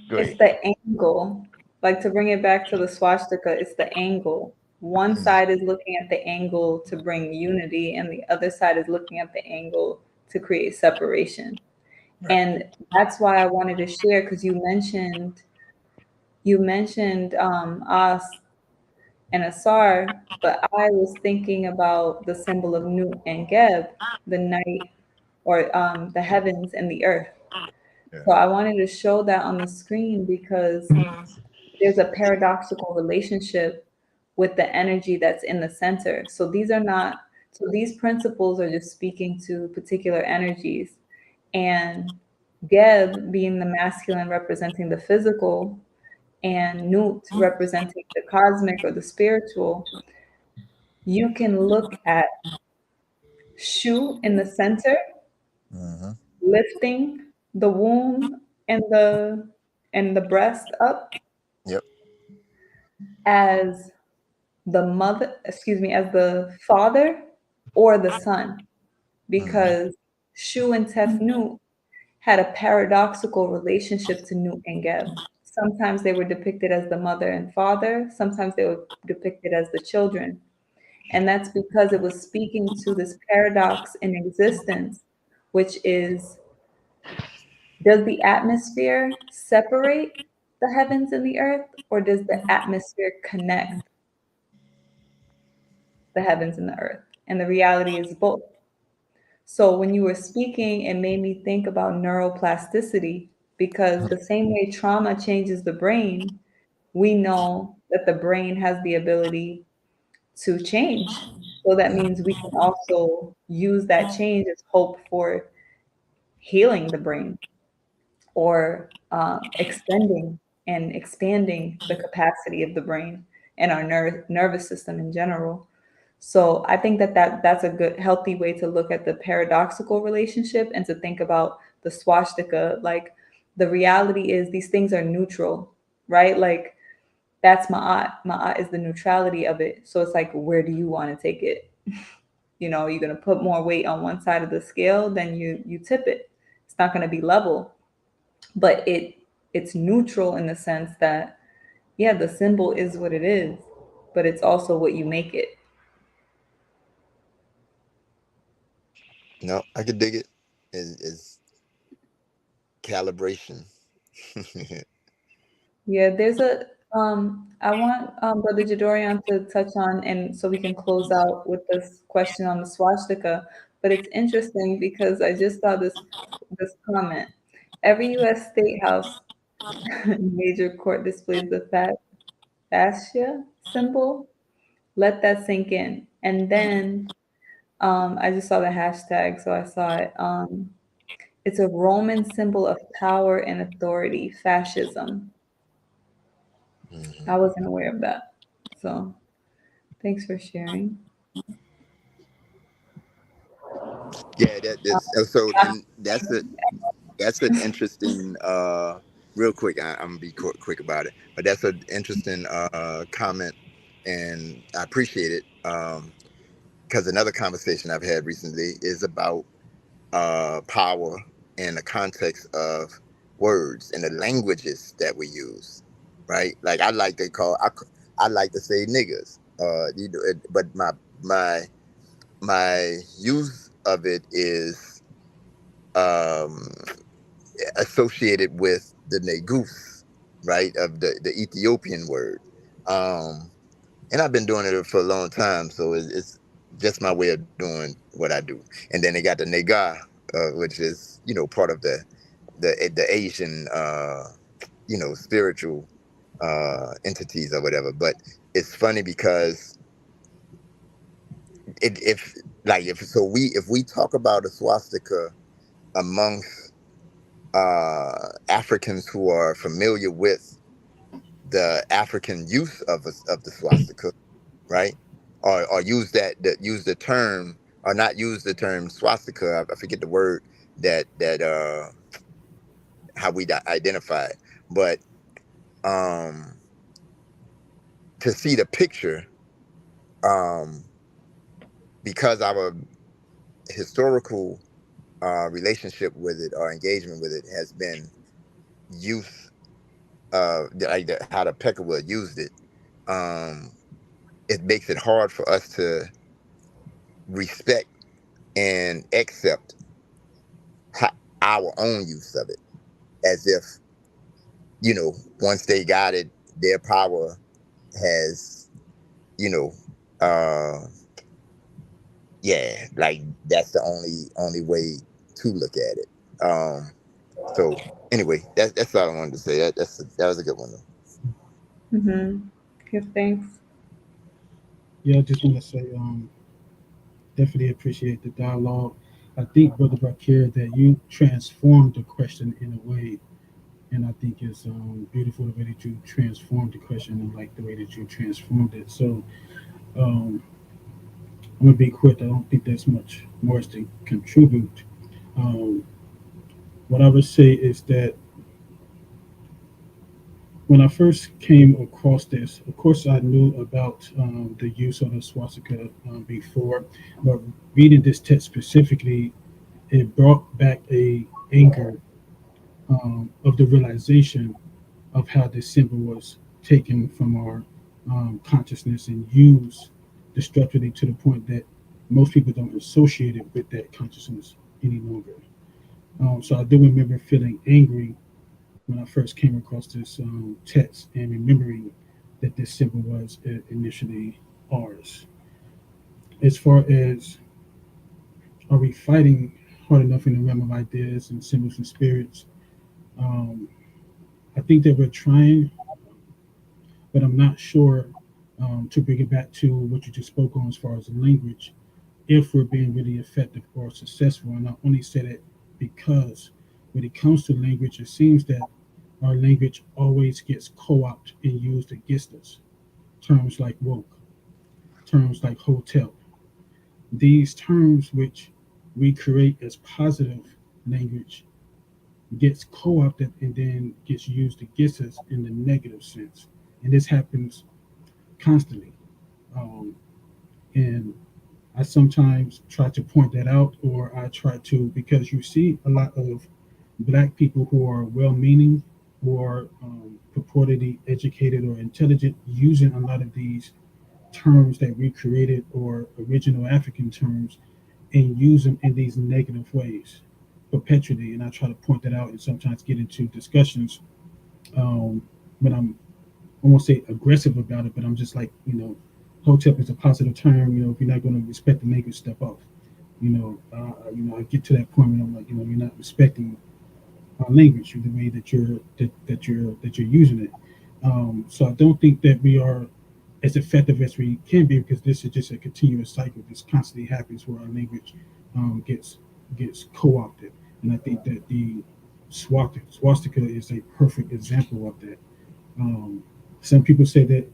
go it's ahead. the angle. Like to bring it back to the swastika, it's the angle. One Mm, side is looking at the angle to bring unity, and the other side is looking at the angle to create separation. right. And that's why I wanted to share because you mentioned us and Asar, but I was thinking about the symbol of Nut and Geb, the night or the heavens and the earth. Yeah. So I wanted to show that on the screen because there's a paradoxical relationship with the energy that's in the center. So these principles are just speaking to particular energies. And Geb being the masculine representing the physical and Nut representing the cosmic or the spiritual, you can look at Shu in the center, Hmm. lifting the womb and the breast up Yep. as as the father or the son, Hmm. because Shu and Tefnut had a paradoxical relationship to Nut and Geb. Sometimes they were depicted as the mother and father, sometimes they were depicted as the children. And that's because it was speaking to this paradox in existence, which is, does the atmosphere separate the heavens and the earth, or does the atmosphere connect the heavens and the earth? And the reality is both. So when you were speaking, it made me think about neuroplasticity because the same way trauma changes the brain, we know that the brain has the ability to change. So that means we can also use that change as hope for healing the brain or extending and expanding the capacity of the brain and our nervous system in general. So I think that's a good, healthy way to look at the paradoxical relationship and to think about the swastika. Like the reality is these things are neutral, right? Like that's ma'at. Ma'at is the neutrality of it. So it's like, where do you want to take it? You're going to put more weight on one side of the scale, then you tip it. It's not going to be level, but it's neutral in the sense that yeah, the symbol is what it is, but it's also what you make it. No, I could dig it. Is calibration. Yeah, there's a I want Brother Jadorian to touch on, and so we can close out with this question on the swastika. But it's interesting because I just saw this comment. Every U.S. state house major court displays the fascia symbol. Let that sink in. And then I just saw the hashtag, so I saw it. It's a Roman symbol of power and authority, fascism. I Hmm. wasn't aware of that. So thanks for sharing. Yeah, so, and that's an interesting, real quick. I'm gonna be quick about it, but that's an interesting comment, and I appreciate it. Because another conversation I've had recently is about power in the context of words and the languages that we use, right? Like I like to say niggers, but my my use of it is um, associated with the negus, right, of the Ethiopian word. Um, and I've been doing it for a long time, so it's just my way of doing what I do. And then they got the nega, which is part of the Asian spiritual entities or whatever. But it's funny because if if we talk about a swastika amongst Africans who are familiar with the African use of the swastika, right? Or use the term, or not use the term swastika. I forget the word that how we identify it, but um, to see the picture, um, because our historical relationship with it or engagement with it has been use how the Peckerwood used it. Um, it makes it hard for us to respect and accept ho- our own use of it, as if once they got it, their power has you know uh yeah, like that's the only way to look at it. So anyway, that's all I wanted to say. That was a good one though. Mm-hmm. Give thanks. Yeah, I just want to say, definitely appreciate the dialogue. I think, Brother Bakir, that you transformed the question in a way, and I think it's beautiful the way that you transformed the question and like the way that you transformed it. So um, I'm gonna be quick. I don't think there's much more to contribute. Um, what I would say is that when I first came across this, of course, I knew about the use of the swastika before, but reading this text specifically, it brought back a anger of the realization of how this symbol was taken from our consciousness and used destructively to the point that most people don't associate it with that consciousness any longer. So I do remember feeling angry when I first came across this text and remembering that this symbol was initially ours. As far as are we fighting hard enough in the realm of ideas and symbols and spirits, um, I think that we're trying, but I'm not sure to bring it back to what you just spoke on as far as the language, if we're being really effective or successful. And I only say that because when it comes to language, it seems that our language always gets co opted and used against us. Terms like woke, terms like hotel, these terms which we create as positive language gets co opted and then gets used against us in the negative sense. And this happens constantly. Um, and I sometimes try to point that out, or I try to, because you see a lot of black people who are well meaning or purportedly educated or intelligent using a lot of these terms that we created or original African terms and use them in these negative ways perpetually. And I try to point that out and sometimes get into discussions when I won't say aggressive about it, but I'm just like, hotep is a positive term. If you're not going to respect the language, step off. I get to that point when I'm like, you're not respecting our language, the way that you're using it. So I don't think that we are as effective as we can be, because this is just a continuous cycle. This constantly happens where our language gets co-opted, and I think that the swastika is a perfect example of that. Um, some people say that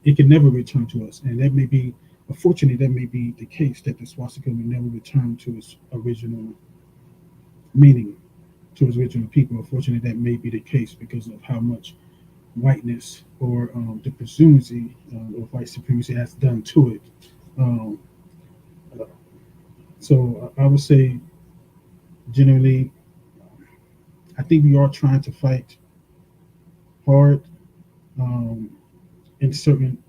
it can never return to us, and that may be, unfortunately, that may be the case, that the swastika will never return to its original meaning, to its original people. Unfortunately, that may be the case because of how much whiteness or the presumption of white supremacy has done to it. Um, so I would say, generally, I think we are trying to fight hard um, in certain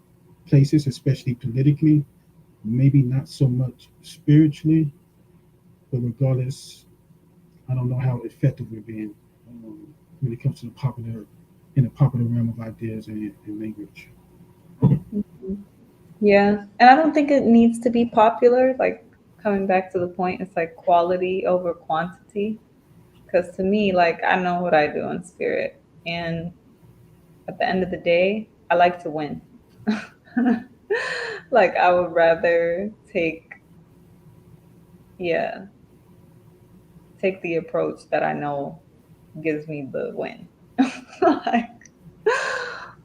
places, especially politically. maybe not so much spiritually, but regardless, I don't know how effective we're being um, when it comes to the popular in the popular realm of ideas and language. Mhm. Yeah. And I don't think it needs to be popular. Like coming back to the point, it's like quality over quantity. Because to me, like I know what I do in spirit. And at the end of the day, I like to win. Like I would rather yeah, take the approach that I know gives me the win. Like,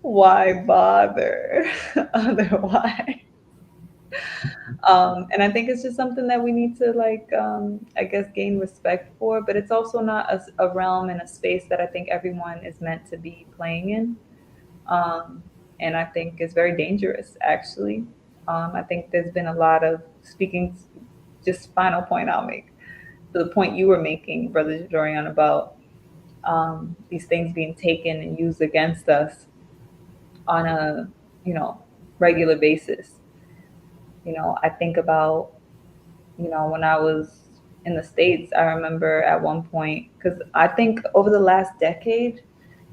why bother otherwise? And I think it's just something that we need to like, I guess, gain respect for. But it's also not a realm and a space that I think everyone is meant to be playing in. Um, and I think it's very dangerous, actually. I think there's been a lot of speaking. Just final point I'll make to the point you were making, Brother Jorian, about these things being taken and used against us on a you know regular basis. I think about when I was in the States. I remember at one point, because I think over the last decade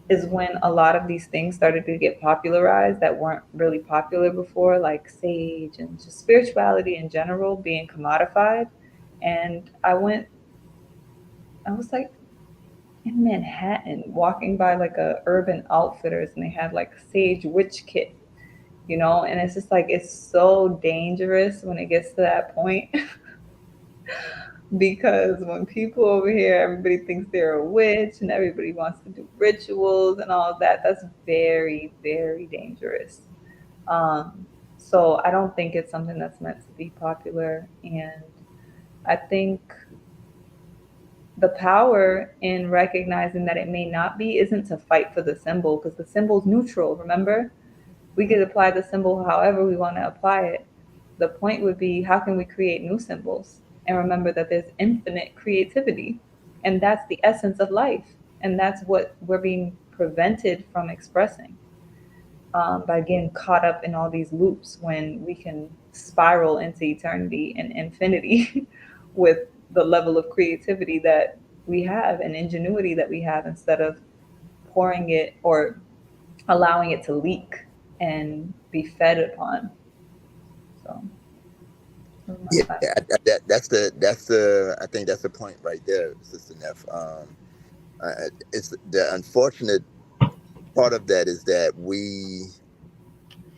is when a lot of these things started to get popularized that weren't really popular before, like sage and just spirituality in general being commodified. And I was like in Manhattan walking by like a Urban Outfitters, and they had like sage witch kit, and it's just like it's so dangerous when it gets to that point. Because when people over here, everybody thinks they're a witch and everybody wants to do rituals and all of that. That's very, very dangerous. Um, so I don't think it's something that's meant to be popular. And I think the power in recognizing that it may not be isn't to fight for the symbol, because the symbol's neutral, remember? We could apply the symbol however we want to apply it. The point would be, how can we create new symbols? And remember that there's infinite creativity. And that's the essence of life. And that's what we're being prevented from expressing, by getting caught up in all these loops when we can spiral into eternity and infinity with the level of creativity that we have and ingenuity that we have, instead of pouring it or allowing it to leak and be fed upon. So those are Yeah, my last. that's the I think that's the point right there, Sister Neff. It's the unfortunate part of that is that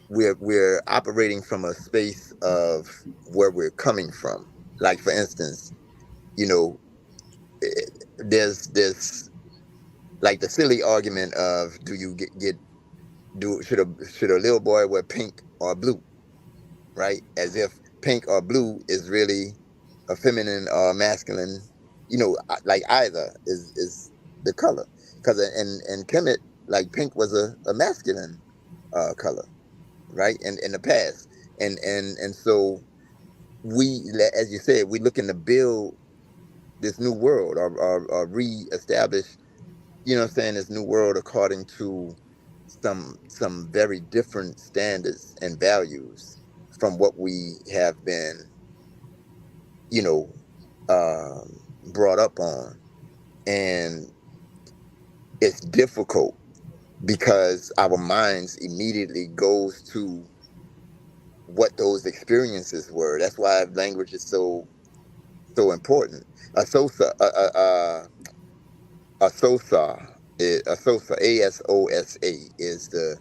we're operating from a space of where we're coming from. Like for instance, you know, there's this, like the silly argument of, do you get do should a little boy wear pink or blue, right? As if pink or blue is really a feminine or masculine, like either is the color. Because in Kemet, like pink was a masculine color, right? In the past, and so as you said, we looking to build this new world, or reestablish, what I'm saying, this new world according to some very different standards and values from what we have been, you know, brought up on. And it's difficult because our minds immediately goes to what those experiences were. That's why language is so important. Asosa, asosa, asosa, ASOSA is the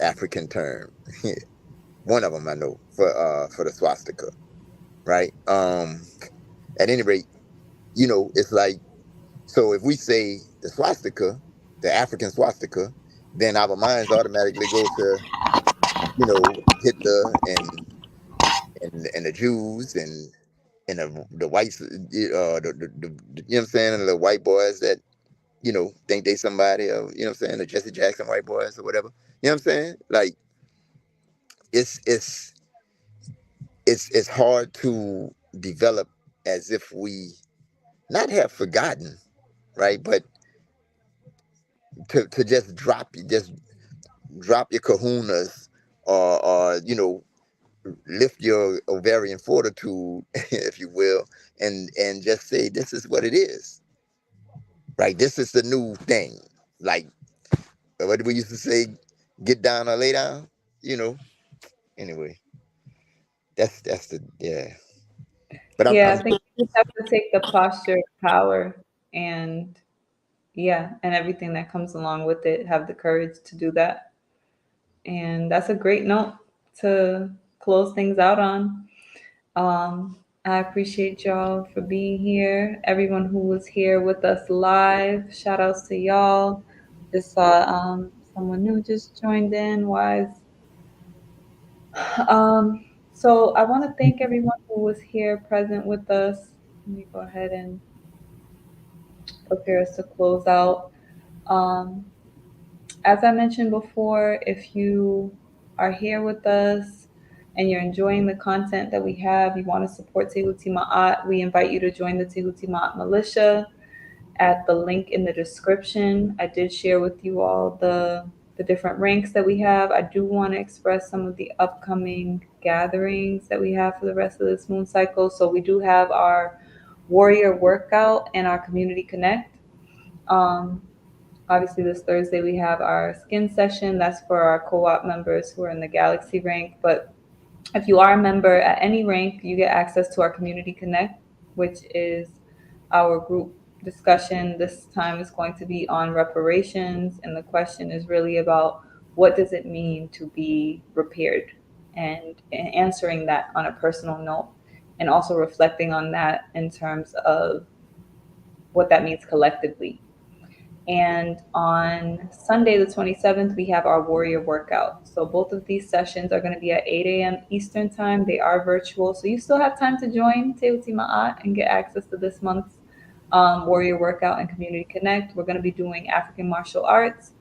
African term. One of them I know for the swastika, right? At any rate, it's like, so if we say the swastika, the African swastika, then our minds automatically go to, Hitler and the Jews and the whites, you know what I'm saying, and the white boys that think they somebody, or you know what I'm saying, the Jesse Jackson white boys or whatever. You know what I'm saying? Like it's it's it's hard to develop as if we not have forgotten, right? But to just drop your kahunas, or lift your ovarian fortitude, if you will, and just say this is what it is. Right? This is the new thing. Like what we used to say, get down or lay down. You know. Anyway, that's the yeah. But Yeah, I'm I think you just have to take the posture of power and yeah, and everything that comes along with it, have the courage to do that. And that's a great note to close things out on. I appreciate y'all for being here. Everyone who was here with us live, shout outs to y'all. Just saw someone new just joined in. Wise. So I want to thank everyone who was here present with us. Let me go ahead and prepare us to close out. Um, as I mentioned before, if you are here with us and you're enjoying the content that we have, you want to support Tehuti Ma'at, we invite you to join the Tehuti Ma'at Militia at the link in the description. I did share with you all the different ranks that we have. I do want to express some of the upcoming gatherings that we have for the rest of this moon cycle. So we do have our warrior workout and our community connect. Um, Obviously, this Thursday we have our skin session. That's for our co-op members who are in the Galaxy rank. But if you are a member at any rank, you get access to our Community Connect, which is our group discussion. This time is going to be on reparations. And the question is really about what does it mean to be repaired, and answering that on a personal note, and also reflecting on that in terms of what that means collectively. And on Sunday, the 27th, we have our warrior workout. So both of these sessions are going to be at 8 a.m. Eastern time. They are virtual. So you still have time to join Tehuti Ma'at and get access to this month's warrior workout and community connect. We're going to be doing African martial arts.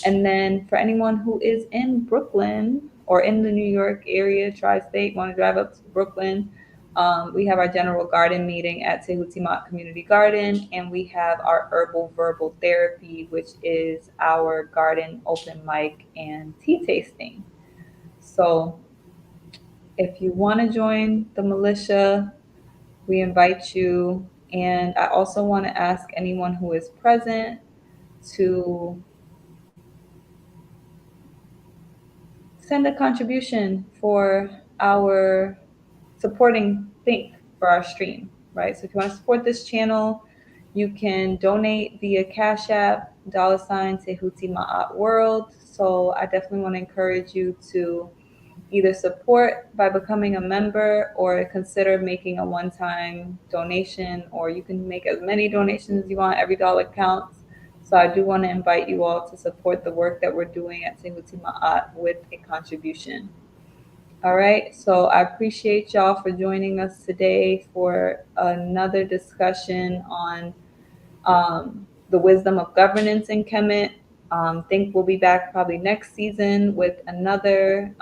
And then for anyone who is in Brooklyn or in the New York area, tri-state, want to drive up to Brooklyn, we have our general garden meeting at Tehuti Ma'at Community Garden, and we have our herbal verbal therapy, which is our garden open mic and tea tasting. So if you want to join the militia, we invite you. And I also want to ask anyone who is present to send a contribution for our supporting THNK for our stream, right? So if you want to support this channel, you can donate via Cash App, $ Tehuti Ma'at World. So I definitely want to encourage you to either support by becoming a member or consider making a one-time donation, or you can make as many donations as you want. Every dollar counts. So I do want to invite you all to support the work that we're doing at Tehuti Ma'at with a contribution. All right, so I appreciate y'all for joining us today for another discussion on the wisdom of governance in Kemet. Think we'll be back probably next season with another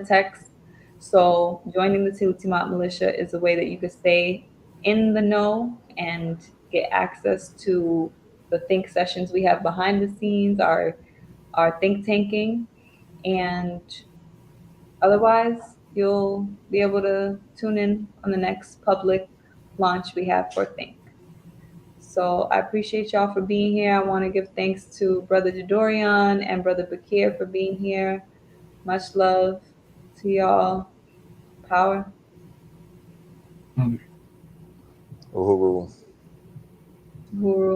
text. So joining the Tehuti Ma'at Militia is a way that you can stay in the know and get access to the think sessions we have behind the scenes, our think tanking, and otherwise you'll be able to tune in on the next public launch we have for Think. So I appreciate y'all for being here. I want to give thanks to Brother Jadorian and Brother Bakir for being here. Much love to y'all. Power. Um, Uhuru. Guru.